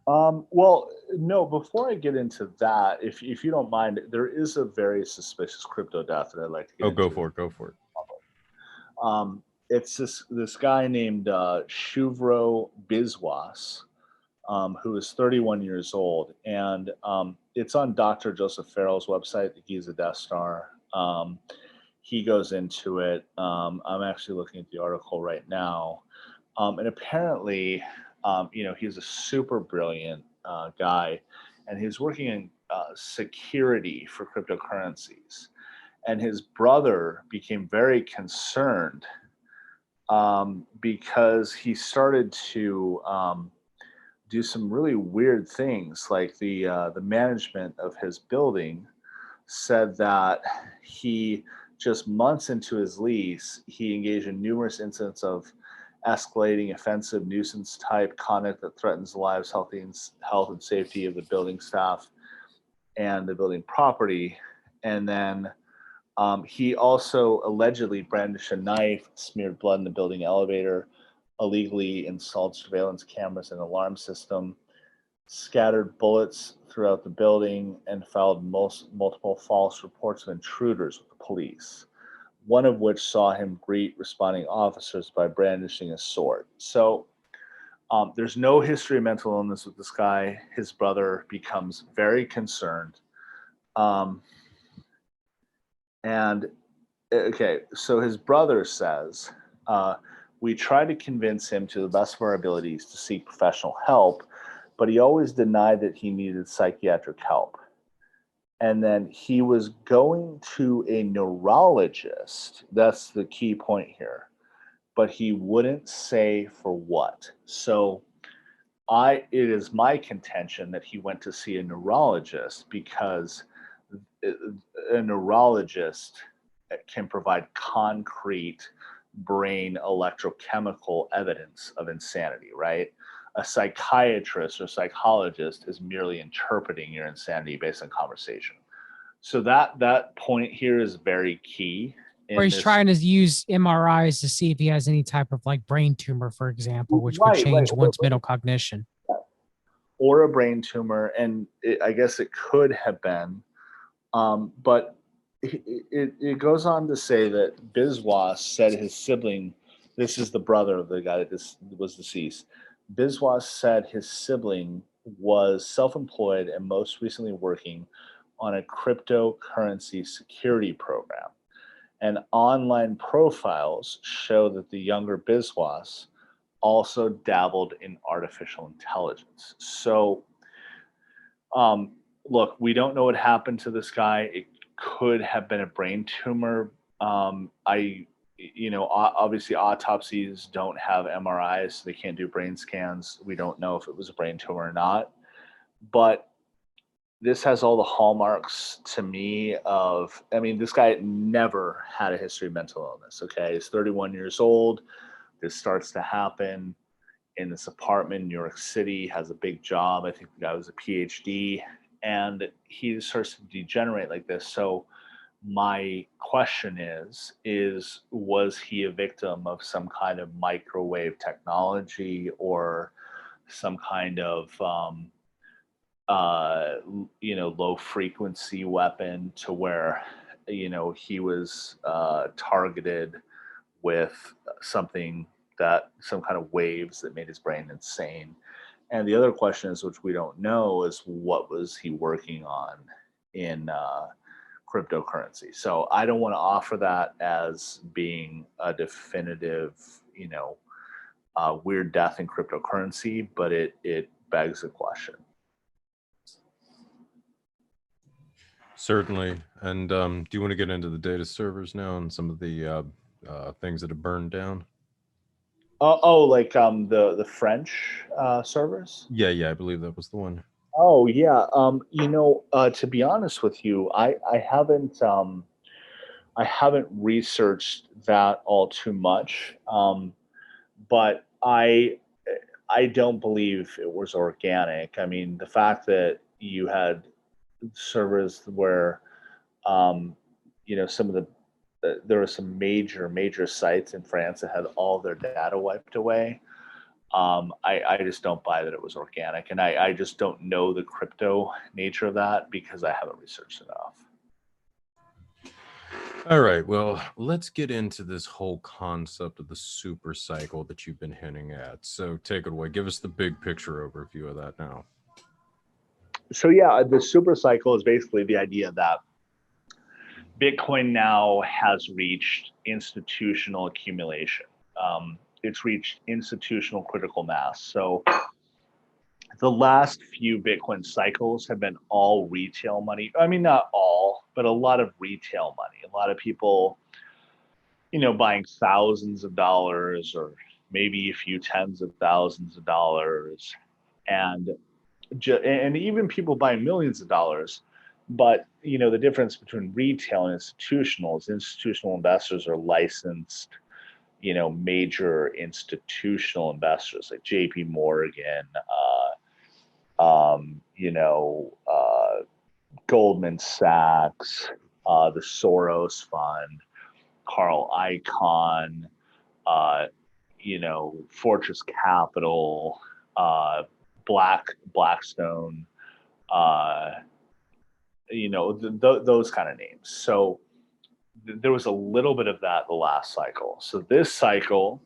Well, no, before I get into that, if you don't mind, there is a very suspicious crypto death that I'd like to get into. Go for it. It's this guy named Shuvro Biswas, who is 31 years old, and it's on Dr. Joseph Farrell's website. He's a Death Star. He goes into it. I'm actually looking at the article right now, and apparently, he's a super brilliant guy, and he's working in security for cryptocurrencies. And his brother became very concerned because he started to do some really weird things. Like the management of his building said that he, just months into his lease, he engaged in numerous incidents of escalating offensive nuisance type conduct that threatens the lives, health and safety of the building staff and the building property. And then he also allegedly brandished a knife, smeared blood in the building elevator, illegally installed surveillance cameras and alarm system, scattered bullets throughout the building, and filed multiple false reports of intruders with the police, one of which saw him greet responding officers by brandishing a sword. So there's no history of mental illness with this guy. His brother becomes very concerned. So his brother says, we tried to convince him to the best of our abilities to seek professional help, but he always denied that he needed psychiatric help. And then he was going to a neurologist. That's the key point here. But he wouldn't say for what. So it is my contention that he went to see a neurologist because a neurologist can provide concrete brain electrochemical evidence of insanity, right? A psychiatrist or psychologist is merely interpreting your insanity based on conversation. So that point here is very key. Or he's trying to use MRIs to see if he has any type of like brain tumor, for example, which could change one's mental cognition. Or a brain tumor, and I guess it could have been, but it goes on to say that Biswas said his sibling, this is the brother of the guy that was deceased, Biswas said his sibling was self-employed and most recently working on a cryptocurrency security program. And online profiles show that the younger Biswas also dabbled in artificial intelligence. So, look, we don't know what happened to this guy. It could have been a brain tumor. Obviously autopsies don't have MRIs, so they can't do brain scans. We don't know if it was a brain tumor or not. But this has all the hallmarks to me of, this guy never had a history of mental illness, okay? He's 31 years old. This starts to happen in this apartment in New York City, has a big job. I think the guy was a PhD, and he starts to degenerate like this. So my question is was he a victim of some kind of microwave technology or some kind of low frequency weapon to where he was targeted with some kind of waves that made his brain insane? And the other question is, which we don't know, is what was he working on in cryptocurrency? So I don't want to offer that as being a definitive weird death in cryptocurrency, but it begs the question. Certainly. And do you want to get into the data servers now and some of the things that have burned down? Like the French servers? Yeah, I believe that was the one. Oh yeah. To be honest with you, I haven't researched that all too much. But I don't believe it was organic. The fact that you had servers where some of there were some major sites in France that had all their data wiped away. I just don't buy that it was organic, and I just don't know the crypto nature of that because I haven't researched enough. All right, well, let's get into this whole concept of the super cycle that you've been hinting at. So take it away. Give us the big picture overview of that now. So yeah, the super cycle is basically the idea that Bitcoin now has reached institutional accumulation. It's reached institutional critical mass. So the last few Bitcoin cycles have been all retail money. Not all, but a lot of retail money. A lot of people, buying thousands of dollars or maybe a few tens of thousands of dollars, and even people buying millions of dollars. But the difference between retail and institutional is institutional investors are licensed major institutional investors like JP Morgan, Goldman Sachs, the Soros Fund, Carl Icahn, Fortress Capital, Blackstone, those kind of names. So there was a little bit of that the last cycle. So this cycle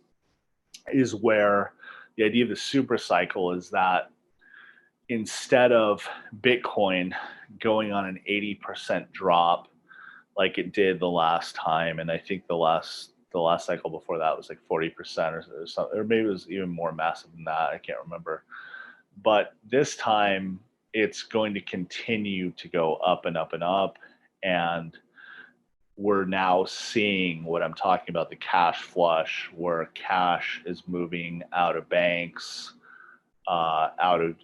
is where the idea of the super cycle is that instead of Bitcoin going on an 80% drop like it did the last time, and I think the last cycle before that was like 40% or something, or maybe it was even more massive than that. I can't remember. But this time it's going to continue to go up and up and up. And we're now seeing what I'm talking about, the cash flush, where cash is moving out of banks, out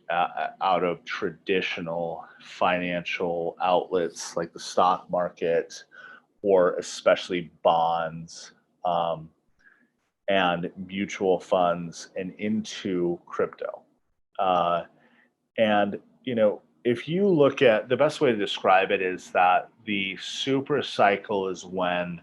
of traditional financial outlets like the stock market, or especially bonds, and mutual funds, and into crypto. And if you look at, the best way to describe it is that the super cycle is when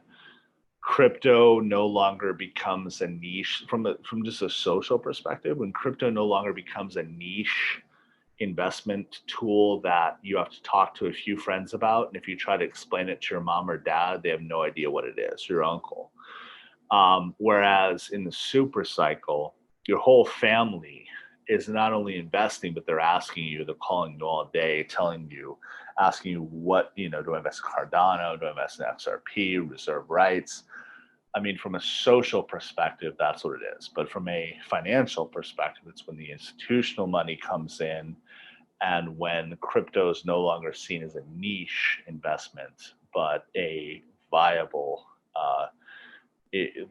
crypto no longer becomes a niche from just a social perspective, when crypto no longer becomes a niche investment tool that you have to talk to a few friends about. And if you try to explain it to your mom or dad, they have no idea what it is, your uncle. Whereas in the super cycle, your whole family is not only investing, but they're asking you, they're calling you all day, asking you what, do I invest in Cardano? Do I invest in XRP, reserve rights? I mean, from a social perspective, that's what it is. But from a financial perspective, it's when the institutional money comes in, and when crypto is no longer seen as a niche investment, but a viable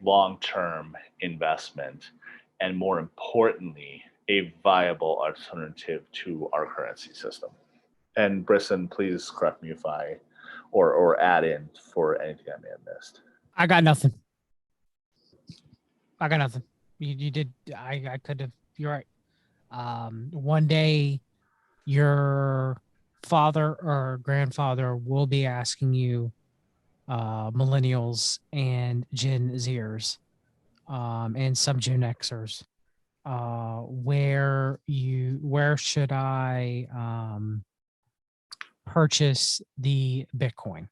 long-term investment, and more importantly, a viable alternative to our currency system. And Brisson, please correct me if or add in for anything I may have missed. I got nothing. You did. I could have. You're right. One day, your father or grandfather will be asking you, millennials and Gen Zers, and some Gen Xers, where should I purchase the Bitcoin?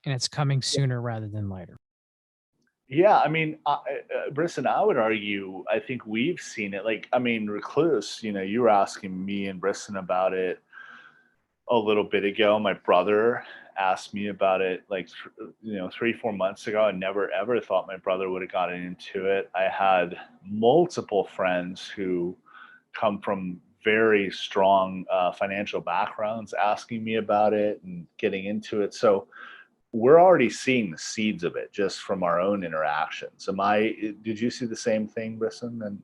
And it's coming sooner rather than later. Yeah, I mean, Brisson, I would argue, I think we've seen it. Like, I mean, Recluse, you were asking me and Brisson about it a little bit ago. My brother asked me about it like 3-4 months ago. I never ever thought my brother would have gotten into it. I had multiple friends who come from very strong financial backgrounds asking me about it and getting into it. So we're already seeing the seeds of it just from our own interactions. Did you see the same thing, Brisson? And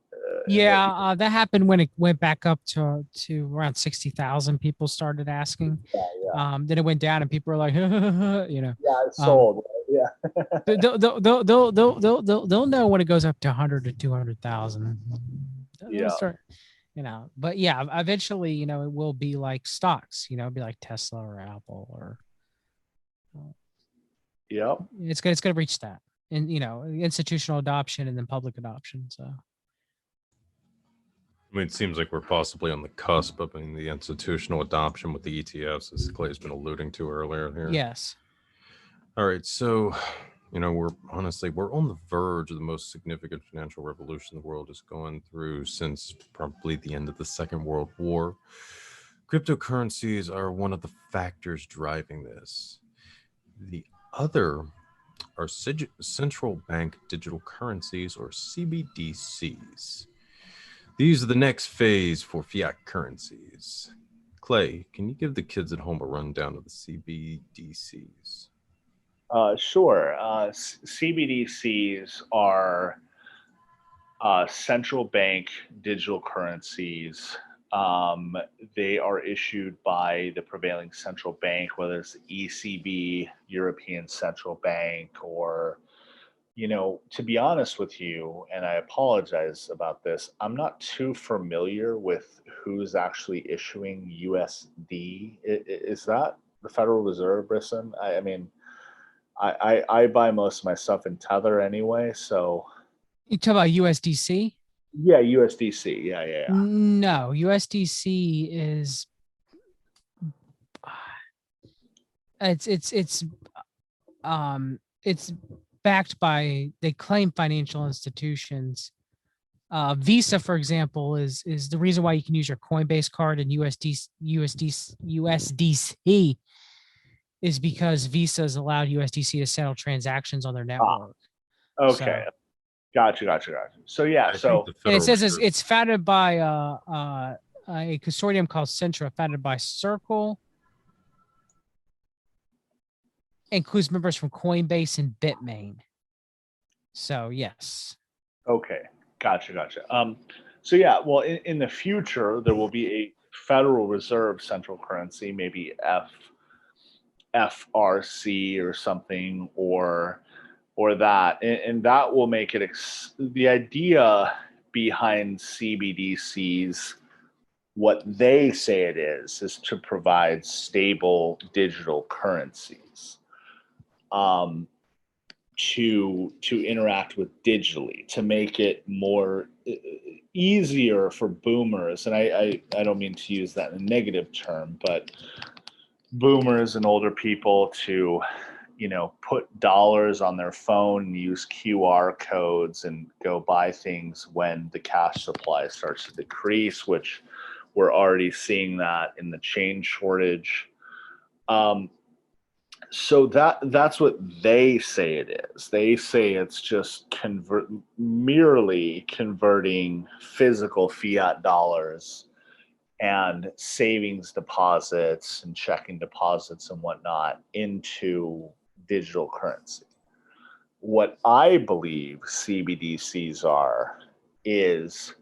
yeah, that happened when it went back up to around 60,000. People started asking. Yeah. Then it went down, and people were like, Yeah, it's sold. Yeah. They'll know when it goes up to 100 to 200,000. Yeah. Start, but yeah, eventually, it will be like stocks. It'll be like Tesla or Apple or. Yep. It's going to reach that, and institutional adoption and then public adoption. So. I mean, it seems like we're possibly on the cusp of the institutional adoption with the ETFs, as Clay's been alluding to earlier here. Yes. All right. So, we're on the verge of the most significant financial revolution the world is going through since probably the end of the Second World War. Cryptocurrencies are one of the factors driving this. The other are central bank digital currencies, or CBDCs. These are the next phase for fiat currencies. Clay, can you give the kids at home a rundown of the CBDCs? Sure. CBDCs are central bank digital currencies. They are issued by the prevailing central bank, whether it's the ECB, European Central Bank, or to be honest with you, and I apologize about this, I'm not too familiar with who's actually issuing USD. Is that the Federal Reserve, Brisson? I mean, I buy most of my stuff in Tether anyway, so You talk about USDC? yeah, USDC. Yeah. No, USDC is it's backed by, they claim, financial institutions. Visa, for example, is the reason why you can use your Coinbase card in USDC is because Visa has allowed USDC to settle transactions on their network. Okay. So, Gotcha. So yeah, I think so the and it Federal says Reserve- it's founded by a consortium called Centra, founded by Circle, includes members from Coinbase and Bitmain. So yes. okay, gotcha. So yeah, well, in the future there will be a Federal Reserve central currency, maybe FRC or something, or that, and that will make it. The idea behind CBDCs, what they say it is to provide stable digital currencies. To interact with digitally, to make it more easier for boomers, and I don't mean to use that in a negative term, but boomers and older people to put dollars on their phone and use QR codes and go buy things when the cash supply starts to decrease, which we're already seeing that in the change shortage. So that's what they say it is. They say it's just merely converting physical fiat dollars and savings deposits and checking deposits and whatnot into digital currency. What I believe CBDCs are is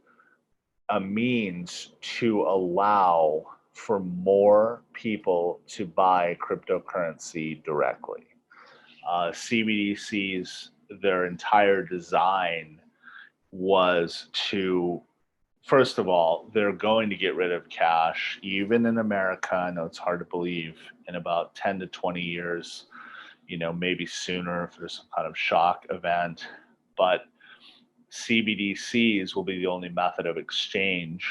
a means to allow for more people to buy cryptocurrency directly. CBDCs, their entire design was to, first of all, they're going to get rid of cash, even in America. I know it's hard to believe, in about 10 to 20 years, maybe sooner if there's some kind of shock event. But CBDCs will be the only method of exchange.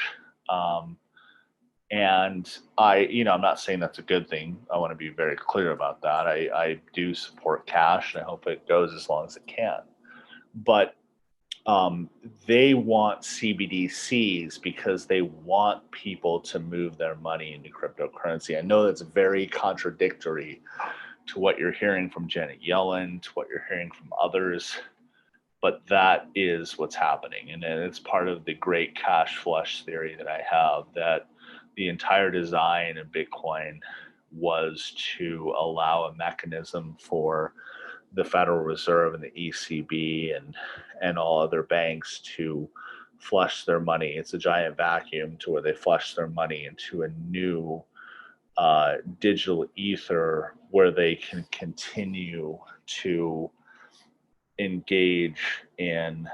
And I'm not saying that's a good thing. I want to be very clear about that. I do support cash, and I hope it goes as long as it can. But they want CBDCs because they want people to move their money into cryptocurrency. I know that's very contradictory to what you're hearing from Janet Yellen, to what you're hearing from others, but that is what's happening. And it's part of the great cash flush theory that I have, that the entire design of Bitcoin was to allow a mechanism for the Federal Reserve and the ECB and all other banks to flush their money. It's a giant vacuum to where they flush their money into a new digital ether where they can continue to engage in,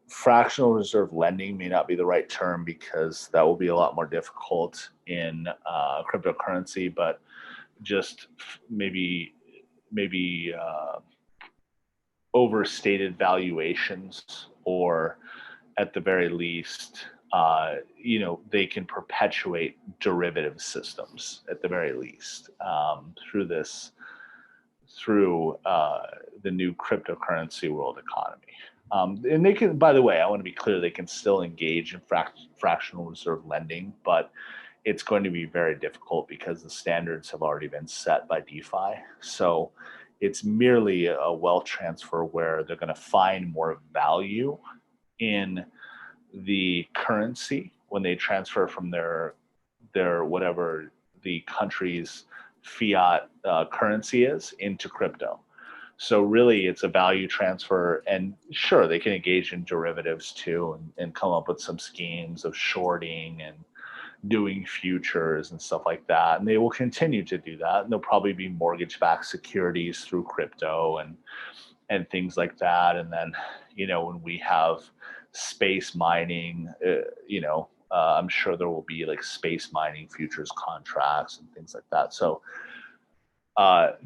fractional reserve lending may not be the right term because that will be a lot more difficult in cryptocurrency, but just maybe overstated valuations, or at the very least, they can perpetuate derivative systems at the very least through the new cryptocurrency world economy. And they can, by the way, I want to be clear, they can still engage in fractional reserve lending, but it's going to be very difficult because the standards have already been set by DeFi. So it's merely a wealth transfer where they're going to find more value in the currency when they transfer from their whatever the country's fiat currency is into crypto. So really it's a value transfer, and sure, they can engage in derivatives too and come up with some schemes of shorting and doing futures and stuff like that. And they will continue to do that. And there'll probably be mortgage-backed securities through crypto and things like that. And then, when we have space mining, I'm sure there will be like space mining futures contracts and things like that. So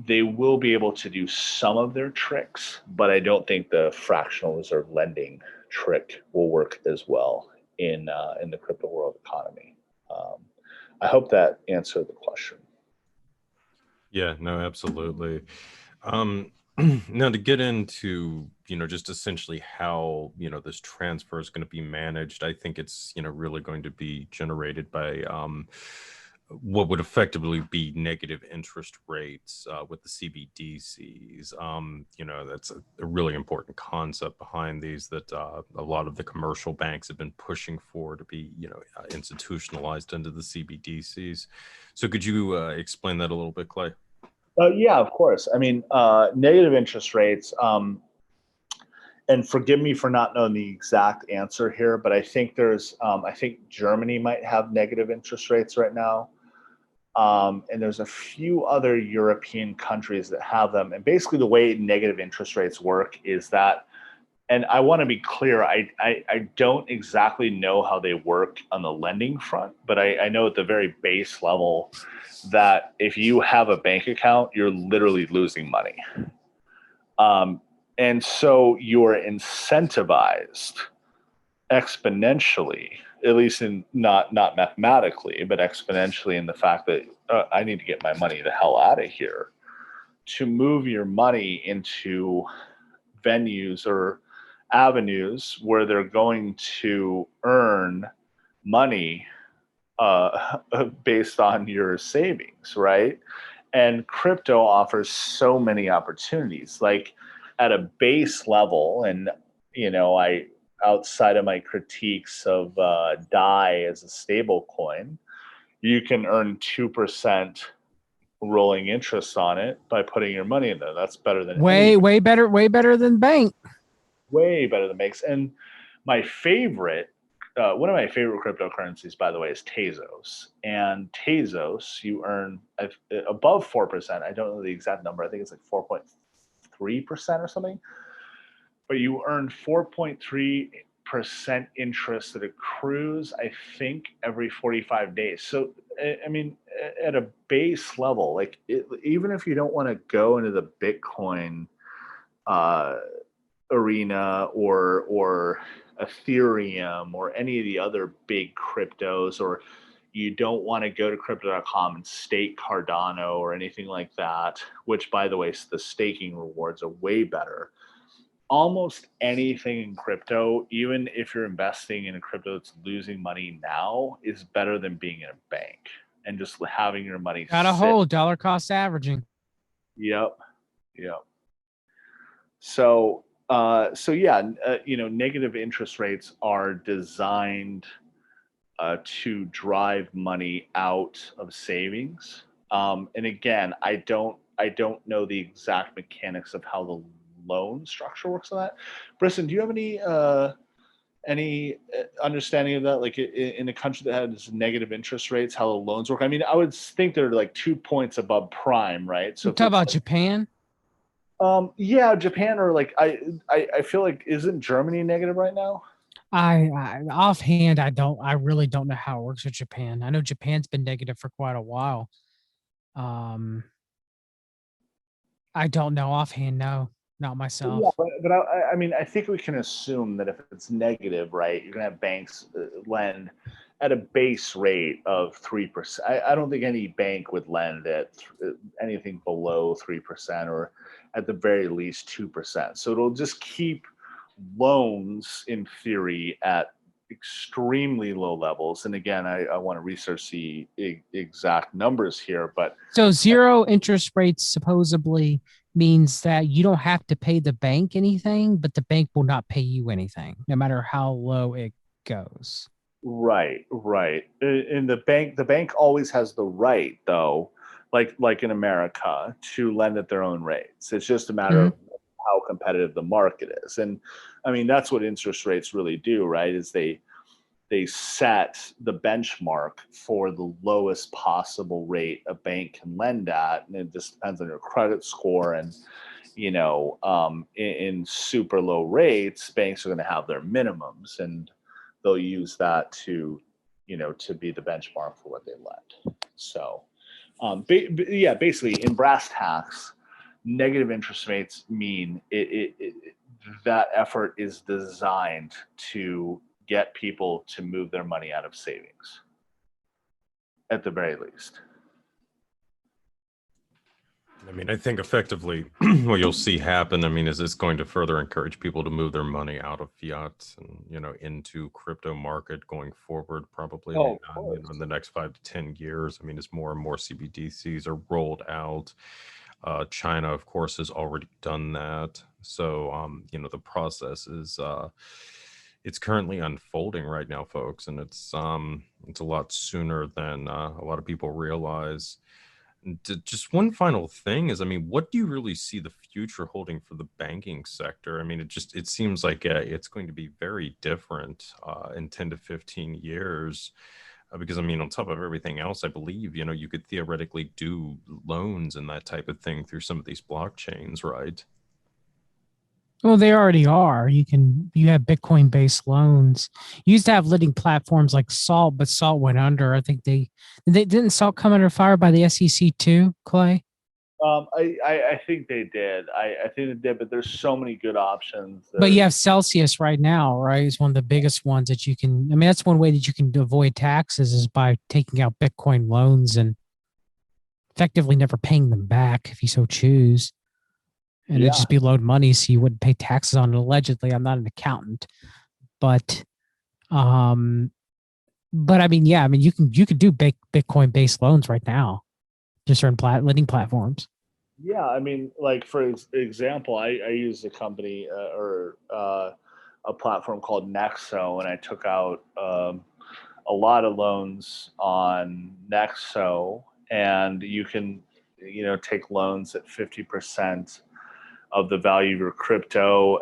they will be able to do some of their tricks, but I don't think the fractional reserve lending trick will work as well in the crypto world economy. I hope that answered the question. Yeah, no, absolutely. Now to get into, just essentially how, this transfer is going to be managed, I think it's, really going to be generated by what would effectively be negative interest rates with the CBDCs. That's a really important concept behind these that a lot of the commercial banks have been pushing for to be, institutionalized into the CBDCs. So could you explain that a little bit, Clay? Yeah, of course. I mean, negative interest rates, and forgive me for not knowing the exact answer here, but I think I think Germany might have negative interest rates right now. And there's a few other European countries that have them. And basically the way negative interest rates work is that, and I want to be clear, I don't exactly know how they work on the lending front, but I know at the very base level that if you have a bank account, you're literally losing money. And so you're incentivized exponentially, at least in not mathematically, but exponentially in the fact that I need to get my money the hell out of here, to move your money into venues or avenues where they're going to earn money based on your savings, right? And crypto offers so many opportunities, like at a base level. And, I, outside of my critiques of DAI as a stable coin, you can earn 2% rolling interest on it by putting your money in there. That's better than way better than bank. Way better than banks. And my favorite, one of my favorite cryptocurrencies, by the way, is Tezos. And Tezos, you earn above 4%. I don't know the exact number. I think it's like 4.3% or something. But you earn 4.3% interest that accrues, I think, every 45 days. So, I mean, at a base level, like even if you don't want to go into the Bitcoin arena or Ethereum or any of the other big cryptos, or you don't want to go to crypto.com and stake Cardano or anything like that, which, by the way, the staking rewards are way better. Almost anything in crypto, even if you're investing in a crypto that's losing money now, is better than being in a bank and just having your money Got a hold dollar cost averaging. Yep. So yeah, negative interest rates are designed to drive money out of savings. And again, I don't know the exact mechanics of how the loan structure works on that. Brisson, do you have any understanding of that? Like in a country that has negative interest rates, how the loans work? I mean, I would think they're like 2 points above prime, right? So talk about Japan. Yeah, Japan, or like I feel like, isn't Germany negative right now? I offhand, I really don't know how it works with Japan. I know Japan's been negative for quite a while. I don't know offhand. No, not myself. Yeah, but I mean, I think we can assume that if it's negative, right, you're gonna have banks lend at a base rate of 3%. I don't think any bank would lend at anything below 3%, or at the very least 2%. So it'll just keep loans, in theory, at extremely low levels. And again, I want to research the exact numbers here, but so zero interest rates supposedly means that you don't have to pay the bank anything, but the bank will not pay you anything, no matter how low it goes. Right. And the bank always has the right, though, like in America, to lend at their own rates. It's just a matter of how competitive the market is. And I mean, that's what interest rates really do, right? Is they they set the benchmark for the lowest possible rate a bank can lend at, and it just depends on your credit score. And in super low rates, banks are going to have their minimums, and they'll use that to be the benchmark for what they lend. So basically in brass tacks, negative interest rates mean that effort is designed to get people to move their money out of savings, at the very least. I mean, I think effectively what you'll see happen, I mean, is it's going to further encourage people to move their money out of fiat and, into crypto market going forward, probably. I mean, Of course. in the next 5 to 10 years. I mean, as more and more CBDCs are rolled out, China, of course, has already done that. So, the process is, it's currently unfolding right now, folks, and it's a lot sooner than a lot of people realize. Just one final thing is, I mean, what do you really see the future holding for the banking sector? I mean, it seems like it's going to be very different in 10 to 15 years. Because I mean, on top of everything else, I believe, you could theoretically do loans and that type of thing through some of these blockchains, right? Well, they already are. You have Bitcoin based loans. You used to have lending platforms like Salt, but Salt went under. I think they didn't Salt come under fire by the SEC too, Clay? I think they did. I think they did, but there's so many good options. But you have Celsius right now, right? It's one of the biggest ones that you can. I mean, that's one way that you can avoid taxes is by taking out Bitcoin loans and effectively never paying them back if you so choose. And it'd just be load money, so you wouldn't pay taxes on it. Allegedly, I'm not an accountant, but I mean, yeah, I mean, you could do Bitcoin based loans right now, just certain lending platforms. Yeah, I mean, like for example, I use a company or a platform called Nexo, and I took out a lot of loans on Nexo, and you can take loans at 50% of the value of your crypto.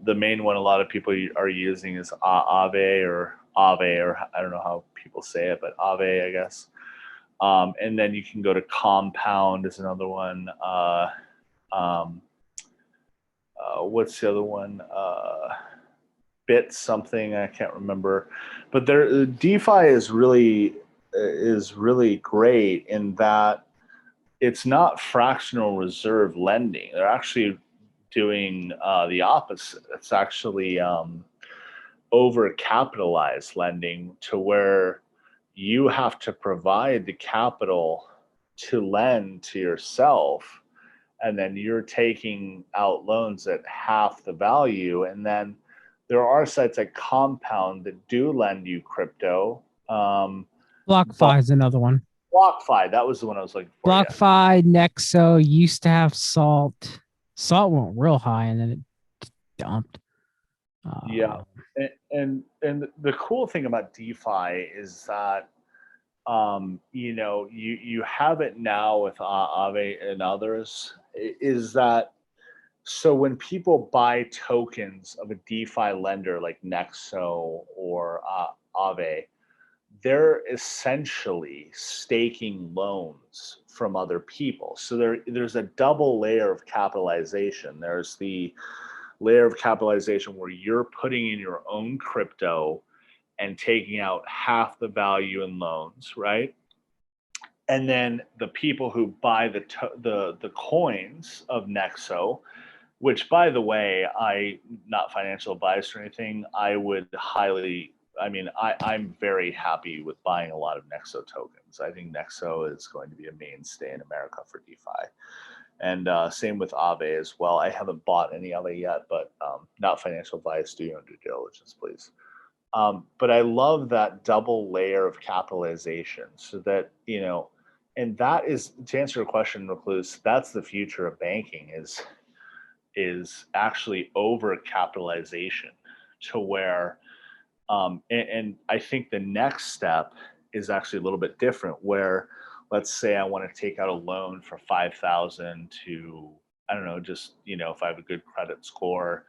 The main one a lot of people are using is Aave or I don't know how people say it, but Aave, I guess. And then you can go to Compound is another one. What's the other one? Bit something, I can't remember. But DeFi is really great in that it's not fractional reserve lending. They're actually doing the opposite. It's actually over-capitalized lending, to where you have to provide the capital to lend to yourself, and then you're taking out loans at half the value. And then there are sites like Compound that do lend you crypto. BlockFi is another one. BlockFi, that was the one I was looking for. BlockFi, Nexo used to have Salt. Salt went real high and then it dumped. Yeah, and the cool thing about DeFi is that you have it now with Aave and others, is that so when people buy tokens of a DeFi lender like Nexo or Aave, they're essentially staking loans from other people. So there's a double layer of capitalization. There's the layer of capitalization where you're putting in your own crypto and taking out half the value in loans, right? And then the people who buy the coins of Nexo, which, by the way, not financial advice or anything, I would highly, I'm very happy with buying a lot of Nexo tokens. I think Nexo is going to be a mainstay in America for DeFi. And same with Aave as well. I haven't bought any Aave yet, but not financial advice. Do your own due diligence, please. But I love that double layer of capitalization, so that, and that is, to answer your question, Recluse, that's the future of banking is actually over capitalization, to where, and I think the next step is actually a little bit different, where let's say I want to take out a loan for 5,000 to, I don't know, just, if I have a good credit score,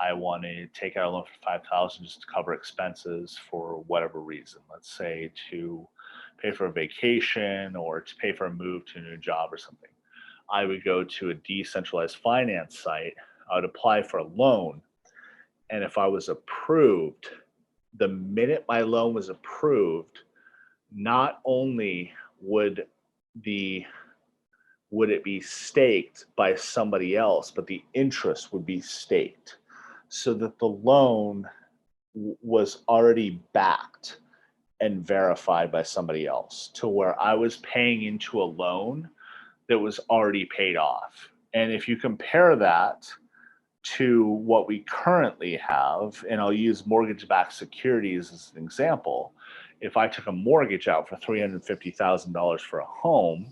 I want to take out a loan for $5,000 just to cover expenses for whatever reason. Let's say to pay for a vacation or to pay for a move to a new job or something. I would go to a decentralized finance site. I would apply for a loan. And if I was approved, the minute my loan was approved, not only would it be staked by somebody else, but the interest would be staked, so that the loan was already backed and verified by somebody else, to where I was paying into a loan that was already paid off. And if you compare that to what we currently have, and I'll use mortgage-backed securities as an example. If I took a mortgage out for $350,000 for a home,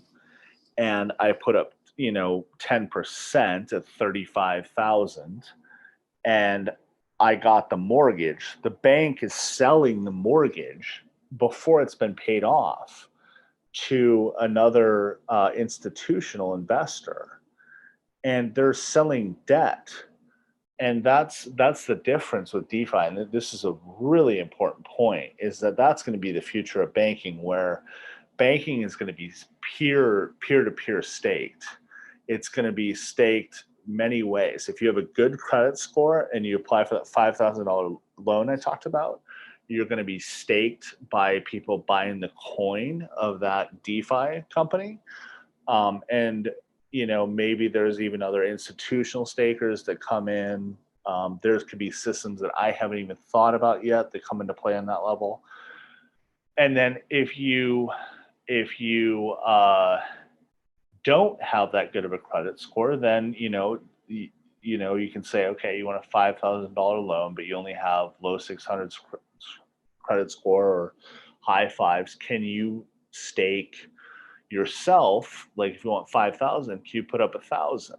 and I put up, 10% at $35,000, and I got the mortgage, the bank is selling the mortgage before it's been paid off to another institutional investor, and they're selling debt. And that's the difference with DeFi. And this is a really important point, is that that's going to be the future of banking, where banking is going to be peer-to-peer staked. It's going to be staked many ways. If you have a good credit score and you apply for that $5,000 loan I talked about, you're going to be staked by people buying the coin of that DeFi company. And maybe there's even other institutional stakers that come in. There could be systems that I haven't even thought about yet that come into play on that level. And then if you don't have that good of a credit score, then you can say, okay, you want a $5,000 loan, but you only have low 600s credit score or high fives. Can you stake yourself? Like, if you want 5,000, can you put up 1,000?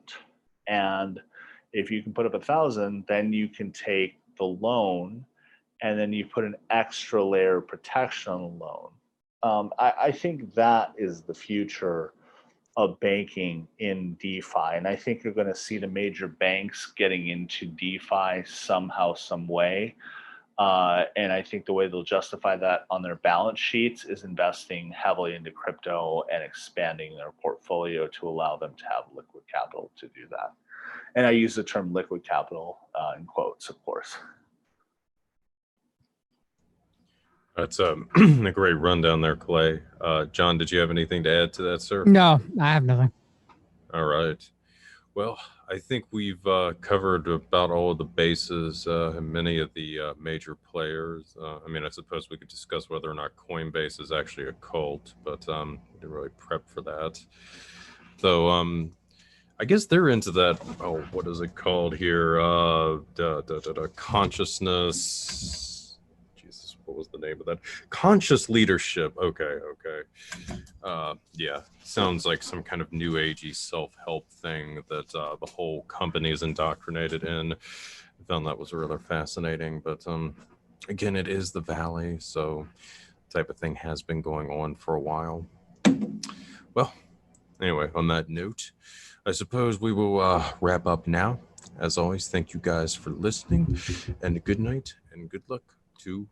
And if you can put up 1,000, then you can take the loan, and then you put an extra layer of protection on the loan. I think that is the future of banking in DeFi, and I think you're going to see the major banks getting into DeFi somehow, some way. And I think the way they'll justify that on their balance sheets is investing heavily into crypto and expanding their portfolio to allow them to have liquid capital to do that. And I use the term liquid capital in quotes, of course. That's a great rundown there, Clay. John, did you have anything to add to that, sir? No, I have nothing. All right. Well, I think we've covered about all of the bases and many of the major players. I suppose we could discuss whether or not Coinbase is actually a cult, but we didn't really prep for that. So I guess they're into that. Oh, what is it called here? Consciousness. Jesus, what was the name of that? Conscious leadership. Okay. Yeah, sounds like some kind of new agey self-help thing that the whole company is indoctrinated in. I found that was rather fascinating, but again, it is the Valley, so type of thing has been going on for a while. Well, anyway, on that note, I suppose we will wrap up now. As always, thank you guys for listening, and good night and good luck to